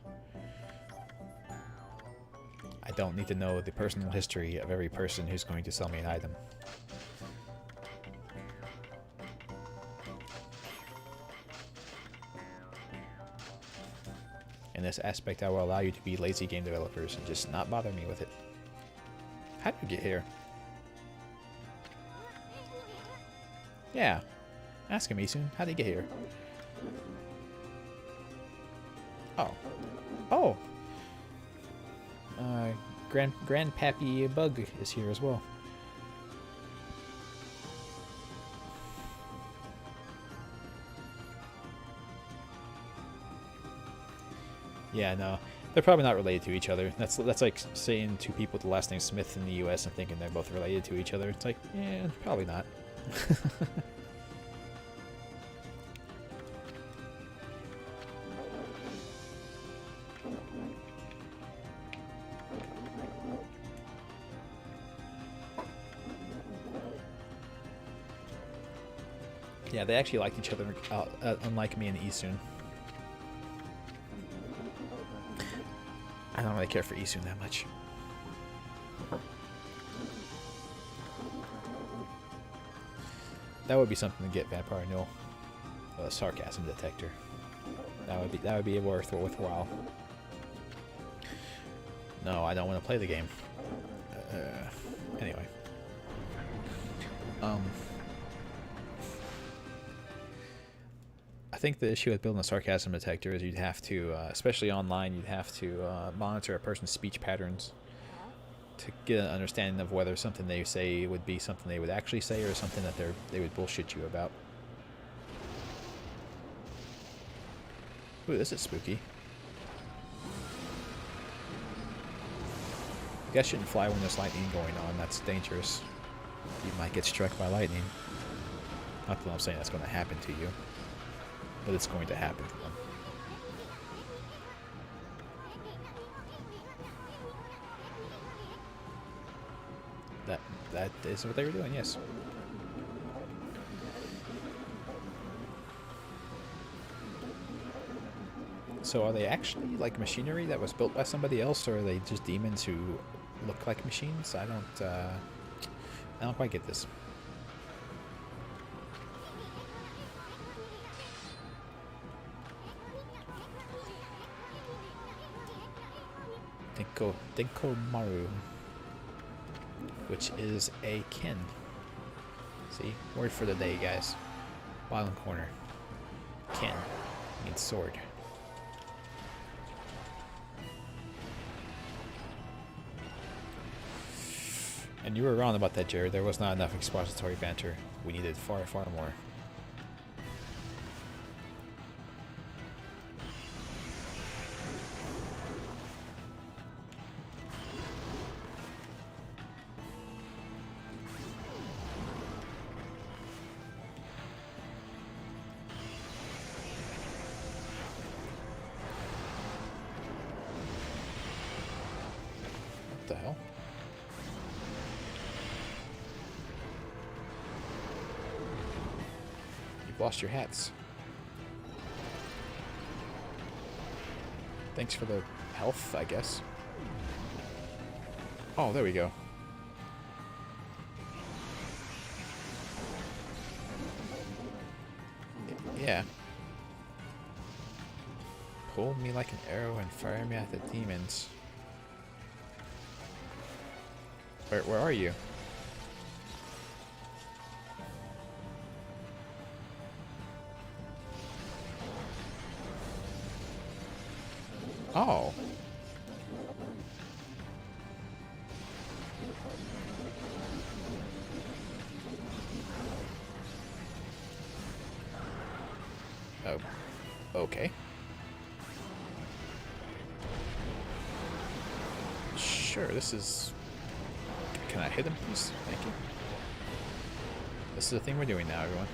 I don't need to know the personal history of every person who's going to sell me an item. In this aspect, I will allow you to be lazy game developers and just not bother me with it. How did you get here? Yeah. Ask him, Isun. How did he get here? Oh. Oh! Grandpappy Bug is here as well. Yeah, no. They're probably not related to each other. That's like saying two people with the last name Smith in the US and thinking they're both related to each other. It's like, yeah, probably not. Yeah, they actually liked each other, unlike me and Isun. I don't really care for Isun that much. That would be something to get Vampire Null. A sarcasm detector. That would be worthwhile. No, I don't want to play the game. Anyway. I think the issue with building a sarcasm detector is you'd have to, especially online, you'd have to monitor a person's speech patterns to get an understanding of whether something they say would be something they would actually say or something that they would bullshit you about. Ooh, this is spooky. You guys shouldn't fly when there's lightning going on. That's dangerous. You might get struck by lightning. Not that I'm saying that's going to happen to you, but it's going to happen to them. That is what they were doing, yes. So are they actually like machinery that was built by somebody else, or are they just demons who look like machines? I don't quite get this. Denkomaru, which is a kin. See? Word for the day, guys. Bottom corner. Kin means sword. And you were wrong about that, Jared. There was not enough expository banter. We needed far, far more. What the hell? You've lost your hats. Thanks for the health, I guess. Oh, there we go. Yeah. Pull me like an arrow and fire me at the demons. Where are you? Oh. Oh. Okay. Sure, this is... Can I hit him, please? Thank you. This is the thing we're doing now, everyone.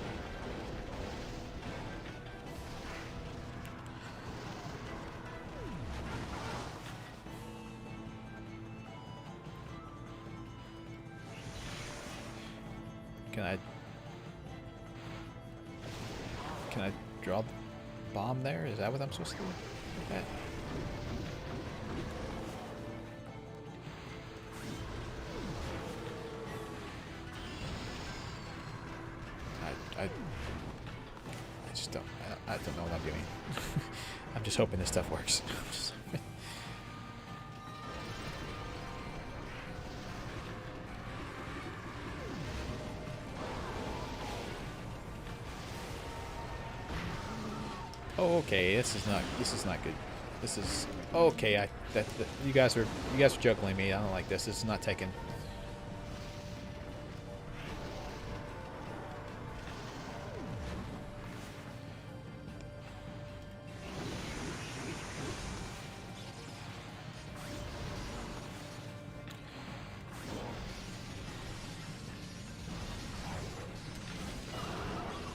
Can I draw the bomb there? Is that what I'm supposed to do? Okay. I just don't. I don't know what I'm doing. I'm just hoping this stuff works. Oh, okay. This is not good. This is okay. You guys are juggling me. I don't like this. This is not taken.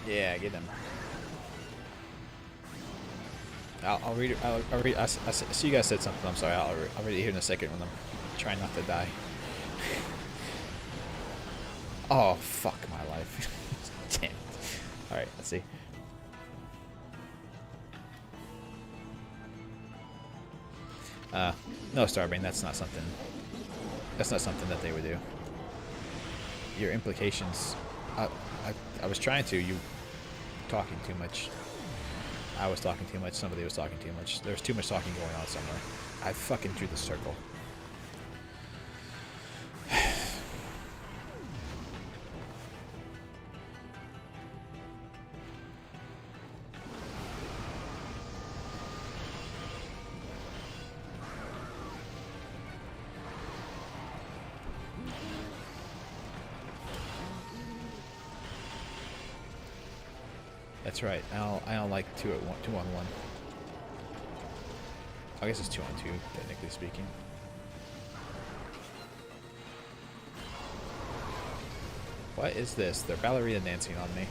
Yeah, get them. I'll read it. I'll read. I see you guys said something. I'm sorry. I'll read it here in a second when I'm trying not to die. Oh, fuck my life. Damn it. Alright, let's see. No, Starbane, that's not something that they would do. Your implications... I was trying to. You talking too much. I was talking too much. Somebody was talking too much. There was too much talking going on somewhere. I fucking drew the circle. That's right. I don't like 2 on 1. I guess it's 2 on 2, technically speaking. What is this? They're ballerina dancing on me.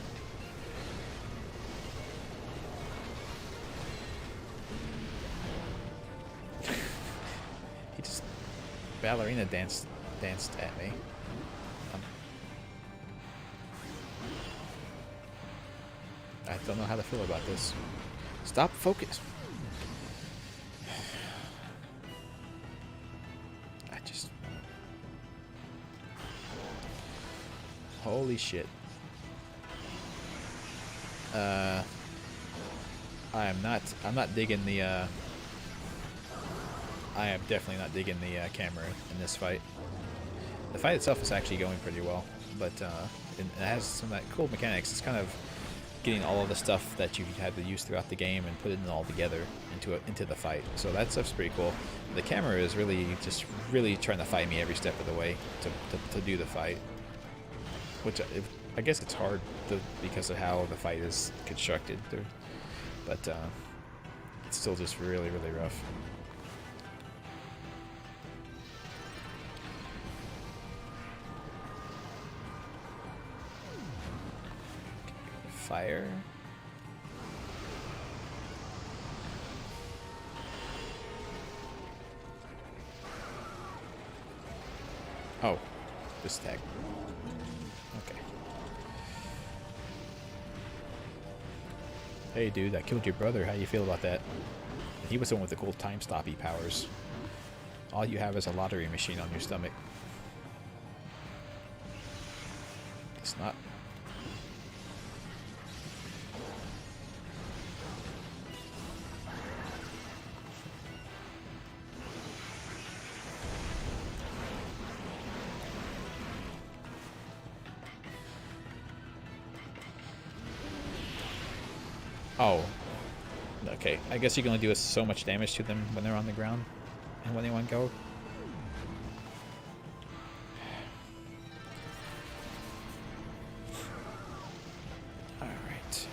He just ballerina danced at me. I don't know how to feel about this. Stop focus. I just... Holy shit. I'm not digging the I am definitely not digging the camera in this fight. The fight itself is actually going pretty well, but it has some of that cool mechanics. It's kind of getting all of the stuff that you've had to use throughout the game and putting it all together into the fight. So that stuff's pretty cool. The camera is really trying to fight me every step of the way to do the fight, which I guess it's hard because of how the fight is constructed, but it's still just really rough. Fire. Oh, this tag. Okay. Hey dude, I killed your brother. How you feel about that? He was the one with the cool time stoppy powers. All you have is a lottery machine on your stomach. It's not. Oh. Okay, I guess you can only do so much damage to them when they're on the ground and when they want to go. Alright.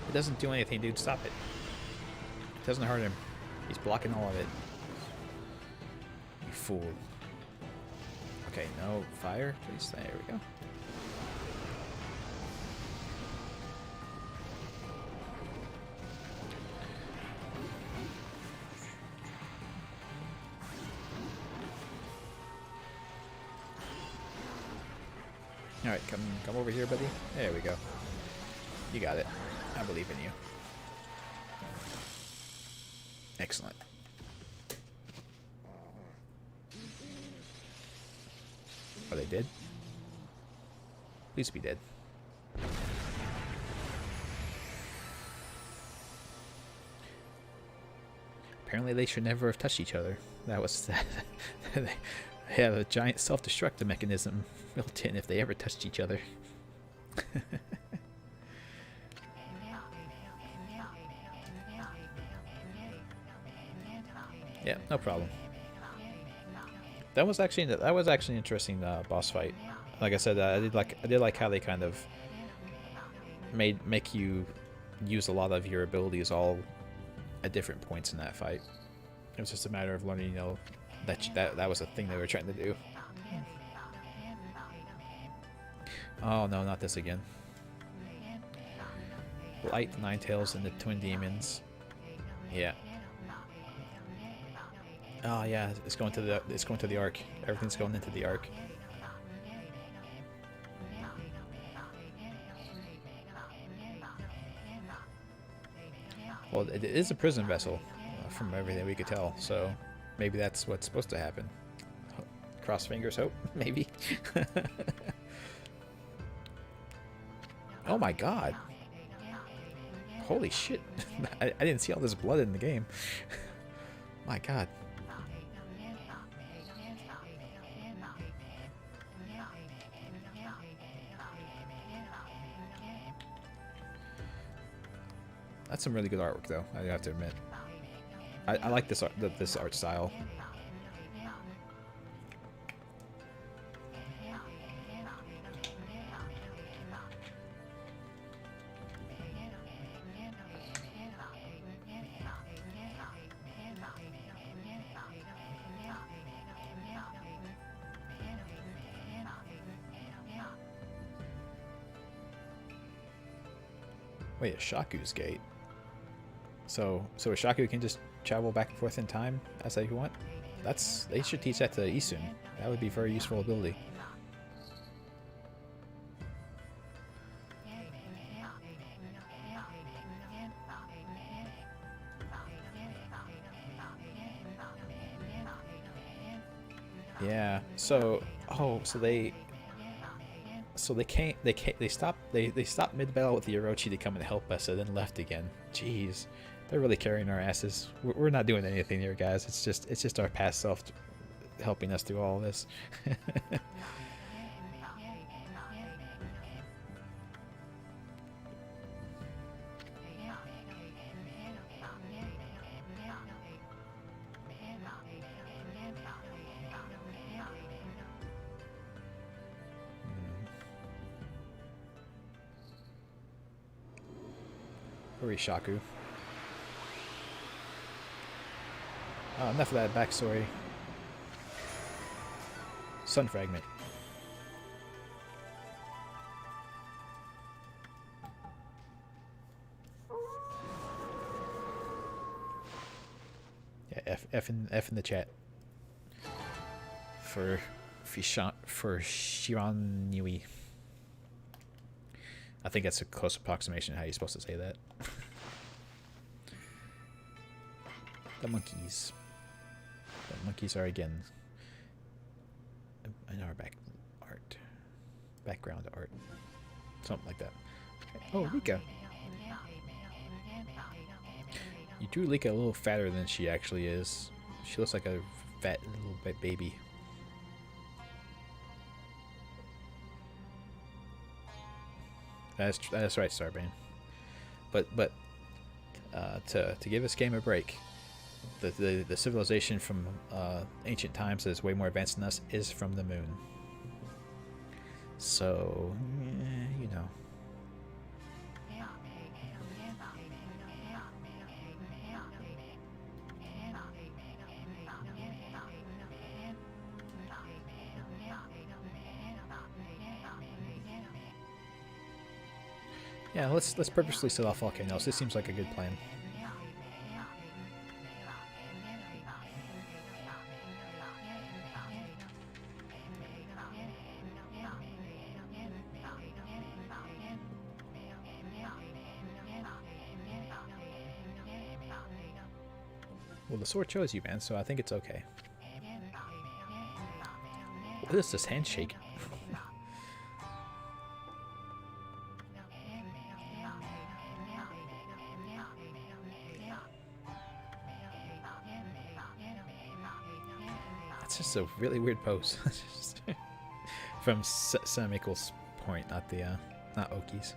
It doesn't do anything, dude. Stop it. It doesn't hurt him. He's blocking all of it. You fool. Okay, no fire, please. There we go. All right, come over here, buddy. There we go. You got it. I believe in you. Excellent. Are they dead? Please be dead. Apparently they should never have touched each other. That was they have a giant self-destruct mechanism built in if they ever touched each other. Yeah, no problem. That was actually an interesting boss fight. Like I said, I did like how they kind of make you use a lot of your abilities all at different points in that fight. It was just a matter of learning, you know, that was a thing they were trying to do. Oh no, not this again. Light, Ninetales, and the Twin Demons. Yeah. Oh yeah, it's going to the Ark. Everything's going into the Ark. Well, it is a prison vessel, from everything we could tell. So maybe that's what's supposed to happen. Cross fingers, hope. Maybe. Oh my God! Holy shit! I didn't see all this blood in the game. My God. That's some really good artwork, though. I have to admit. I like this art style. Wait, a Shaku's gate. So a Shaku can just travel back and forth in time as they want? They should teach that to Isun. That would be a very useful ability. Yeah, so So they stopped mid battle with the Orochi to come and help us, and then left again. Jeez, they're really carrying our asses. We're not doing anything here, guys. It's just our past self helping us through all of this. Shaku. Enough of that backstory. Sun fragment. Yeah, F in the chat for Shiranui. I think that's a close approximation of how you're supposed to say that. The monkeys. The monkeys are again in our background art. Something like that. Oh, Lika. You drew Lika a little fatter than she actually is. She looks like a fat little baby. That's right, Starbane. But to give this game a break, the civilization from ancient times that is way more advanced than us is from the moon. So, you know. Yeah, let's purposely set off volcanoes. This seems like a good plan. Well, the sword chose you, man, so I think it's okay. What is this handshake? That's just a really weird pose. From Samiko's point, not Oki's.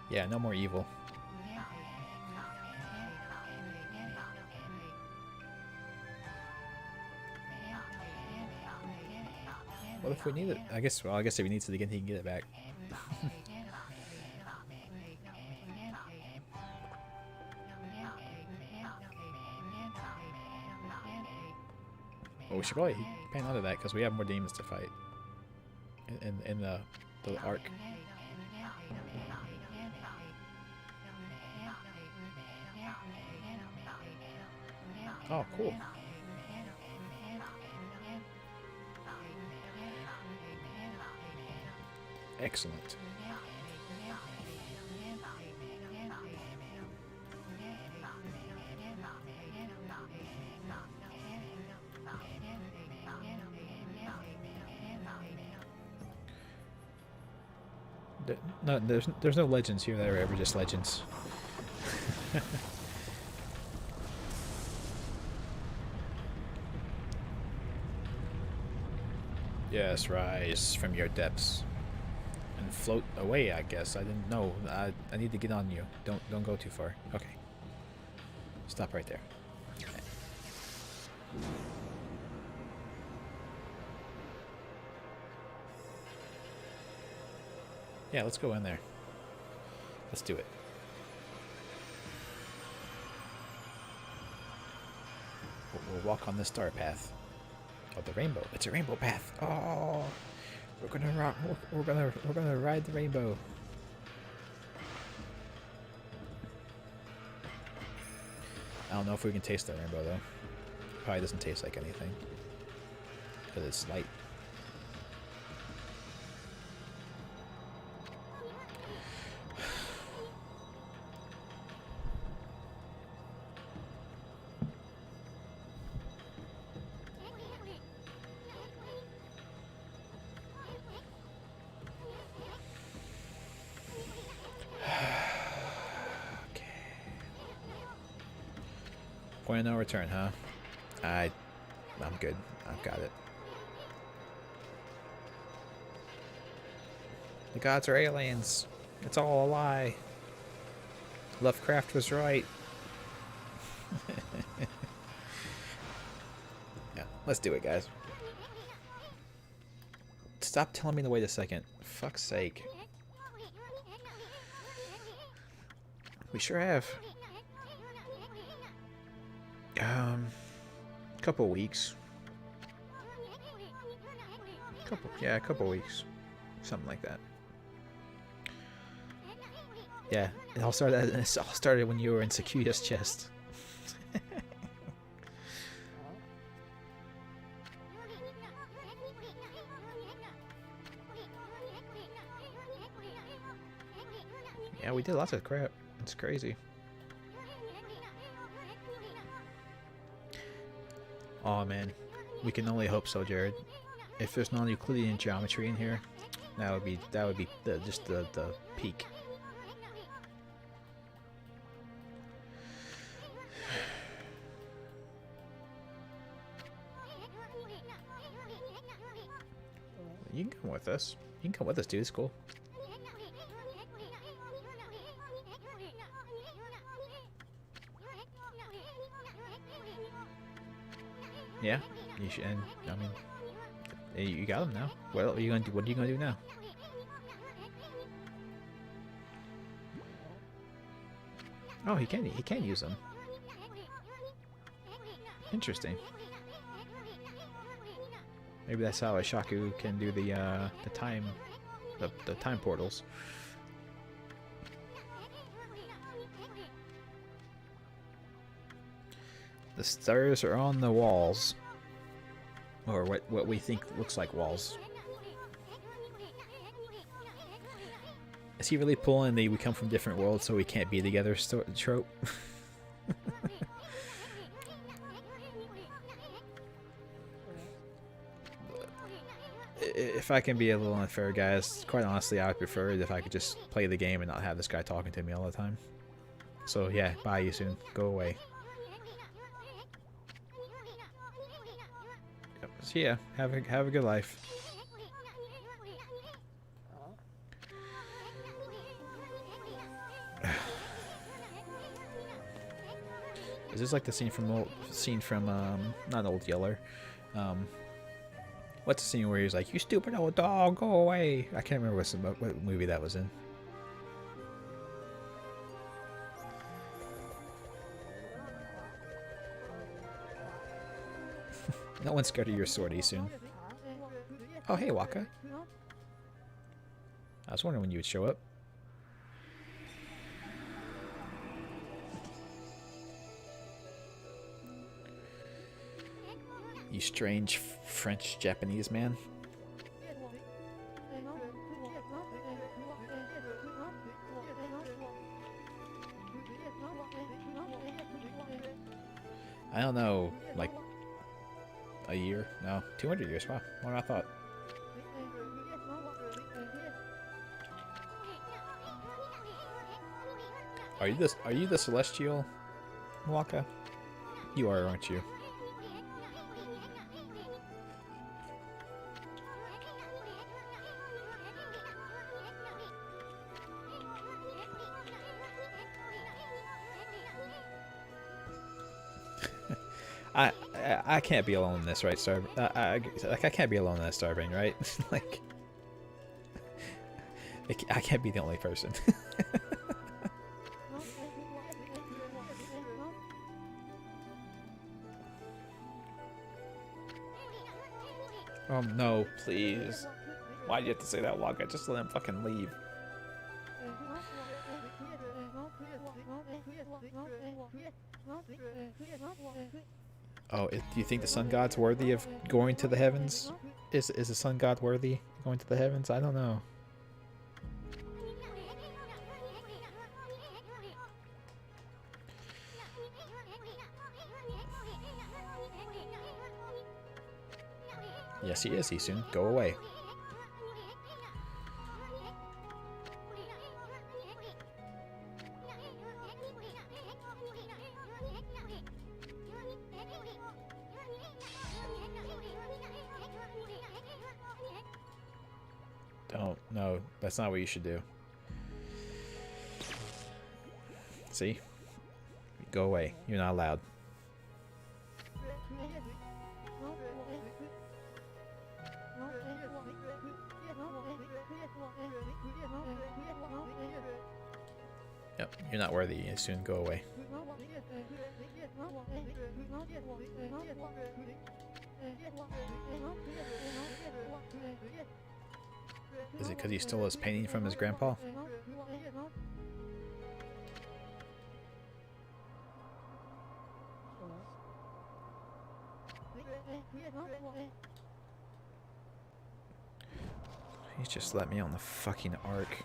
Yeah, no more evil. What if we need it? I guess if he needs it again, he can get it back. Well, we should probably pan out of that because we have more demons to fight in the arc. Oh, cool. Excellent. No, there's no legends here that are ever just legends. Yes, rise from your depths and float away. I guess I didn't know. I need to get on you. Don't go too far. Okay. Stop right there. Yeah, let's go in there. Let's do it. We'll walk on the star path. Oh, the rainbow! It's a rainbow path. Oh, we're gonna rock. We're gonna ride the rainbow. I don't know if we can taste the rainbow though. probably doesn't taste like anything. Because it's light. Point of no return, huh? I'm good. I've got it. The gods are aliens. It's all a lie. Lovecraft was right. Yeah, let's do it, guys. Stop telling me to wait a second. Fuck's sake. We sure have. Couple weeks. A couple weeks. Something like that. Yeah, it all started when you were in Sakuya's chest. Yeah, we did lots of crap. It's crazy. Oh man, we can only hope so, Jared. If there's non-Euclidean geometry in here, that would be just the peak. You can come with us. You can come with us, dude. It's cool. Yeah, you should. And I mean, you got them now. What are you gonna do? What are you gonna do now? Oh, he can use them. Interesting. Maybe that's how Shaku can do the time portals. The stars are on the walls, or what we think looks like walls. Is he really pulling the "we come from different worlds so we can't be together" trope? If I can be a little unfair, guys, quite honestly, I would prefer it if I could just play the game and not have this guy talking to me all the time. So yeah, bye you soon. Go away. Yep. So yeah, have a good life. Is this like the scene from not Old Yeller? What's the scene where he's like, "You stupid old dog, go away"? I can't remember what movie that was in. No one's scared of your sword, soon. Oh, hey, Waka. I was wondering when you would show up. You strange French-Japanese man. I don't know, like a year? No, 200 years. Wow, more than I thought. Are you the Celestial, Waka? You are, aren't you? I can't be alone in this, right, Star? I can't be alone in this, Starbane, right? Like, I can't be the only person. Oh no, please. Why do you have to say that, Waka? Just let him fucking leave. Oh, do you think the sun god's worthy of going to the heavens? Is the sun god worthy of going to the heavens? I don't know. Yes, he is, Isun. Go away. Don't. No, that's not what you should do. See? Go away. You're not allowed. Yep, you're not worthy. You soon go away. Is it because he stole his painting from his grandpa? He's just let me on the fucking arc.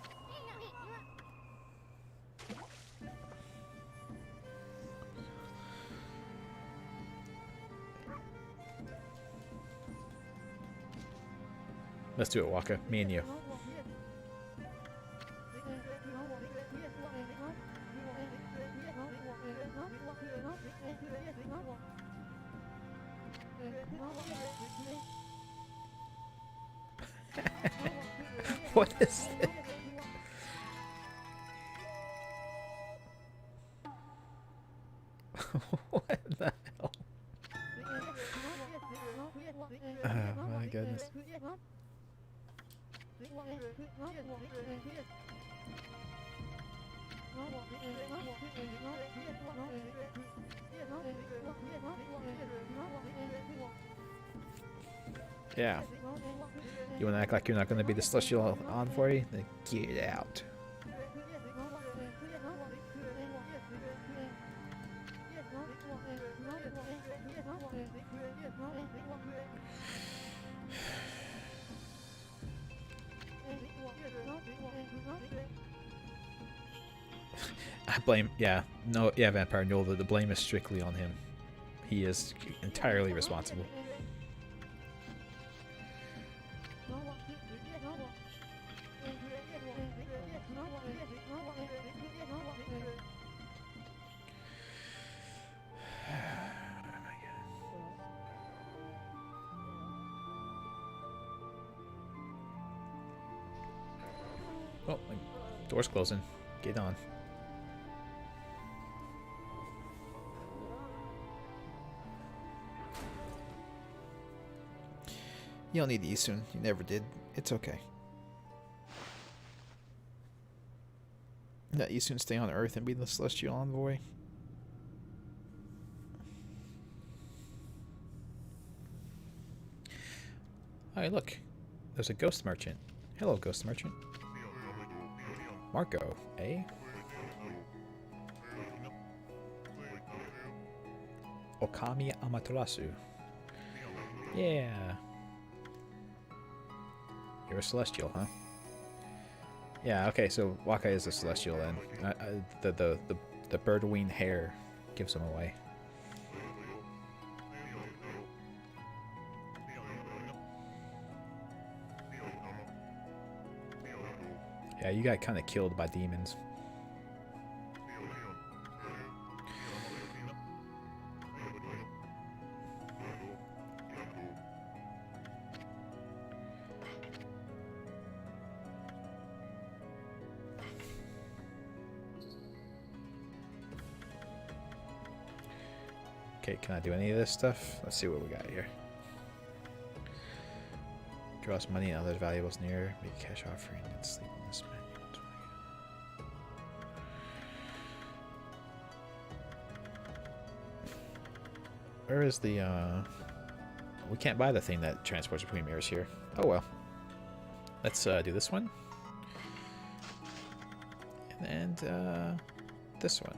Let's do it, Waka. Me and you. What is this? What the hell? Oh my goodness. Yeah. You want to act like you're not going to be the celestial envoy? Then get out. I blame, yeah, no, yeah, Vampire Noel, the blame is strictly on him. He is entirely responsible. Oh, my door's closing. Get on. You don't need Isun. You never did. It's okay. Let Isun stay on Earth and be the celestial envoy. Hey, look. There's a ghost merchant. Hello, ghost merchant. Marco, eh? Okami Amaterasu. Yeah. You're a celestial, huh? Yeah, okay, so Waka is a celestial then. The bird wing hair gives him away. Yeah, you got kind of killed by demons. Okay, can I do any of this stuff? Let's see what we got here. Draws money and other valuables near. Make a cash offering and sleep on this menu. Where is the, we can't buy the thing that transports between mirrors here. Oh well. Let's do this one. And this one.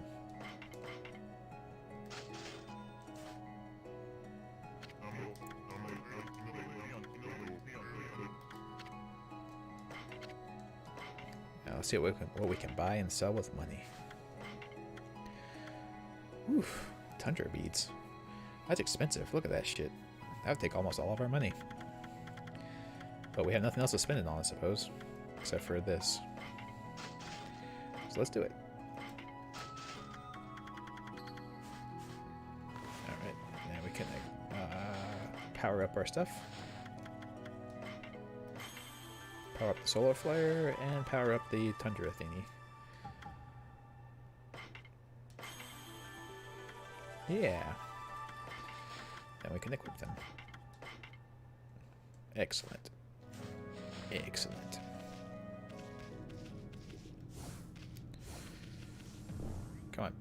Let's see what we can buy and sell with money. Oof, tundra beads. That's expensive. Look at that shit. That would take almost all of our money. But we have nothing else to spend it on, I suppose. Except for this. So let's do it. Alright, and we can power up our stuff. Power up the solar flare and power up the tundra thingy. Yeah. Then we can equip them. Excellent. Excellent. Come on.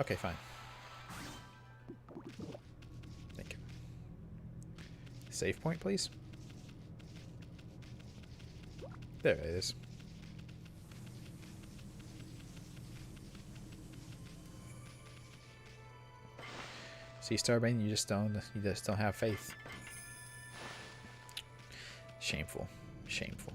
Okay, fine. Thank you. Save point, please. There it is. See, Starbane, you just don't have faith. Shameful. Shameful.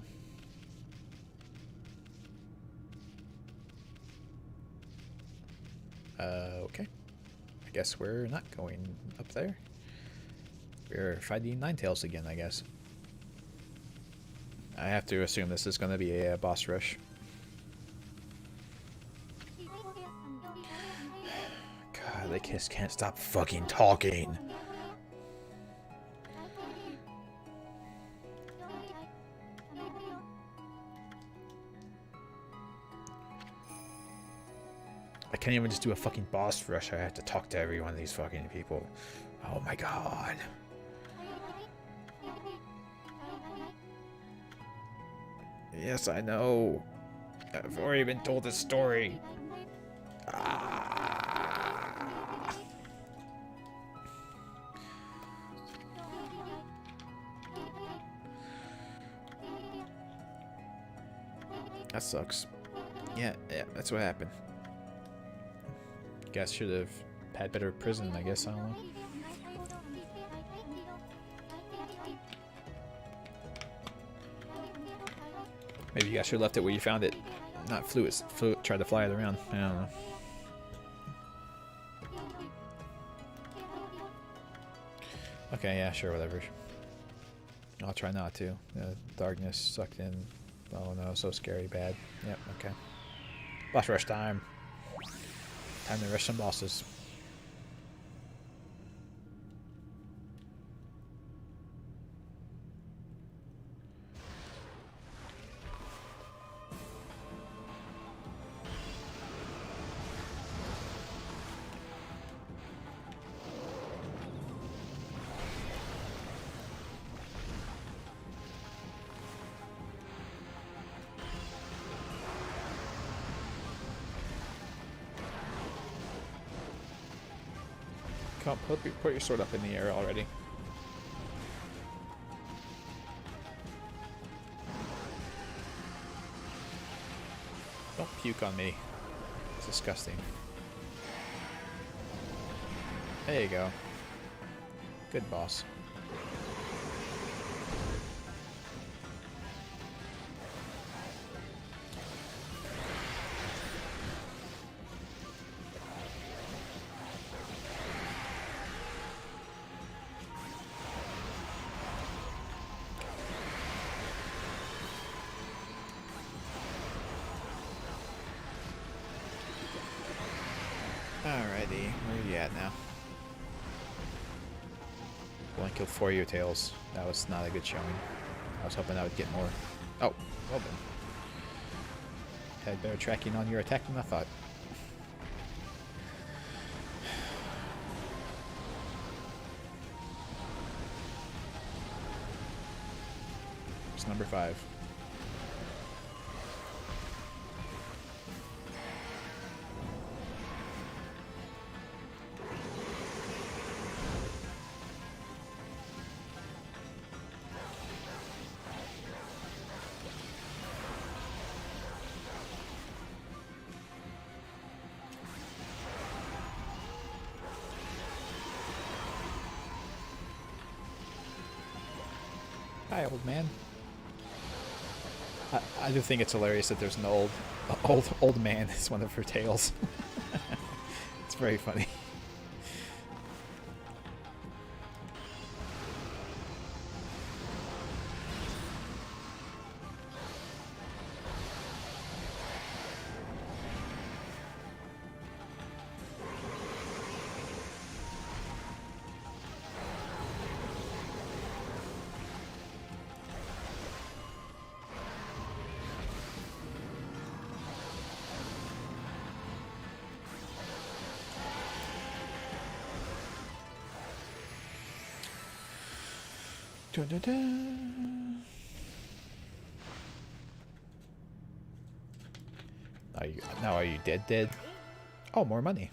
Okay. I guess we're not going up there. We're fighting Ninetales again, I guess. I have to assume this is going to be a boss rush. God, they just can't stop fucking talking. I can't even just do a fucking boss rush. I have to talk to every one of these fucking people. Oh my god. Yes, I know. I've already been told this story. Ah. That sucks. Yeah, that's what happened. Guess should have had better prison, I guess. I don't know. Maybe you guys should have left it where you found it. Not tried to fly it around. I don't know. Okay, yeah, sure, whatever. I'll try not to. Darkness sucked in. Oh no, so scary, bad. Yep, okay. Boss rush time. Time to rush some bosses. Come, put your sword up in the air already. Don't puke on me. It's disgusting. There you go. Good boss. Alrighty, where are you at now? Only killed 4 of your tails. That was not a good showing. I was hoping I would get more. Oh, well done. Had better tracking on your attack than I thought. It's number 5. Hi, old man. I do think it's hilarious that there's an old man as one of her tails. It's very funny. Dun, dun, dun. Now are you dead? Oh, more money.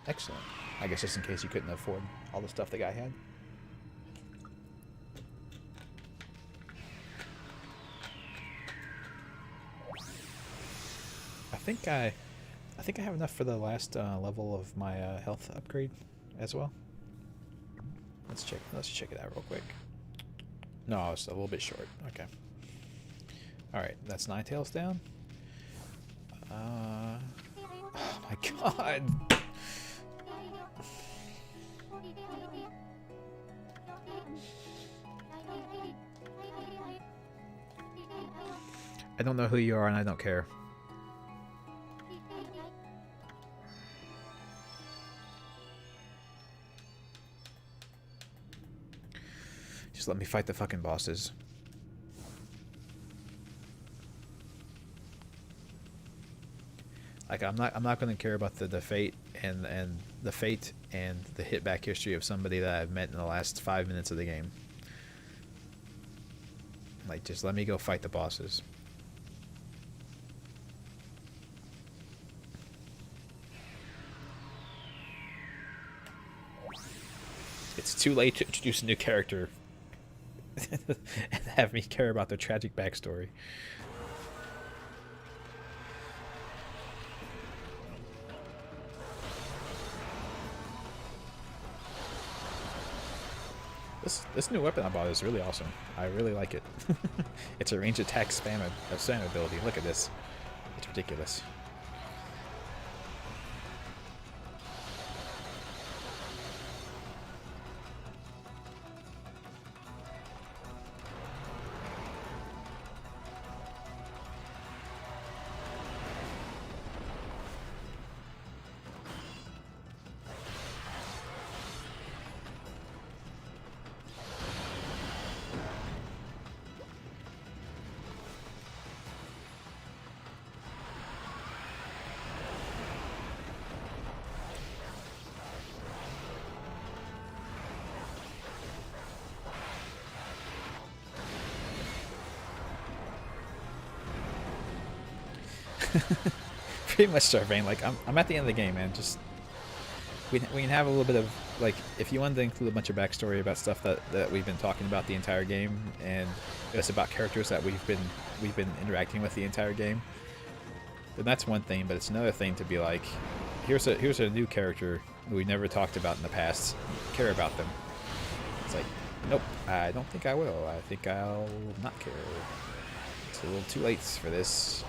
Excellent. I guess just in case you couldn't afford all the stuff the guy had. I think I have enough for the last level of my health upgrade as well. Let's check it out real quick. No, I was a little bit short. Okay. All right, that's 9 tails down. Oh my god. I don't know who you are and I don't care. Just let me fight the fucking bosses. Like I'm not going to care about the fate and the fate and the hit back history of somebody that I've met in the last 5 minutes of the game. Like just let me go fight the bosses. It's too late to introduce a new character and have me care about their tragic backstory. This new weapon I bought is really awesome. I really like it. It's a range attack spam ability. Look at this. It's ridiculous. Pretty much, Starvane. Like I'm at the end of the game, man. Just we can have a little bit of like, if you wanted to include a bunch of backstory about stuff that we've been talking about the entire game, and it's about characters that we've been interacting with the entire game, then that's one thing. But it's another thing to be like, here's a new character we never talked about in the past. Care about them. It's like, nope, I don't think I will. I think I'll not care. It's a little too late for this.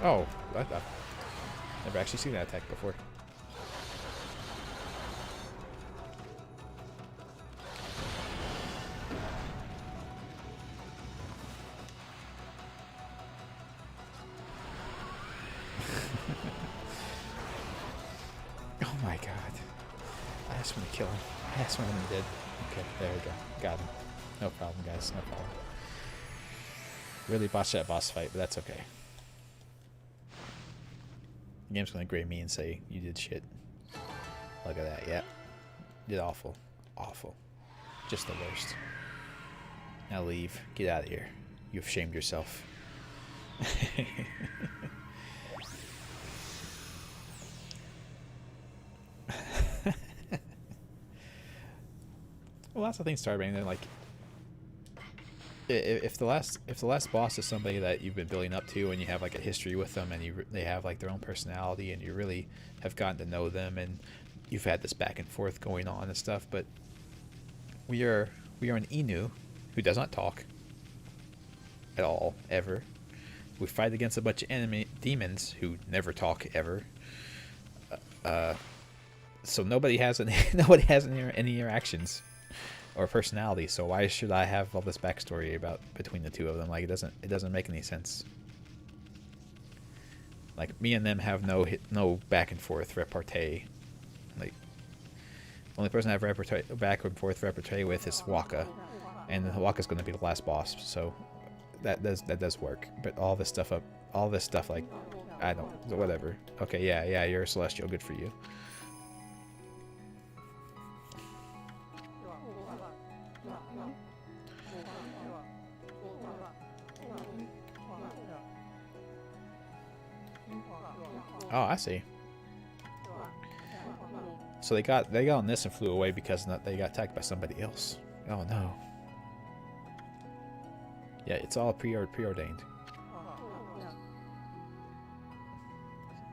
Oh, I've never actually seen that attack before. Oh my god. I just want to kill him. I just want him dead. Okay, there we go. Got him. No problem, guys. No problem. Really botched that boss fight, but that's okay. The game's gonna grade me and say you did shit. Look at that, yeah. You did awful. Awful. Just the worst. Now leave. Get out of here. You've shamed yourself. Well, lots of things start happening. Like, if the last boss is somebody that you've been building up to, and you have like a history with them, and they have like their own personality, and you really have gotten to know them, and you've had this back and forth going on and stuff. But we are an Inu who does not talk at all, ever. We fight against a bunch of enemy demons who never talk ever. So nobody has any interactions or personality. So why should I have all this backstory about between the two of them? Like, it doesn't make any sense. Like, me and them have no back and forth repartee. Like, the only person I have back and forth repartee with is Waka, and Waka's going to be the last boss. So that does work. But all this stuff like, I don't, whatever. Okay, yeah, you're a celestial. Good for you. Oh, I see. So they got on this and flew away because they got attacked by somebody else. Oh no. Yeah, it's all preordained.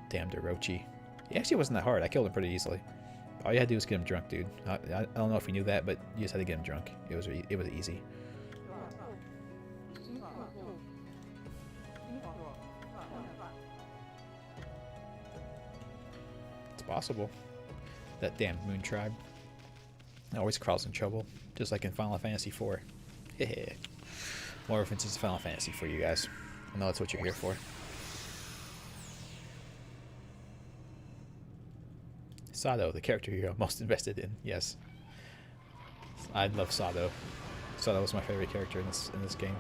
Damn Orochi. He actually wasn't that hard. I killed him pretty easily. All you had to do was get him drunk, dude. I don't know if you knew that, but you just had to get him drunk. It was easy. It's possible. That damn Moon Tribe always crawls in trouble, just like in Final Fantasy IV. More references to Final Fantasy for you guys. I know that's what you're here for. Sado, the character you're most invested in. Yes, I love Sado. Sado was my favorite character in this game.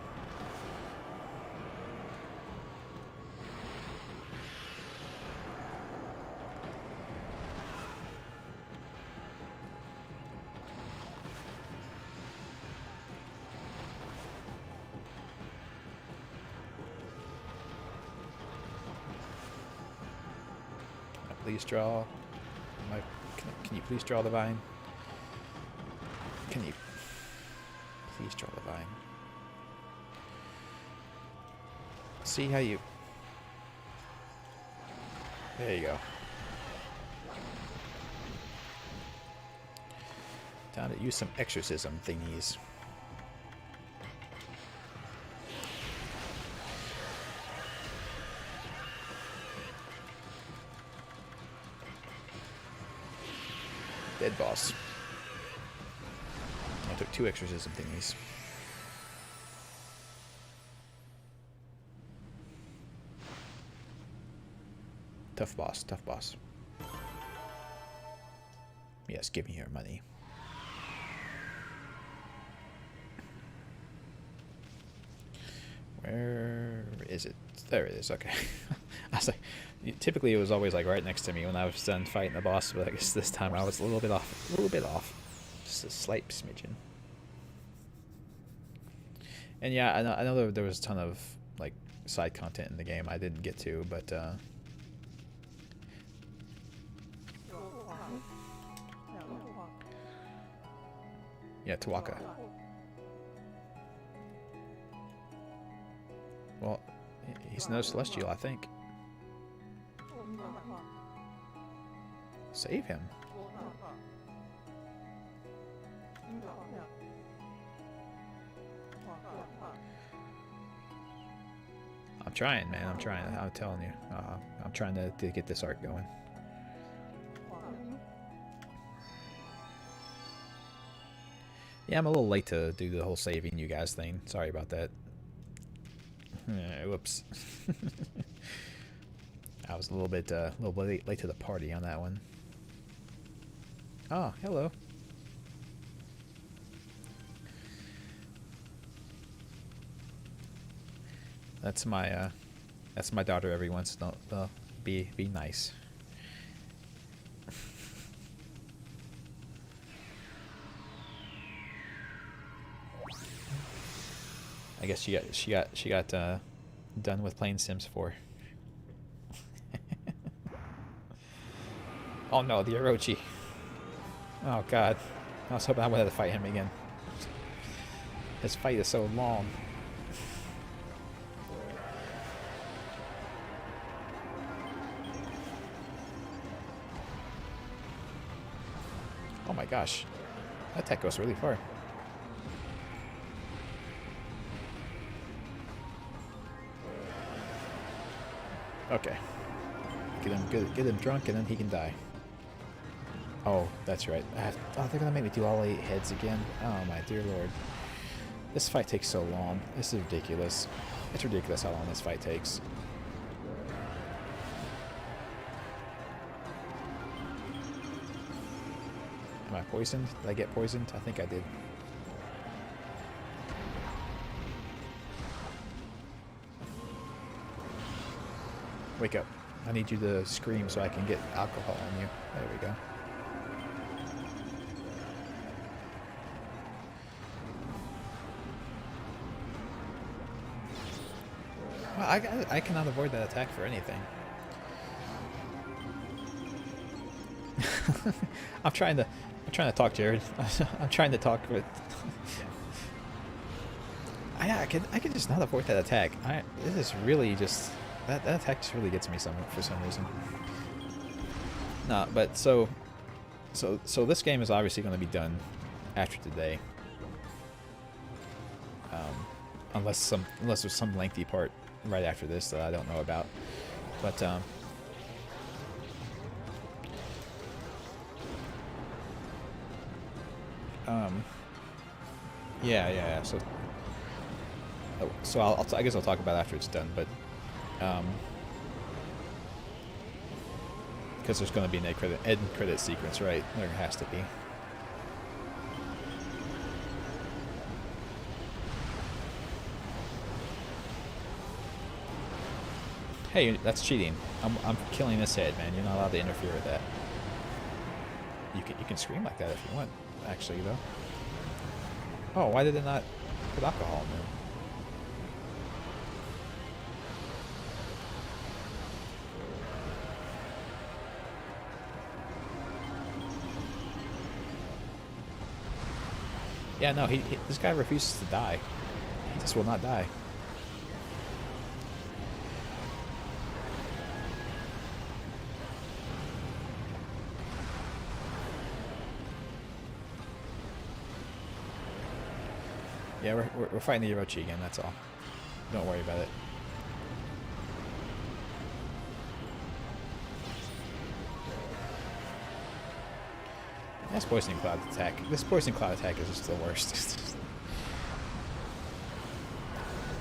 Please draw. Can you please draw the vine? Can you please draw the vine? See how you... There you go. Time to use some exorcism thingies. Dead boss. I took 2 exorcism thingies. Tough boss, tough boss. Yes, give me your money. Where is it? There it is, okay. I was like, typically it was always like right next to me when I was done fighting the boss, but I guess this time I was a little bit off. Just a slight smidgen. And yeah, I know there was a ton of like side content in the game I didn't get to, but yeah, Tawaka. Well, he's no celestial, I think. Save him. I'm trying, man. I'm trying. I'm telling you. I'm trying to get this arc going. Yeah, I'm a little late to do the whole saving you guys thing. Sorry about that. Whoops. I was a little bit late to the party on that one. Oh, hello. That's my daughter. Everyone, so be nice. I guess she got done with playing Sims 4. Oh no, the Orochi. Oh god, I was hoping I would have to fight him again. This fight is so long. Oh my gosh. That attack goes really far. Okay. Get him drunk and then he can die. Oh, that's right. Oh, they're gonna make me do all 8 heads again. Oh my dear lord. This fight takes so long. This is ridiculous. It's ridiculous how long this fight takes. Am I poisoned? Did I get poisoned? I think I did. Wake up. I need you to scream so I can get alcohol on you. There we go. Well, I cannot avoid that attack for anything. I'm trying to talk, Jared. I'm trying to talk with. I can just not avoid that attack. This is really just that attack just really gets me for some reason. Nah, but so this game is obviously going to be done after today. Unless there's some lengthy part right after this that I don't know about. But yeah. So I guess I'll talk about it after it's done. But because there's going to be an end credit sequence, right? There has to be. Hey, that's cheating. I'm killing this head, man. You're not allowed to interfere with that. You can scream like that if you want, actually, though. Oh, why did it not put alcohol in there? Yeah, no, this guy refuses to die. He just will not die. Yeah, we're fighting the Orochi again, that's all. Don't worry about it. This poisoning cloud attack. This poisoning cloud attack is just the worst.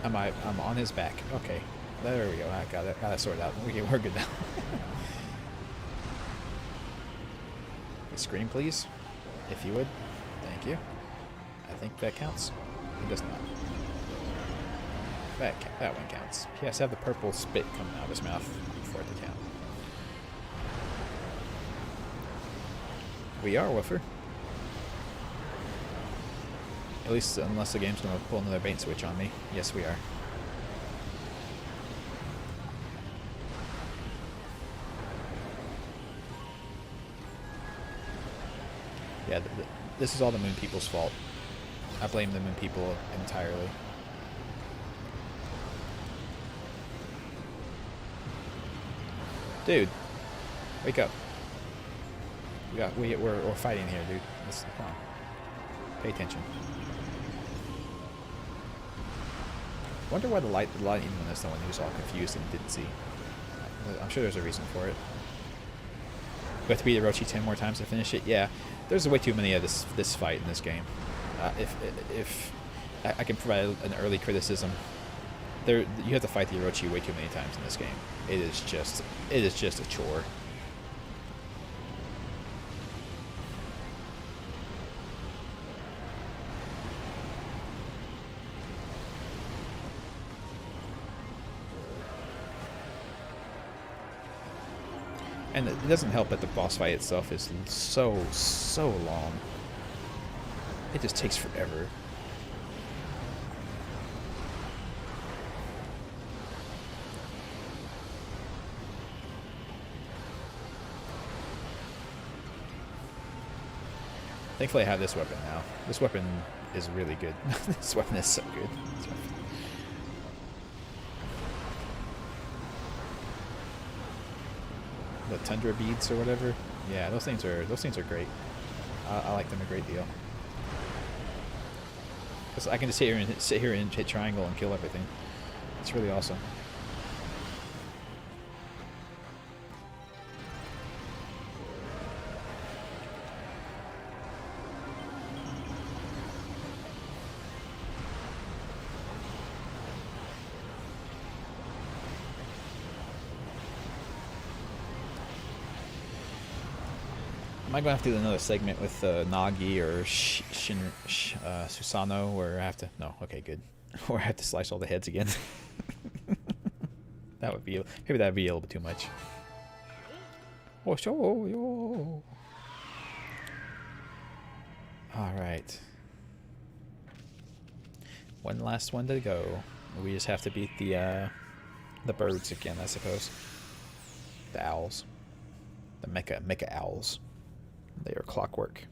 I'm on his back. Okay. There we go. I got it sorted out. We're good now. Scream, please. If you would. Thank you. I think that counts. It does not. That one counts. He has to have the purple spit coming out of his mouth for it to count. We are, Woofer. At least unless the game's going to pull another bait switch on me. Yes, we are. Yeah, this is all the Moon People's fault. I blame the Moon People entirely. Dude, wake up. We're fighting here, dude. Come on. Pay attention. Wonder why the lightning one is the one who's all confused and didn't see. I'm sure there's a reason for it. We have to beat Orochi 10 more times to finish it. Yeah, there's way too many of this fight in this game. If I can provide an early criticism, you have to fight the Orochi way too many times in this game. It is just a chore. And it doesn't help that the boss fight itself is so long. It just takes forever. Thankfully I have this weapon now. This weapon is really good. This weapon is so good. The tundra beads or whatever. Yeah, those things are great. I like them a great deal. Cause I can just sit here and hit triangle and kill everything. It's really awesome. I might go have to do another segment with Nagi or Susano, where I have to. No, okay, good. Where I have to slice all the heads again. That would be maybe that'd be a little bit too much. Oh, show yo. All right. One last one to go. We just have to beat the birds again, I suppose. The owls. The mecha owls. They are clockwork.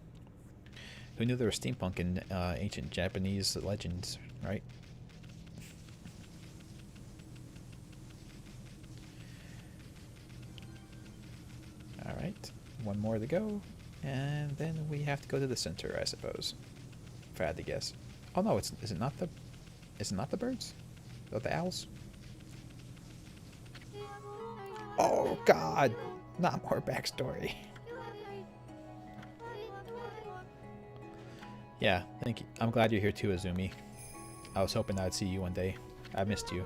Who knew there was steampunk in ancient Japanese legends, right? Alright, one more to go. And then we have to go to the center, I suppose. If I had to guess. Oh no, is it not the birds? Or the owls? Oh god! Not more backstory. Yeah, thank you. I'm glad you're here too, Azumi. I was hoping I'd see you one day. I missed you.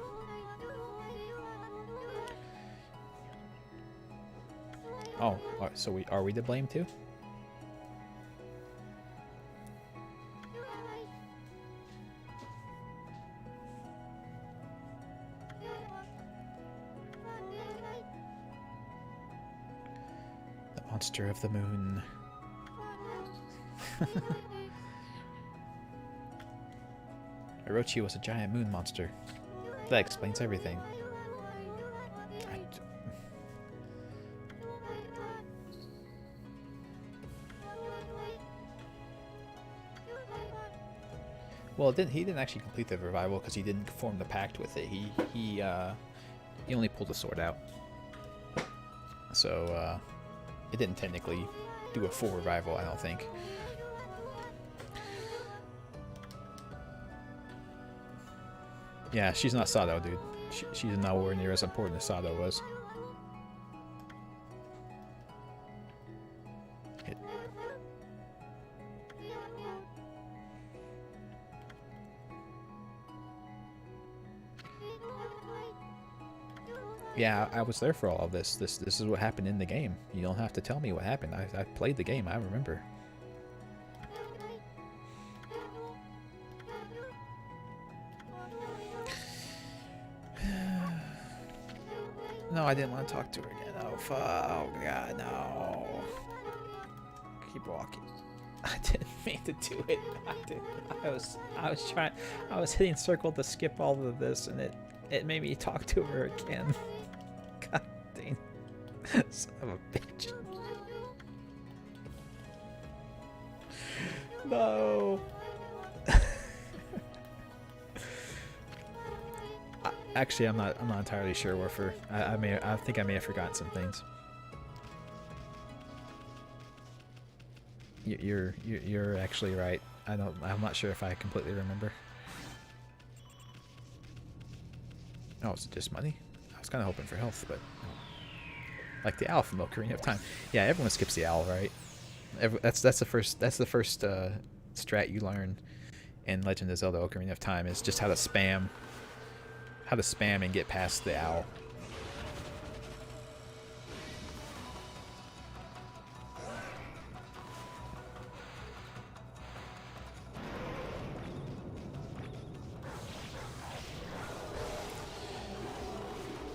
Oh, so are we to blame too? The monster of the moon. Orochi was a giant moon monster. That explains everything. Well, he didn't actually complete the revival because he didn't form the pact with it. He only pulled the sword out. So it didn't technically do a full revival, I don't think. Yeah, she's not Sado, dude. She's nowhere near as important as Sado was. Yeah, I was there for all of this. This is what happened in the game. You don't have to tell me what happened. I played the game. I remember. No, I didn't want to talk to her again. Oh, fuck. Oh, God, no. Keep walking. I didn't mean to do it. I was trying. I was hitting circle to skip all of this, and it made me talk to her again. God dang. Son of a bitch. No. Actually, I'm not entirely sure, Warfer. I think I may have forgotten some things. You're actually right. I'm not sure if I completely remember. Oh, is it just money? I was kind of hoping for health, but like the owl from Ocarina of Time. Yeah, everyone skips the owl, right? That's the first strat you learn in Legend of Zelda: Ocarina of Time is just how to spam and get past the owl.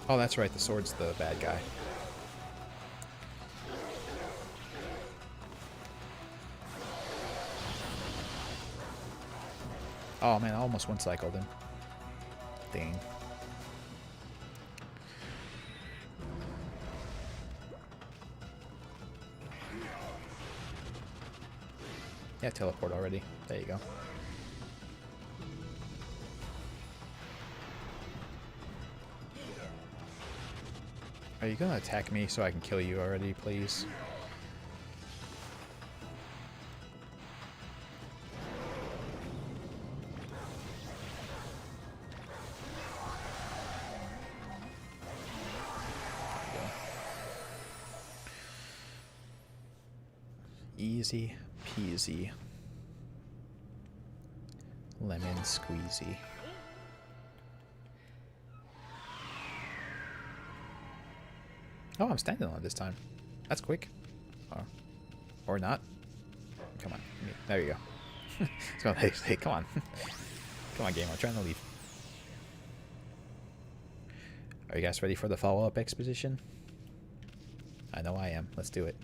Oh, that's right, the sword's the bad guy. Oh man, I almost one-cycled him. Dang. Yeah, teleport already. There you go. Are you gonna attack me so I can kill you already, please? Easy peasy. Lemon squeezy. Oh, I'm standing on it this time. That's quick. Oh. Or not. Come on. There you go. So, hey, come on. Come on, game. I'm trying to leave. Are you guys ready for the follow-up exposition? I know I am. Let's do it.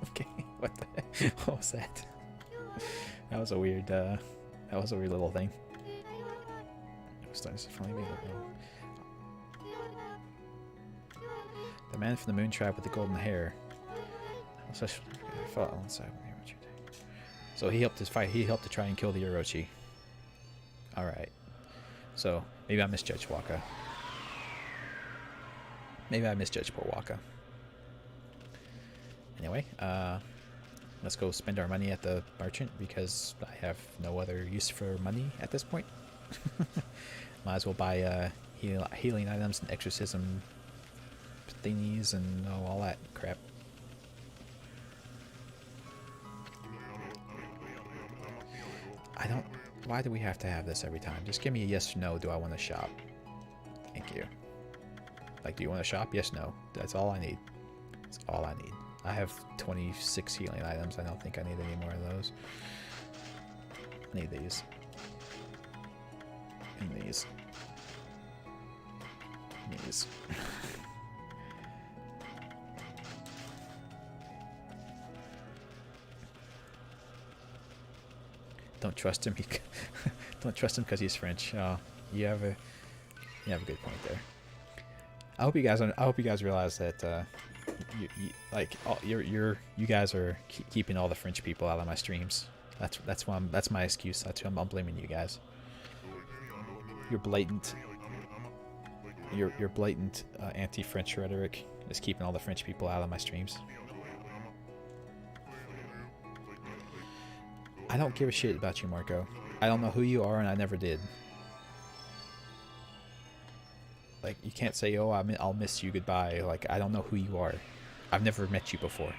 Okay, what the heck? What was that? That was a weird little thing. The man from the moon tribe with the golden hair. So he helped his fight. He helped to try and kill the Orochi. All right. So maybe I misjudged Waka. Maybe I misjudged poor Waka. Anyway, let's go spend our money at the merchant because I have no other use for money at this point. Might as well buy healing items and exorcism thingies and all that crap. I don't... Why do we have to have this every time? Just give me a yes or no. Do I want to shop? Thank you. Like, do you want to shop? Yes, no. That's all I need. That's all I need. I have 26 healing items. I don't think I need any more of those. I need these. And these. And these. Don't trust him. Don't trust him because he's French. You have a good point there. I hope you guys realize that you guys are keeping all the French people out of my streams. That's my excuse. I'm blaming you guys. Your blatant anti-French rhetoric is keeping all the French people out of my streams. I don't give a shit about you, Marco. I don't know who you are, and I never did. Like, you can't say, oh, I'll miss you goodbye. Like, I don't know who you are. I've never met you before.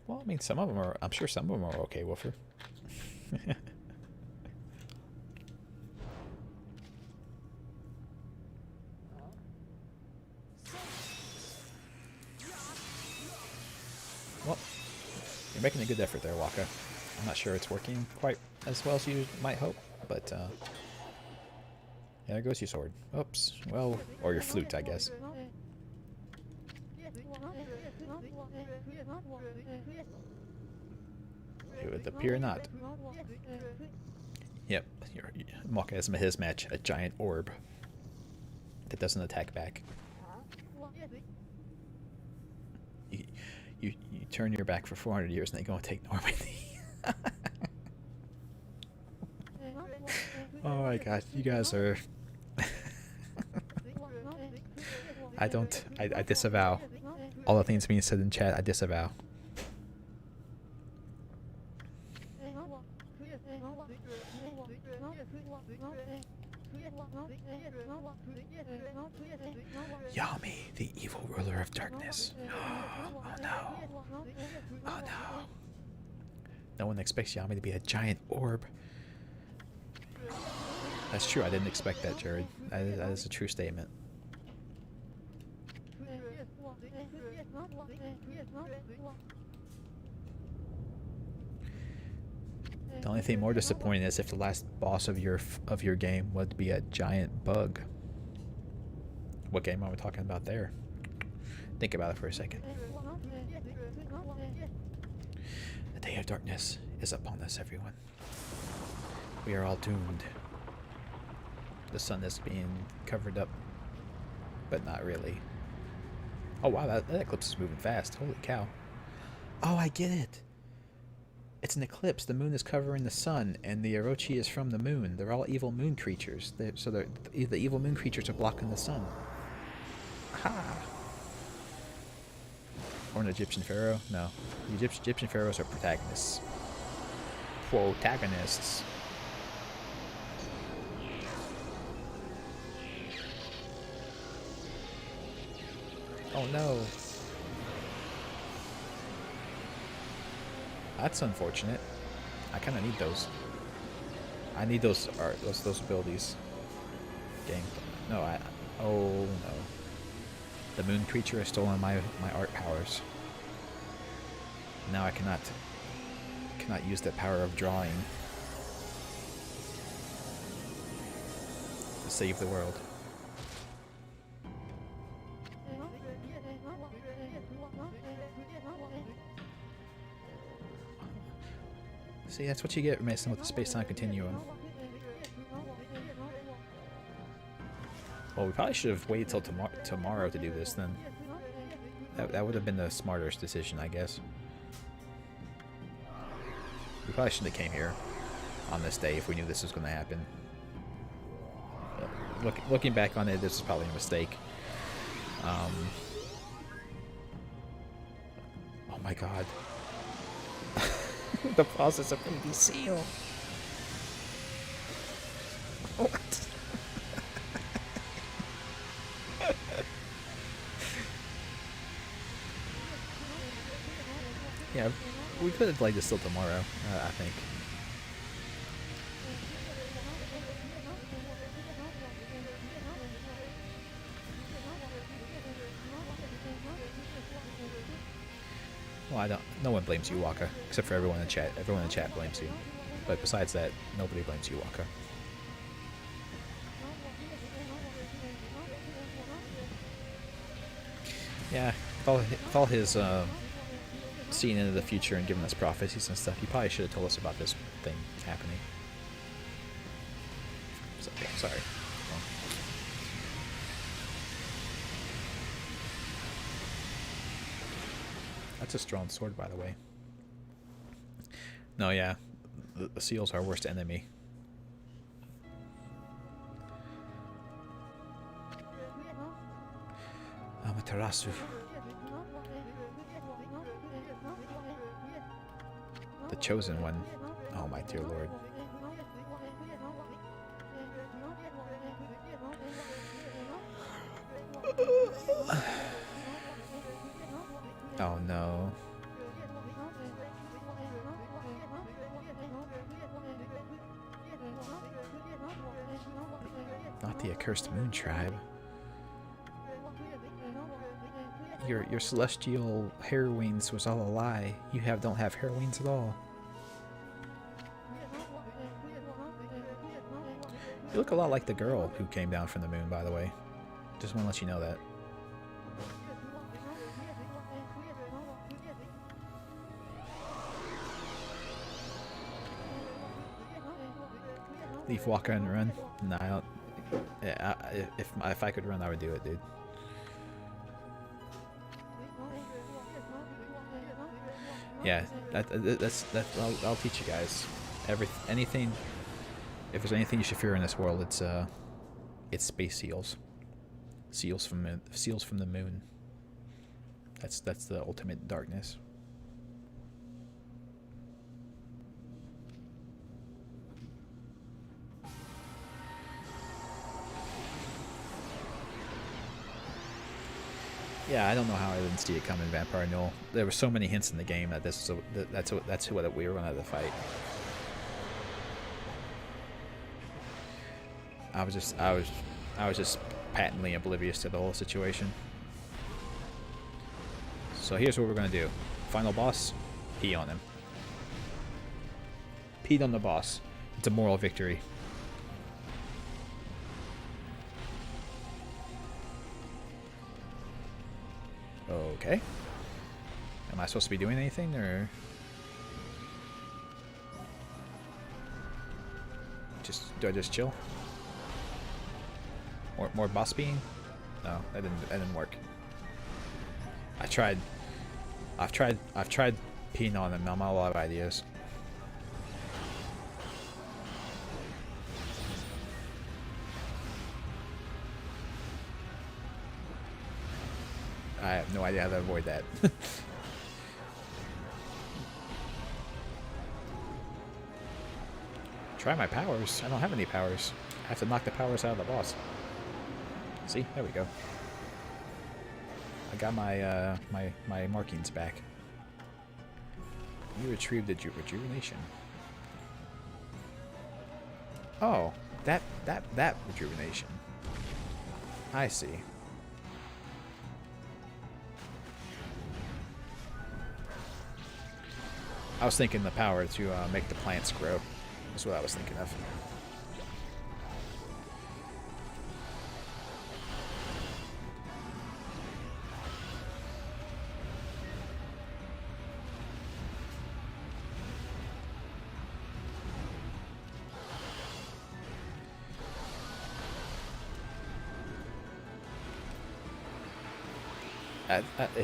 Well, I mean, some of them are... I'm sure some of them are okay, Wolfer. Well, you're making a good effort there, Waka. I'm not sure it's working quite as well as you might hope, but yeah, there goes your sword. Oops. Well, or your flute, I guess. It would appear not. Yep, Maka has his match, a giant orb that doesn't attack back. You turn your back for 400 years and they go and take Normandy. Oh my gosh, you guys are... I disavow. All the things being said in chat, I disavow. Yami, the evil ruler of darkness. Oh no. Oh no. No one expects Yami to be a giant orb. That's true, I didn't expect that, Jared. That is a true statement. The only thing more disappointing is if the last boss of your game would be a giant bug. What game are we talking about there? Think about it for a second. The day of darkness is upon us, everyone. We are all doomed. The sun is being covered up, but not really. Oh wow, that eclipse is moving fast. Holy cow. Oh, I get it. It's an eclipse. The moon is covering the sun, and the Orochi is from the moon. They're all evil moon creatures. The evil moon creatures are blocking the sun. Ha! Or an Egyptian pharaoh? No. The Egyptian pharaohs are protagonists. Protagonists. Oh no. That's unfortunate. I kind of need those. I need those abilities. Game. No, oh no. The moon creature has stolen my art powers. Now I cannot use the power of drawing to save the world. See, that's what you get messing with the space-time continuum. Well, we probably should have waited till tomorrow to do this then. That would have been the smartest decision, I guess. We probably shouldn't have came here on this day if we knew this was going to happen. Looking back on it, this is probably a mistake. Oh my god. The process of baby seal. What? Yeah, we could have played this till tomorrow, I think. Well, no one blames you, Waka, except for everyone in the chat. Everyone in the chat blames you. But besides that, nobody blames you, Waka. Yeah, with all his seeing into the future and giving us prophecies and stuff, he probably should have told us about this thing happening. Sorry. That's a strong sword, by the way. No, yeah. The seals are our worst enemy. Amaterasu. The chosen one. Oh my dear lord. Oh no. Not the accursed moon tribe. Your celestial hair wings was all a lie. You don't have hair wings at all. You look a lot like the girl who came down from the moon, by the way. Just want to let you know that. Leave Walker and run? No, I don't. Yeah, if I could run, I would do it, dude. Yeah, I'll teach you guys. Anything. If there's anything you should fear in this world, it's space seals. Seals from the moon. That's the ultimate darkness. Yeah, I don't know how I didn't see it coming, Vampire Null. There were so many hints in the game that that's what we were gonna have to fight. I was just patently oblivious to the whole situation. So here's what we're gonna do. Final boss, pee on him. Peed on the boss. It's a moral victory. Okay. Am I supposed to be doing anything, or do I just chill? More boss being? No, that didn't work. I tried. I've tried peeing on them. I'm out of a lot of ideas. I have no idea how to avoid that. Try my powers. I don't have any powers. I have to knock the powers out of the boss. See? There we go. I got my my markings back. You retrieved the rejuvenation. Oh, that rejuvenation. I see. I was thinking the power to make the plants grow. That's what I was thinking of.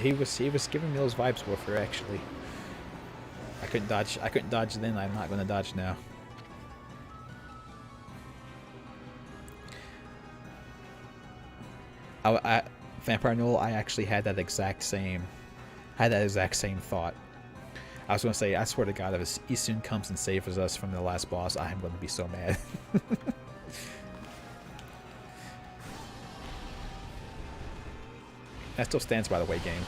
He was giving me those vibes, Woofer, actually. I couldn't dodge then. I'm not going to dodge now. Vampire Noel, I actually had that exact same thought. I was going to say, I swear to God, if he soon comes and saves us from the last boss, I am going to be so mad. That still stands, by the way, game.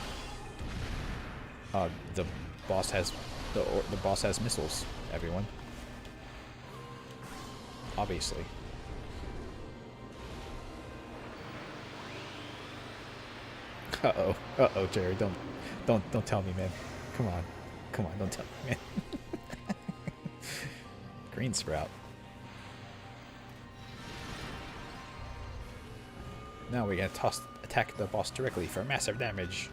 The boss has the boss has missiles. Everyone, obviously. Uh oh, Jerry, don't tell me, man. Come on, don't tell me, man. Green Sprout. Now we gotta attack the boss directly for massive damage.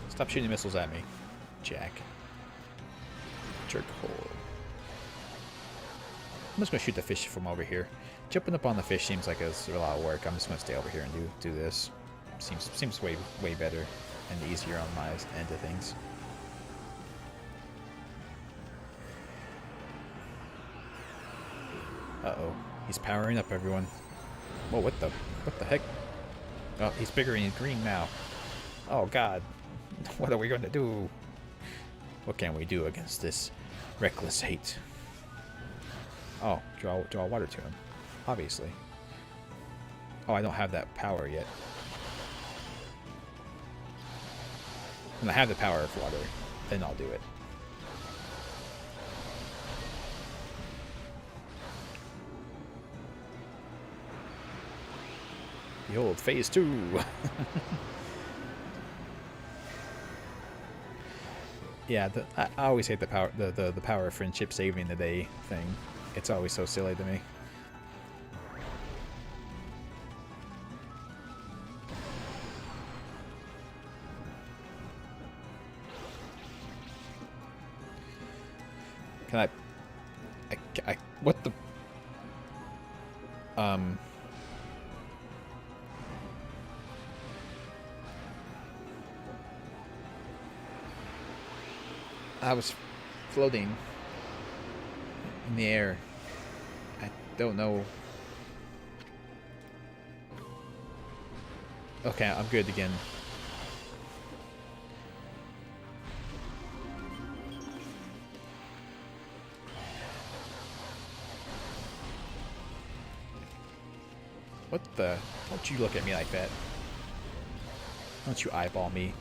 Stop shooting missiles at me, Jack. Jerk hole. I'm just gonna shoot the fish from over here. Jumping up on the fish seems like it's a lot of work. I'm just gonna stay over here and do this. Seems way better and easier on my end of things. Uh-oh. He's powering up, everyone. Whoa, what the heck? Oh, he's bigger and he's green now. Oh God. What are we going to do? What can we do against this reckless hate? Oh, draw water to him. Obviously. Oh, I don't have that power yet. When I have the power of water, then I'll do it. Behold, phase 2. Yeah, I always hate the power of friendship saving the day thing. It's always so silly to me. Can I what the I was floating in the air. I don't know. Okay, I'm good again. What the? Don't you look at me like that. Don't you eyeball me.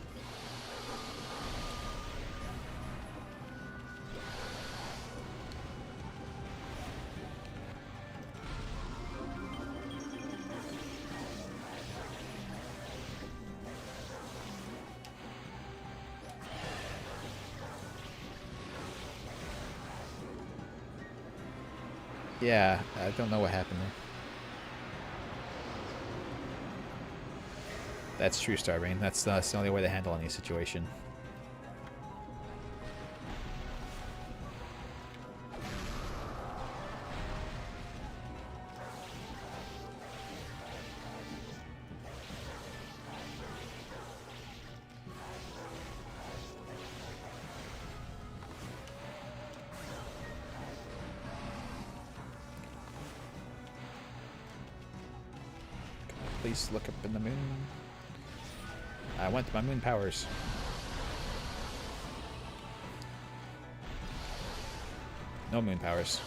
Yeah, I don't know what happened there. That's true, Starbane. That's the only way to handle any situation. Please look up in the moon. I went to my moon powers. No moon powers.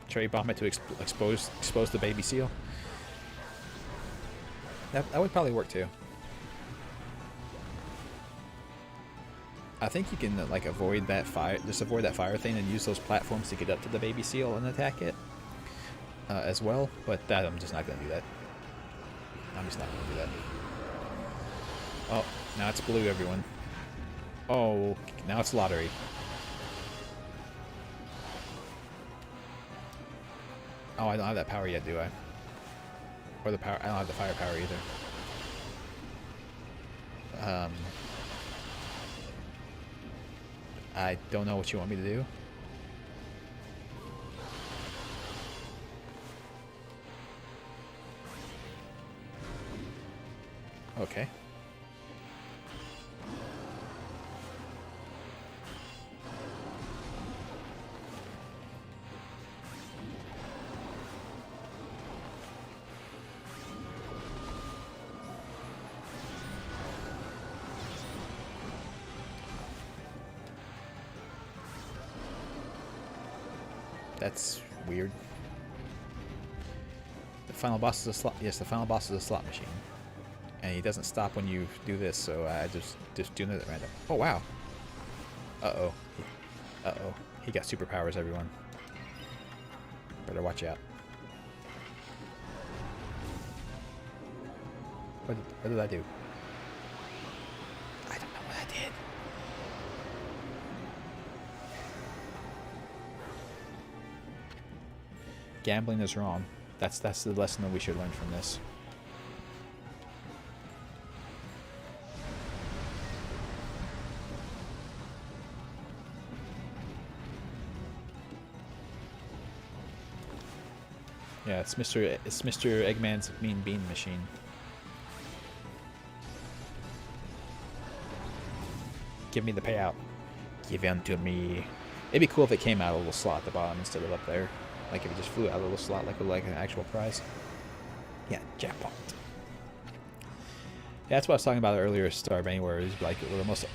Cherry bomb it to expose the baby seal. That would probably work too. I think you can like avoid that fire, just avoid that fire thing, and use those platforms to get up to the baby seal and attack it as well. But that I'm just not gonna do that. I'm just not gonna do that. Oh, now it's blue, everyone. Oh, now it's lottery. Oh, I don't have that power yet, do I? Or the power? I don't have the fire power either. I don't know what you want me to do. Okay. That's weird. The final boss is a slot. Yes, the final boss is a slot machine, and he doesn't stop when you do this. So I just doing it at random. Oh wow. Uh oh. Uh oh. He got superpowers, everyone. Better watch out. What did I do? I don't know what I did. Gambling is wrong. That's the lesson that we should learn from this. Yeah, it's Mr. Eggman's mean bean machine. Give me the payout. Give in to me. It'd be cool if it came out a little slot at the bottom instead of up there. Like if it just flew out a little slot like an actual prize. Yeah, jackpot. Yeah, that's what I was talking about earlier, Starbane, where it's like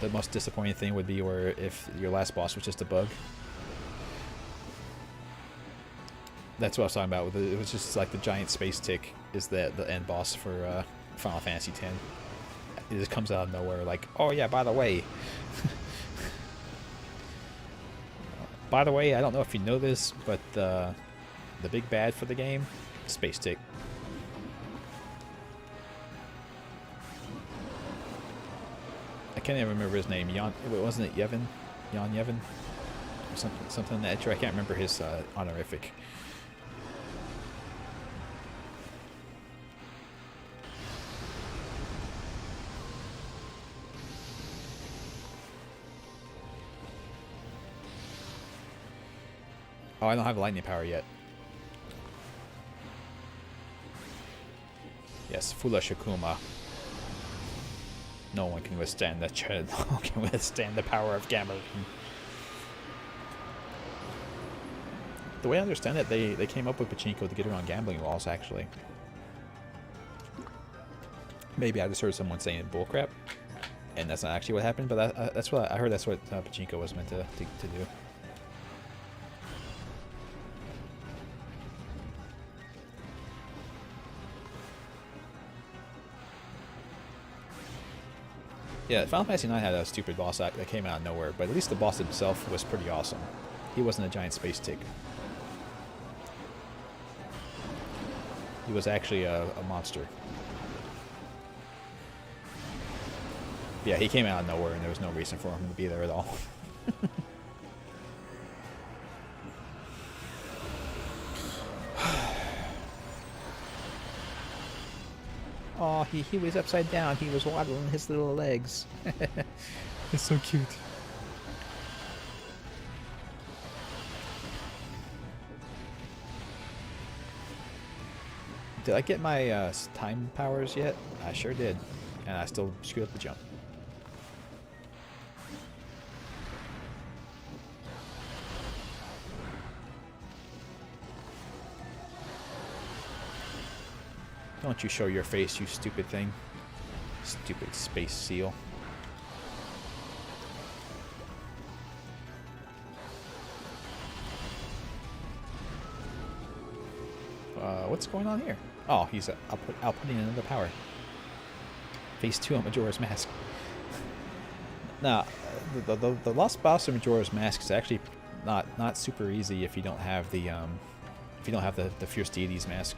the most disappointing thing would be where if your last boss was just a bug. That's what I was talking about. It was just like the giant space tick is the end boss for Final Fantasy X. It just comes out of nowhere, like, oh yeah, by the way. By the way, I don't know if you know this, but the big bad for the game, Space Tick. I can't even remember his name. Wasn't it Yevon? Jan Yevon? Or something in that nature. I can't remember his honorific. Oh, I don't have lightning power yet. Yes, Fula Shakuma. No one can withstand that. No one can withstand the power of Gamma. The way I understand it, they came up with Pachinko to get around gambling laws, actually. Maybe I just heard someone saying bullcrap, and that's not actually what happened. But that's what I heard. That's what Pachinko was meant to do. Yeah, Final Fantasy IX had a stupid boss that came out of nowhere, but at least the boss himself was pretty awesome. He wasn't a giant space tick. He was actually a monster. Yeah, he came out of nowhere, and there was no reason for him to be there at all. Oh, he was upside down. He was waddling his little legs. It's so cute. Did I get my time powers yet? I sure did. And I still screwed up the jump. Don't you show your face, you stupid thing. Stupid space seal. What's going on here? Oh, he's outputting another power. Phase 2 on Majora's Mask. Now, the lost boss of Majora's Mask is actually not super easy if you don't have the Fierce Deity's Mask.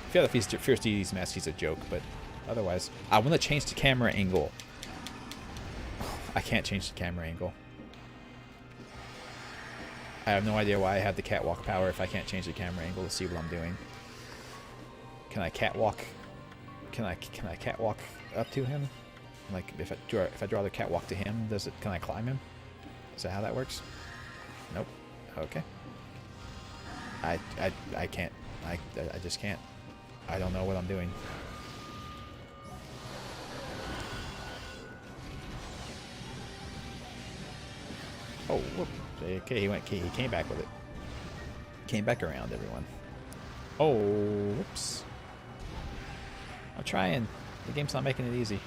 If you have the Fierce Deity's Mask, he's a joke, but otherwise, I want to change the camera angle. I can't change the camera angle. I have no idea why I have the catwalk power if I can't change the camera angle to see what I'm doing. Can I catwalk? Can I catwalk up to him? Like if I draw the catwalk to him, can I climb him? Is that how that works? Nope. Okay. I can't. I just can't. I don't know what I'm doing. Oh, whoop. Okay, he came back with it. Came back around, everyone. Oh, whoops. I'm trying. The game's not making it easy.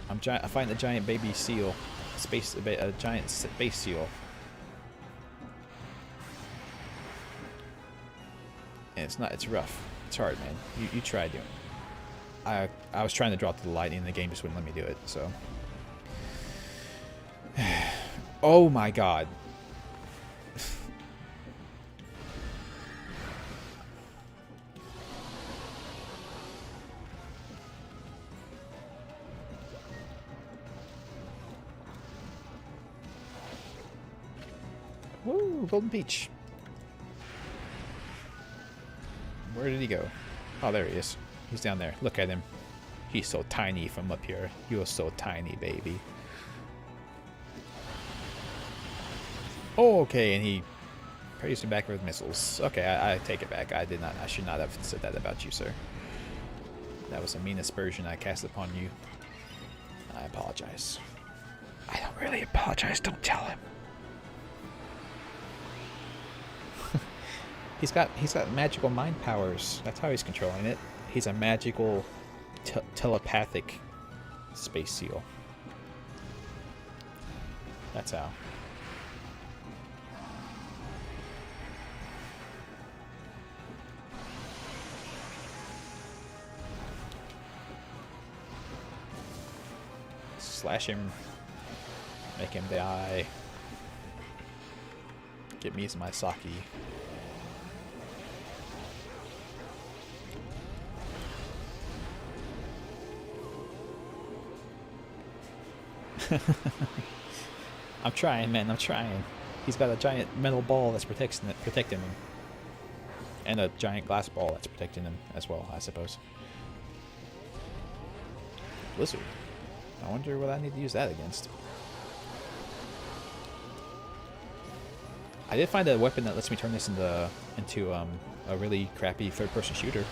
I'm fighting a giant baby seal. A giant space seal. And it's rough. It's hard, man. You try doing it. I was trying to drop to the lightning and the game just wouldn't let me do it, so. Oh my god. Woo, Golden Peach. Where did he go? Oh, there he is. He's down there. Look at him. He's so tiny from up here. You're so tiny, baby. Oh, okay, and he praised him back with missiles. Okay, I take it back. I should not have said that about you, sir. That was a mean aspersion I cast upon you. I apologize. I don't really apologize. Don't tell him. He's got magical mind powers. That's how he's controlling it. He's a magical telepathic space seal. That's how. Slash him. Make him die. Get me my sake. I'm trying, man. I'm trying. He's got a giant metal ball that's protecting him, and a giant glass ball that's protecting him as well, I suppose. Blizzard. I wonder what I need to use that against. I did find a weapon that lets me turn this into a really crappy third-person shooter,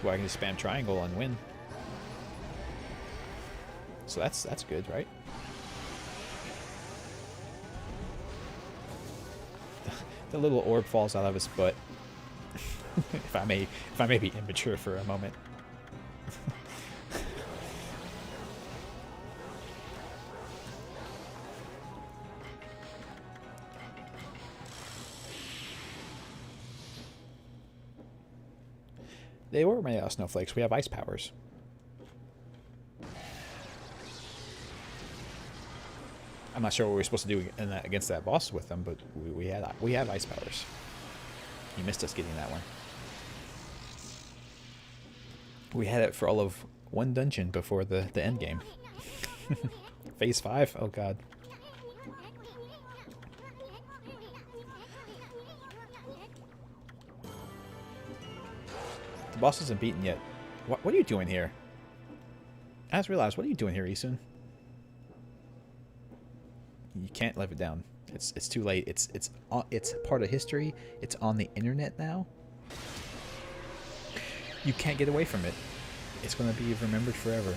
where I can just spam triangle and win. So that's good, right? The little orb falls out of his butt. if I may be immature for a moment. They were made out of snowflakes. We have ice powers. I'm not sure what we were supposed to do against that boss with them, but we had ice powers. You missed us getting that one. We had it for all of One dungeon before the end game. Phase 5? Oh god. The boss isn't beaten yet. What are you doing here? I just realized, what are you doing here, Isun? You can't live it down. It's too late. It's part of history. It's on the internet now. You can't get away from it. It's going to be remembered forever.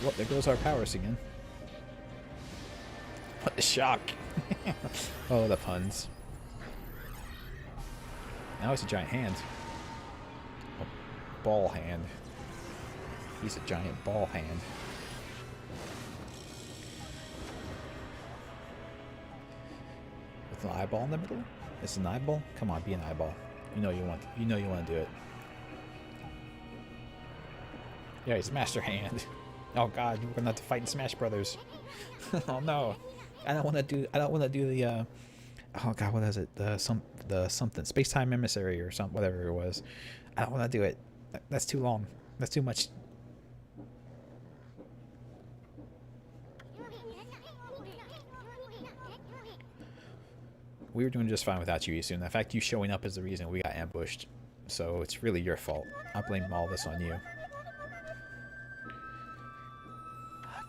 Well, there goes our powers again. What a shock. Oh, the puns. Now it's a giant hand. A ball hand. He's a giant ball hand. With an eyeball in the middle? It's an eyeball? Come on, be an eyeball. You know you want to do it. Yeah, he's Master Hand. Oh god, we're gonna have to fight in Smash Brothers. Oh no. I don't wanna do the oh god, what is it? The something Space-Time Emissary or something, whatever it was. I don't wanna do it. That's too long. That's too much. We were doing just fine without you, Isun. In fact, you showing up is the reason we got ambushed. So it's really your fault. I blame all this on you.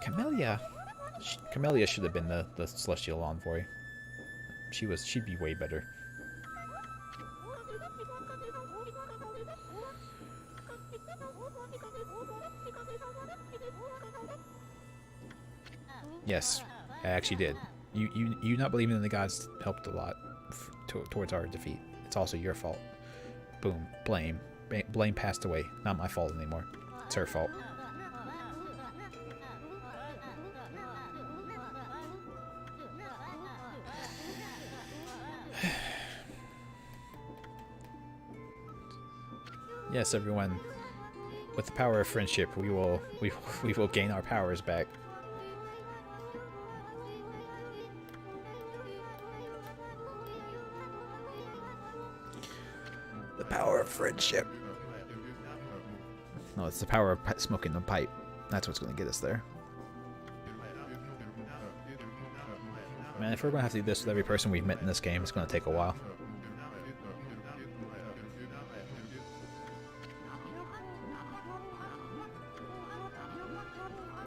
Camellia. Camellia should have been the Celestial Envoy. She'd be way better. Yes, I actually did. You not believing in the gods helped a lot towards our defeat. It's also your fault. Boom. Blame. Blame passed away. Not my fault anymore. It's her fault. Yes, everyone. With the power of friendship, we will gain our powers back. The power of friendship. No, it's the power of smoking the pipe. That's what's going to get us there. Man, if we're going to have to do this with every person we've met in this game, it's going to take a while.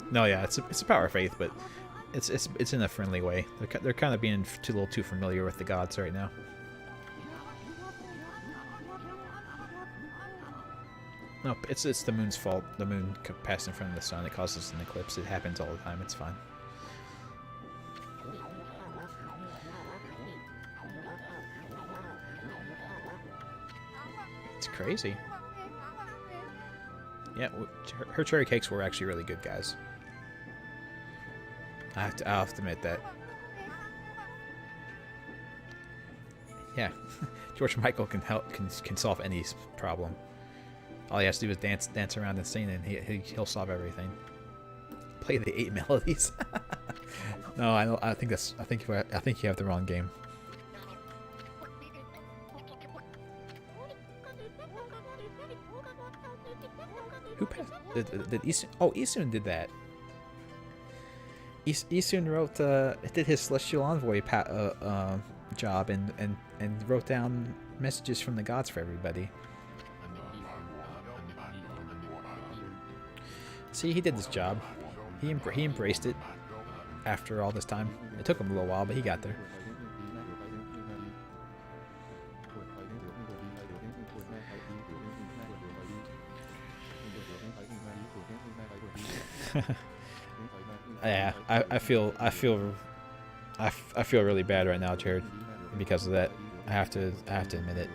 No, yeah, it's a power of faith, but it's in a friendly way. They're kind of being a little too familiar with the gods right now. Nope, it's the moon's fault. The moon passed in front of the sun. It causes an eclipse. It happens all the time. It's fine. It's crazy. Yeah, her cherry cakes were actually really good, guys. I'll have to admit that. Yeah, George Michael can solve any problem. All he has to do is dance around and sing, and he'll solve everything. Play the 8 melodies. No, I think you have the wrong game. Who passed? Did Isun? Oh, Isun did that. Isun wrote, did his Celestial Envoy job and wrote down messages from the gods for everybody. See, he did his job. He embraced it after all this time. It took him a little while, but he got there. Yeah, I feel really bad right now, Jared, because of that. I have to admit it.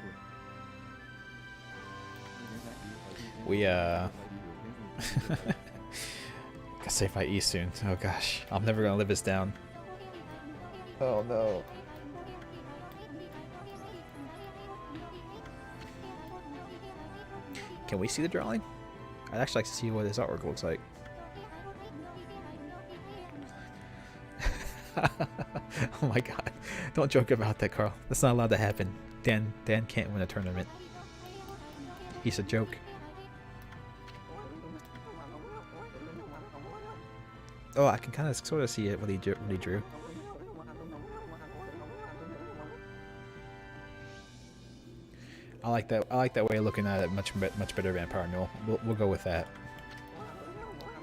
We got saved by Isun. Oh gosh, I'm never gonna live this down. Oh no. Can we see the drawing? I'd actually like to see what his artwork looks like. Oh my god. Don't joke about that, Carl. That's not allowed to happen. Dan can't win a tournament. He's a joke. Oh, I can kind of sort of see it, what he drew. I like that way of looking at it. Much better Vampire Null. We'll go with that.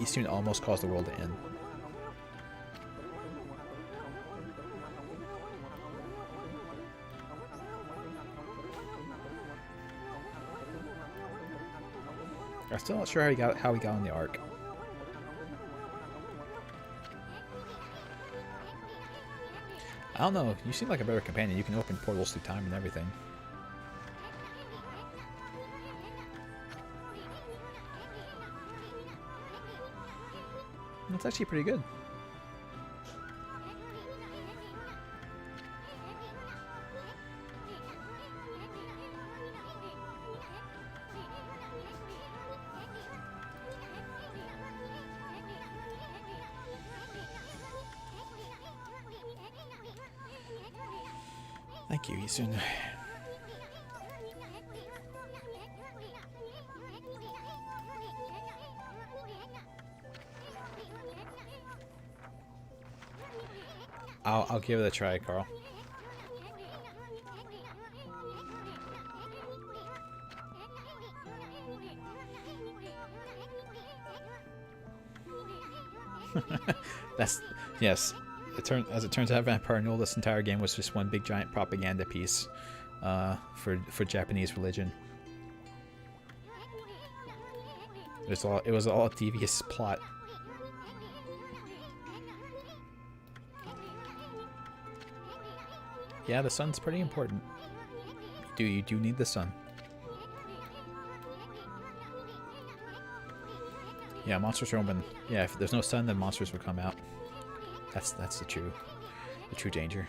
Eastern almost caused the world to end. I'm still not sure how he got on the arc. I don't know. You seem like a better companion. You can open portals through time and everything. That's actually pretty good. Thank you, Isun. I'll give it a try, Carl. Yes. As it turns out, Vampire Null, this entire game was just one big giant propaganda piece for Japanese religion. It was all a devious plot. Yeah, the sun's pretty important. You do need the sun. Yeah, monsters roam. Yeah, if there's no sun, then monsters would come out. That's the true danger.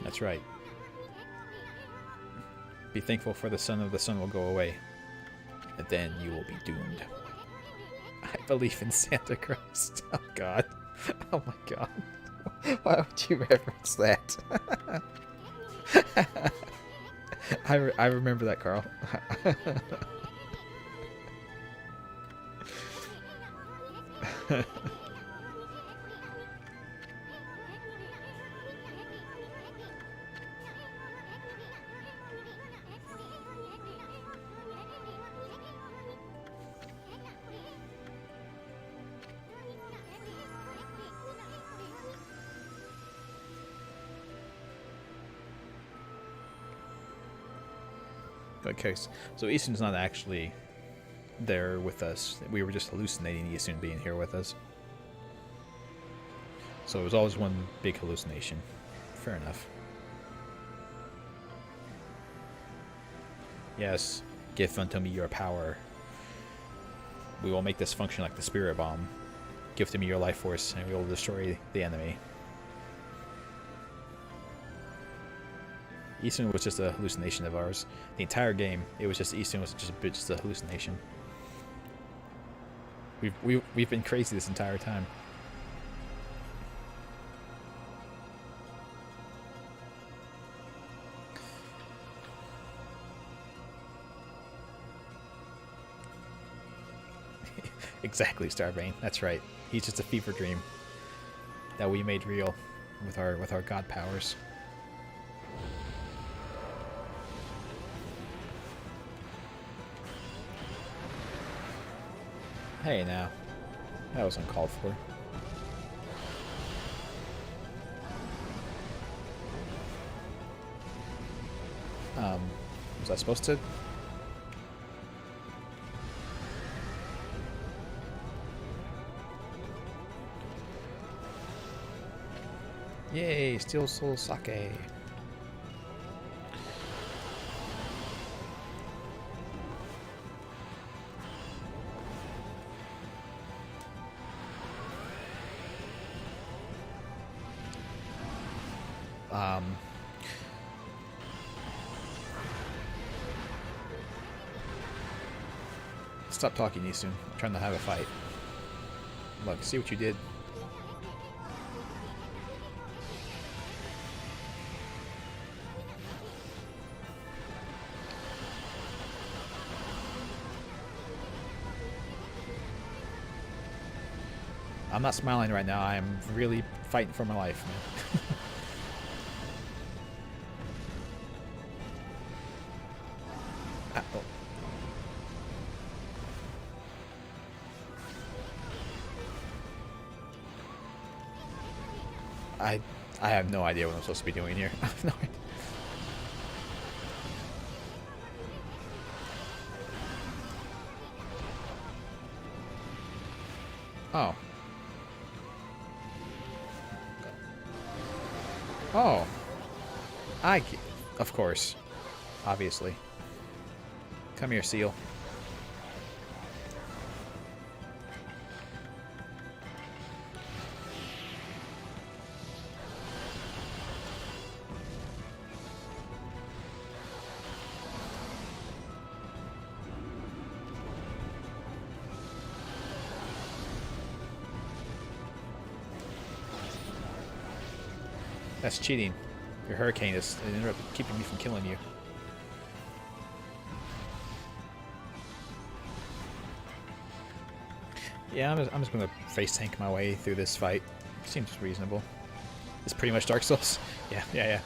That's right. Be thankful for the sun, or the sun will go away, and then you will be doomed. I believe in Santa Claus. Oh god. Oh my god. Why would you reference that? I remember that, Carl. Okay, so Easton's not actually there with us. We were just hallucinating Easton being here with us. So it was always one big hallucination. Fair enough. Yes, give unto me your power. We will make this function like the spirit bomb. Give to me your life force, and we will destroy the enemy. Easton was just a hallucination of ours. The entire game, it was just Easton was just a hallucination. We've been crazy this entire time. Exactly, Starbane. That's right. He's just a fever dream that we made real with our god powers. Hey now, that was uncalled for. Was I supposed to? Yay, Steel Soul Sake. Stop talking, Nisun. I'm trying to have a fight. Look, see what you did. I'm not smiling right now. I am really fighting for my life, man. Oh. I have no idea what I'm supposed to be doing here. I have no idea. Oh. Oh. Of course. Obviously. Come here, seal. That's cheating. Your hurricane is keeping me from killing you. Yeah, I'm just gonna face tank my way through this fight. Seems reasonable. It's pretty much Dark Souls. Yeah.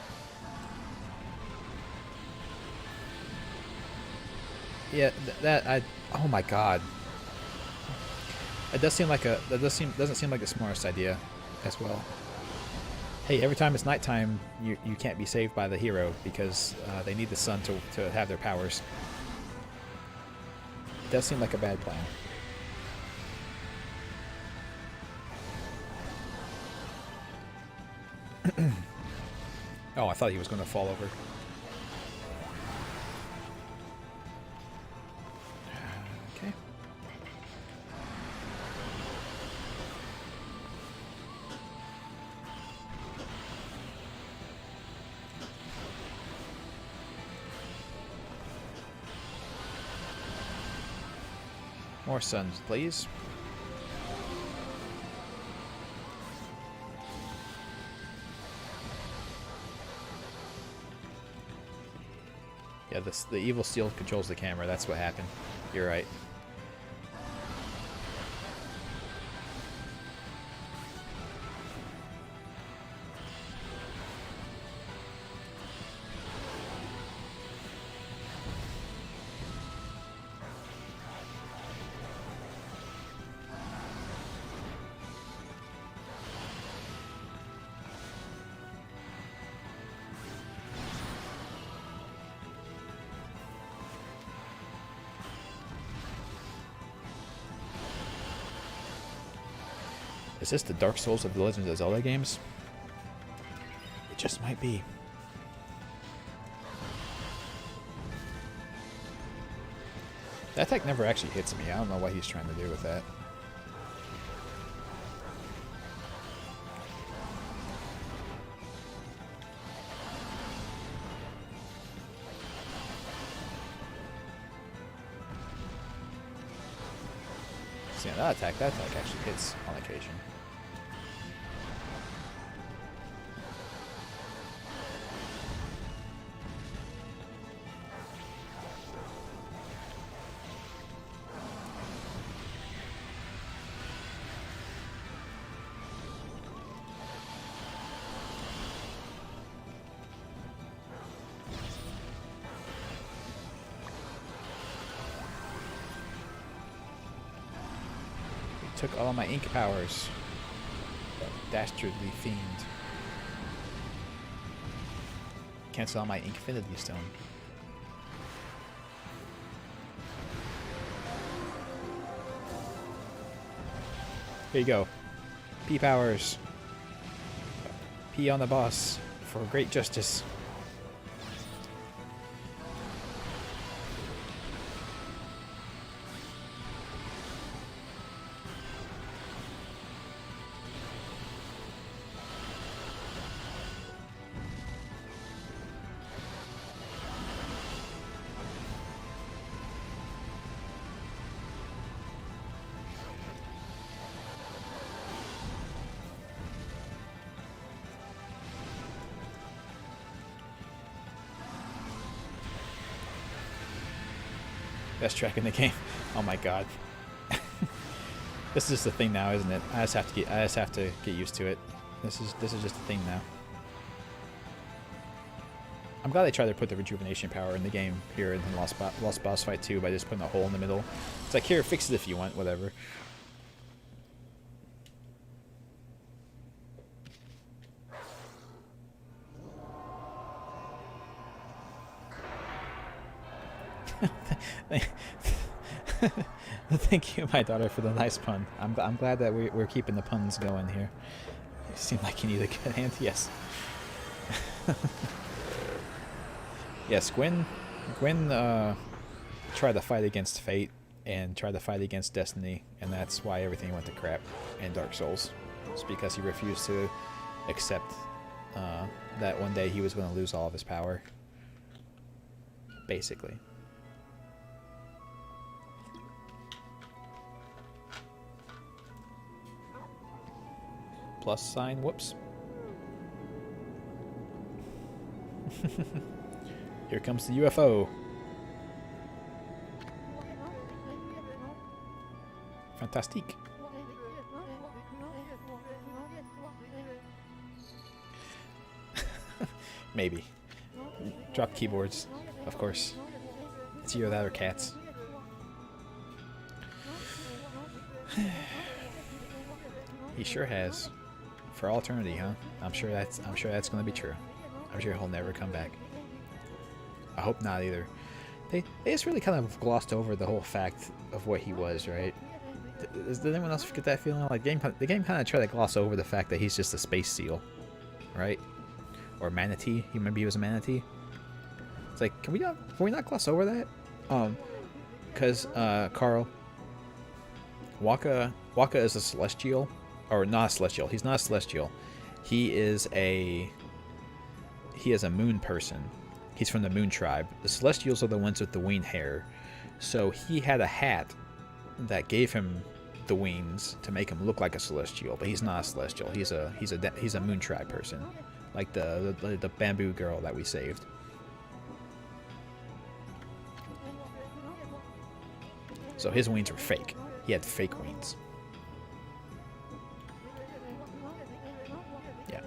Yeah, oh my god. It does seem like doesn't seem like the smartest idea as well. Hey, every time it's nighttime, you can't be saved by the hero because they need the sun to have their powers. It does seem like a bad plan. Oh, I thought he was going to fall over. Okay. More suns, please. Yeah, the evil seal controls the camera. That's what happened. You're right. Is this the Dark Souls of the Legend of Zelda games? It just might be. That attack never actually hits me. I don't know what he's trying to do with that. See, that attack actually hits on occasion. Took all my ink powers. That dastardly fiend. Cancel all my Infinity Stone. Here you go. P powers. P on the boss for great justice. Best track in the game. Oh my god. This is just a thing now, isn't it? I just have to get used to it. This is just a thing now. I'm glad they tried to put the rejuvenation power in the game here in Lost Boss Fight 2 by just putting a hole in the middle. It's like, here, fix it if you want, whatever. Thank you, my daughter, for the nice pun. I'm glad that we're keeping the puns going here. You seem like you need a good hand. Yes. Yes, Gwen tried to fight against fate and tried to fight against destiny, and that's why everything went to crap in Dark Souls. It's because he refused to accept that one day he was going to lose all of his power. Basically. Plus sign, whoops. Here comes the UFO. Fantastique. Maybe. Drop keyboards, of course. It's either that or cats. He sure has. For all eternity, huh? I'm sure that's gonna be true. I'm sure he'll never come back. I hope not either. They just really kind of glossed over the whole fact of what he was, right? Did anyone else get that feeling? Like the game kind of tried to gloss over the fact that he's just a space seal, right? Or manatee. Maybe he was a manatee. It's like, can we not gloss over that? Because Carl, Waka is a celestial, or not a celestial. He's not a celestial. He is a moon person. He's from the moon tribe. The celestials are the ones with the winged hair. So he had a hat that gave him the wings to make him look like a celestial, but he's not a celestial. He's a moon tribe person, like the bamboo girl that we saved. So his wings were fake. He had fake wings. Yeah.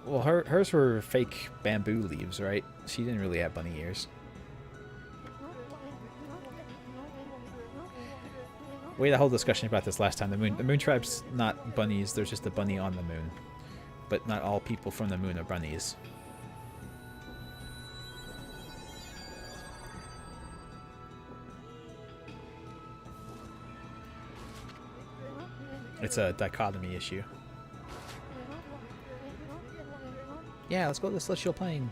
Well, hers were fake bamboo leaves, right? She didn't really have bunny ears. We had a whole discussion about this last time. The moon tribe's not bunnies. There's just a bunny on the moon. But not all people from the moon are bunnies. It's a dichotomy issue. Yeah, let's go to the celestial plane.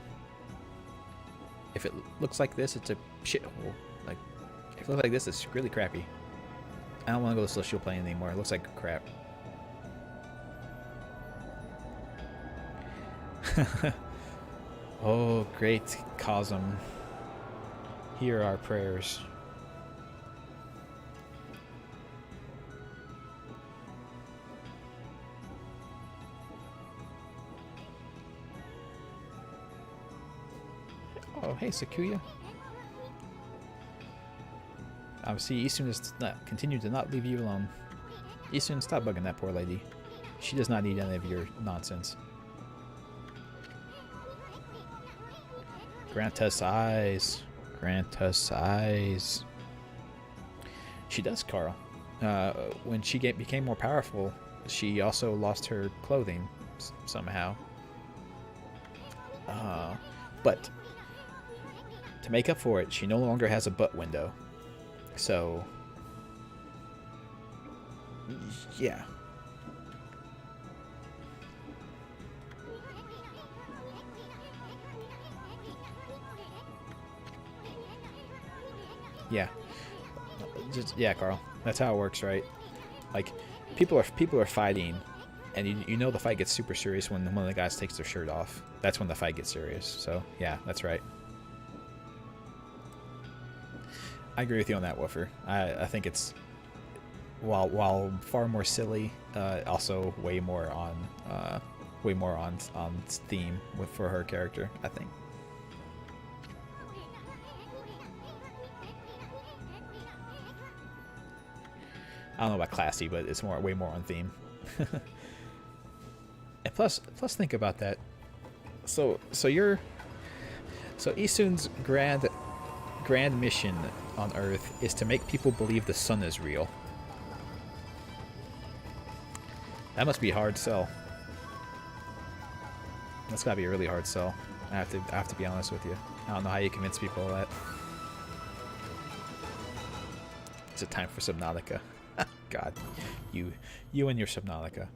If it looks like this, it's a shithole. Like, if it looks like this, it's really crappy. I don't want to go to the celestial plane anymore. It looks like crap. Oh, great Cosm. Hear our prayers. Oh, hey, Sakuya. See, Issun has continued to not leave you alone. Issun, stop bugging that poor lady. She does not need any of your nonsense. Grant us eyes. Grant us eyes. She does, Carl. When she became more powerful, she also lost her clothing somehow. But to make up for it, she no longer has a butt window. So, yeah. Yeah. Yeah, Carl. That's how it works, right? Like, people are fighting, and you know the fight gets super serious when one of the guys takes their shirt off. That's when the fight gets serious. So, yeah, that's right. I agree with you on that, Woofer. I think it's, while far more silly, also way more on way more on theme with for her character, I think. I don't know about classy, but it's way more on theme. And plus think about that. So Isun's grand mission on Earth is to make people believe the sun is real. That must be a hard sell. That's gotta be a really hard sell. I have to be honest with you. I don't know how you convince people of that. It's a time for Subnautica. God, you and your Subnautica.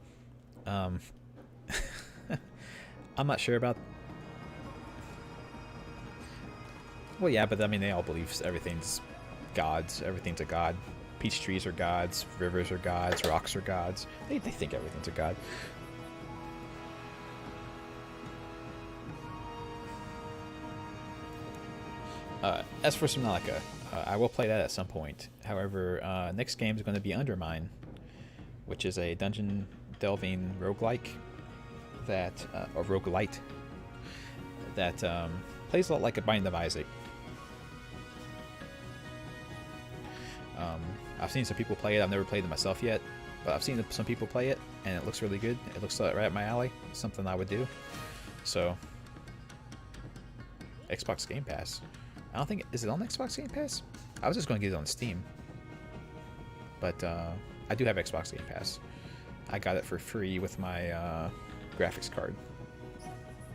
I'm not sure about. Well, yeah, but I mean, they all believe everything's gods. Everything's a god. Peach trees are gods. Rivers are gods. Rocks are gods. They think everything's a god. As for Subnautica, I will play that at some point. However, next game is going to be Undermine, which is a dungeon delving roguelike that, or roguelite, that plays a lot like a Binding of Isaac. I've seen some people play it. I've never played it myself yet, but I've seen some people play it, and it looks really good. It looks right up my alley. Something I would do. So, Xbox Game Pass. I don't think... Is it on Xbox Game Pass? I was just going to get it on Steam. But I do have Xbox Game Pass. I got it for free with my graphics card.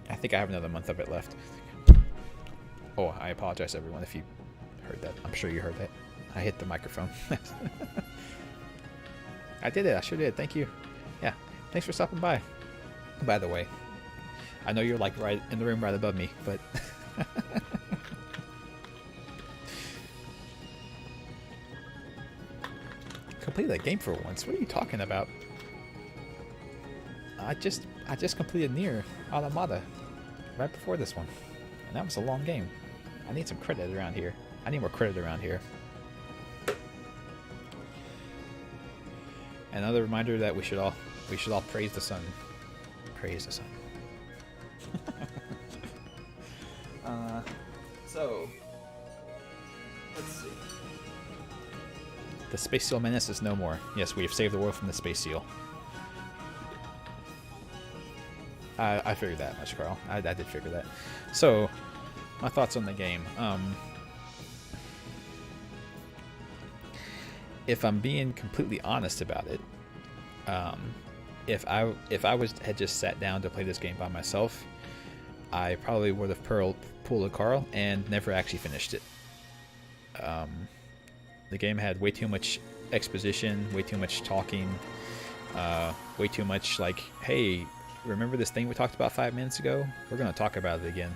I think I have another month of it left. Oh, I apologize, everyone, if you heard that. I'm sure you heard that. I hit the microphone. I did it. I sure did. Thank you. Yeah. Thanks for stopping by. By the way, I know you're like right in the room right above me, but... Completed that game for once. What are you talking about? I just completed Nier Automata right before this one, and that was a long game. I need some credit around here. I need more credit around here. Another reminder that we should all praise the sun. Praise the sun. So let's see. The Space Seal menace is no more. Yes, we have saved the world from the Space Seal. I figured that much, Carl. I did figure that. So, my thoughts on the game. If I'm being completely honest about it, if I had just sat down to play this game by myself, I probably would have pulled a Carl and never actually finished it. The game had way too much exposition, way too much talking, way too much like, hey, remember this thing we talked about 5 minutes ago? We're going to talk about it again.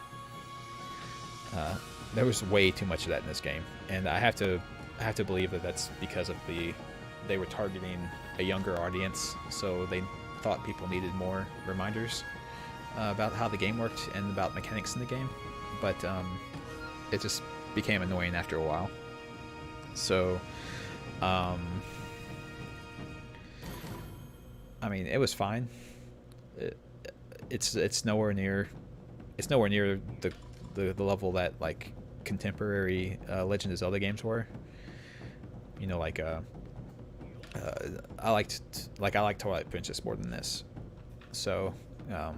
There was way too much of that in this game, and I have to believe that that's because of they were targeting a younger audience, so they thought people needed more reminders about how the game worked and about mechanics in the game. But it just became annoying after a while. So, I mean, it was fine. It's nowhere near the level that like contemporary Legend of Zelda games were. You know, like I liked Twilight Princess more than this. So, I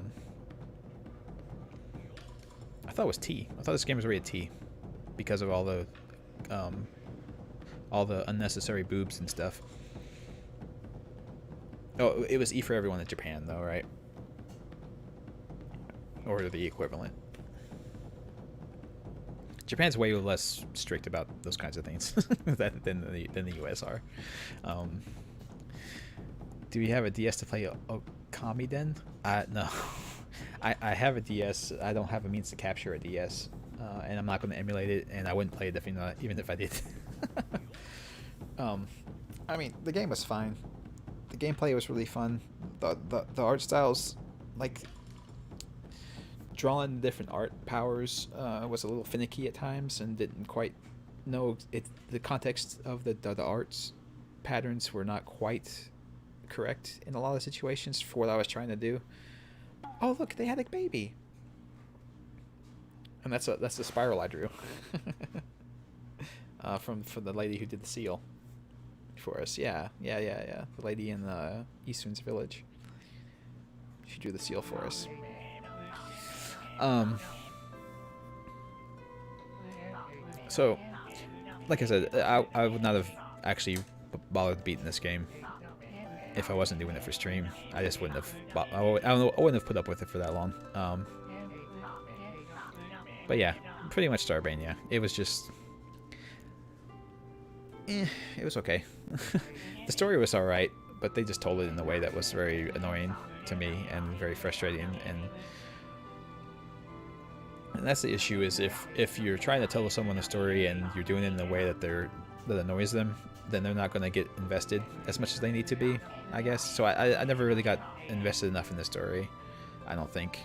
thought it was T. I thought this game was rated T because of all the unnecessary boobs and stuff. Oh, it was E for everyone in Japan, though, right? Or the equivalent. Japan's way less strict about those kinds of things than the US are. Do we have a DS to play Okami then? No. I have a DS. I don't have a means to capture a DS. And I'm not going to emulate it, and I wouldn't play it even if I did. I mean, the game was fine. The gameplay was really fun. The art styles, like drawing different art powers, was a little finicky at times, and didn't quite know it. The context of the arts patterns were not quite correct in a lot of situations for what I was trying to do. Oh, look, they had a baby. And that's the spiral I drew. From the lady who did the seal for us. Yeah. The lady in Eastern's village. She drew the seal for us. So, like I said, I would not have actually bothered beating this game if I wasn't doing it for stream. I just wouldn't have. I wouldn't have put up with it for that long. But yeah, pretty much Starbania. It was just, it was okay. The story was all right, but they just told it in a way that was very annoying to me and very frustrating. And that's the issue, is if you're trying to tell someone a story and you're doing it in a way that annoys them, then they're not going to get invested as much as they need to be, I guess. So I never really got invested enough in the story, I don't think.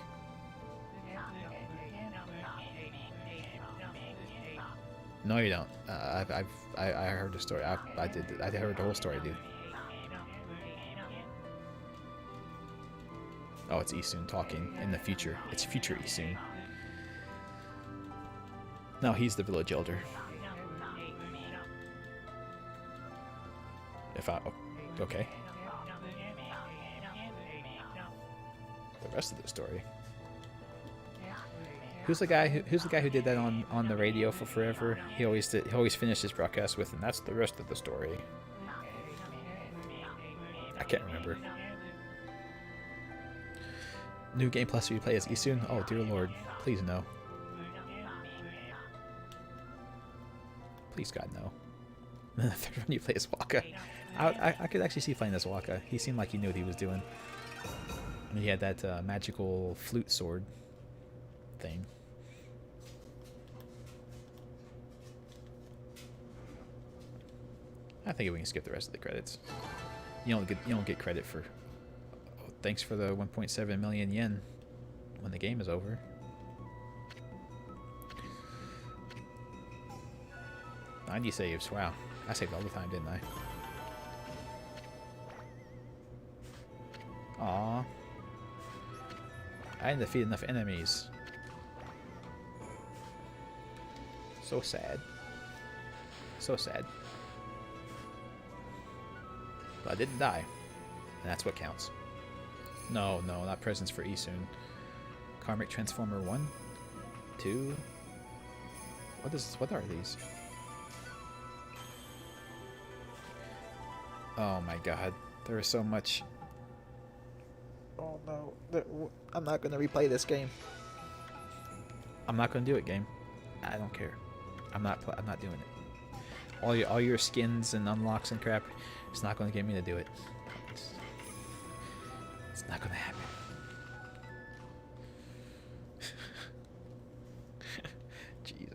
No, you don't. I heard the story. I heard the whole story, dude. Oh, it's Isun talking in the future. It's future Isun. No, he's the village elder. Okay. The rest of the story. Who's the guy who did that on the radio for forever? He always finished his broadcast with, and that's the rest of the story. I can't remember. New game plus replay as Isun? Oh dear lord, please no. Please God no. And then the third one you play as Waka. I could actually see playing as Waka. He seemed like he knew what he was doing. And he had that magical flute sword thing. I think we can skip the rest of the credits. You don't get credit for. Oh, thanks for the 1.7 million yen when the game is over. $90 saves. Wow, I saved all the time, didn't I? Aww. I didn't defeat enough enemies. So sad. So sad. But I didn't die. And that's what counts. No, not presents for Isun. Karmic Transformer 1? 2? What are these? Oh my god. There is so much. Oh no. I'm not gonna replay this game. I'm not gonna do it, game. I don't care. I'm not doing it. All your skins and unlocks and crap, it's not gonna get me to do it. It's not gonna happen. Jeez.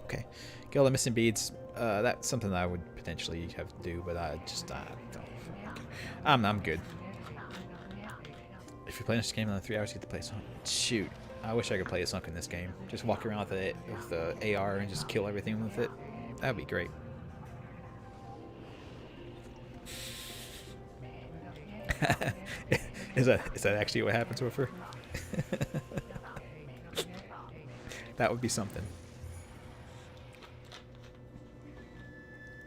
Okay, get all the missing beads. That's something I would potentially have to do, but I just don't. I'm good. If you're playing this game in 3 hours, you get to play Sunk. Shoot, I wish I could play a Sunk in this game. Just walk around with the AR and just kill everything with it. That'd be great. Is that actually what happens with her? That would be something.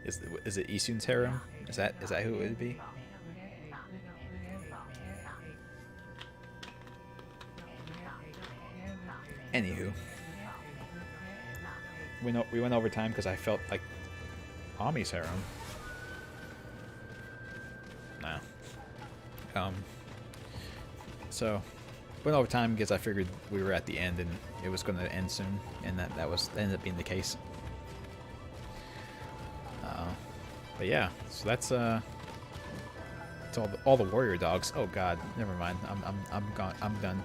Is it Isun's harem? Is that who it would be? Anywho, we went over time because I felt like Ami's harem. Nah. So went over time because I figured we were at the end and it was going to end soon, and that ended up being the case. But yeah, so that's it's all the warrior dogs. Oh god, never mind. I'm gone. I'm done.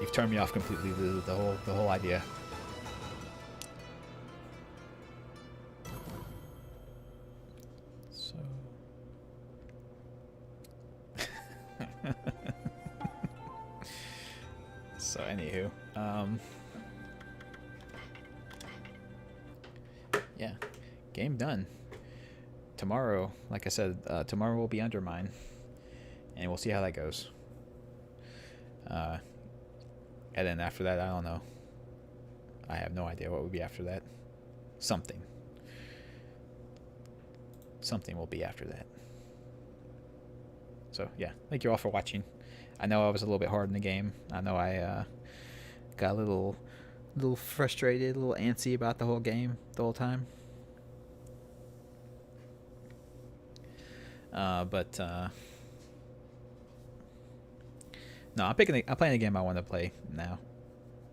You've turned me off completely. The whole idea. So. Anywho, yeah, game done. Tomorrow, like I said, tomorrow will be Undermine, and we'll see how that goes. And then after that, I don't know. I have no idea what would be after that. Something will be after that. So yeah, thank you all for watching. I know I was a little bit hard in the game. I know I got a little frustrated, a little antsy about the whole game the whole time. But no, I'm playing the game I want to play now.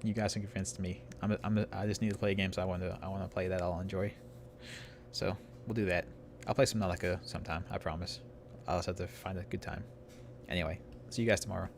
You guys have convinced me. I just need to play games I want to play that I'll enjoy. So we'll do that. I'll play some Nautica sometime. I promise. I'll just have to find a good time. Anyway, see you guys tomorrow.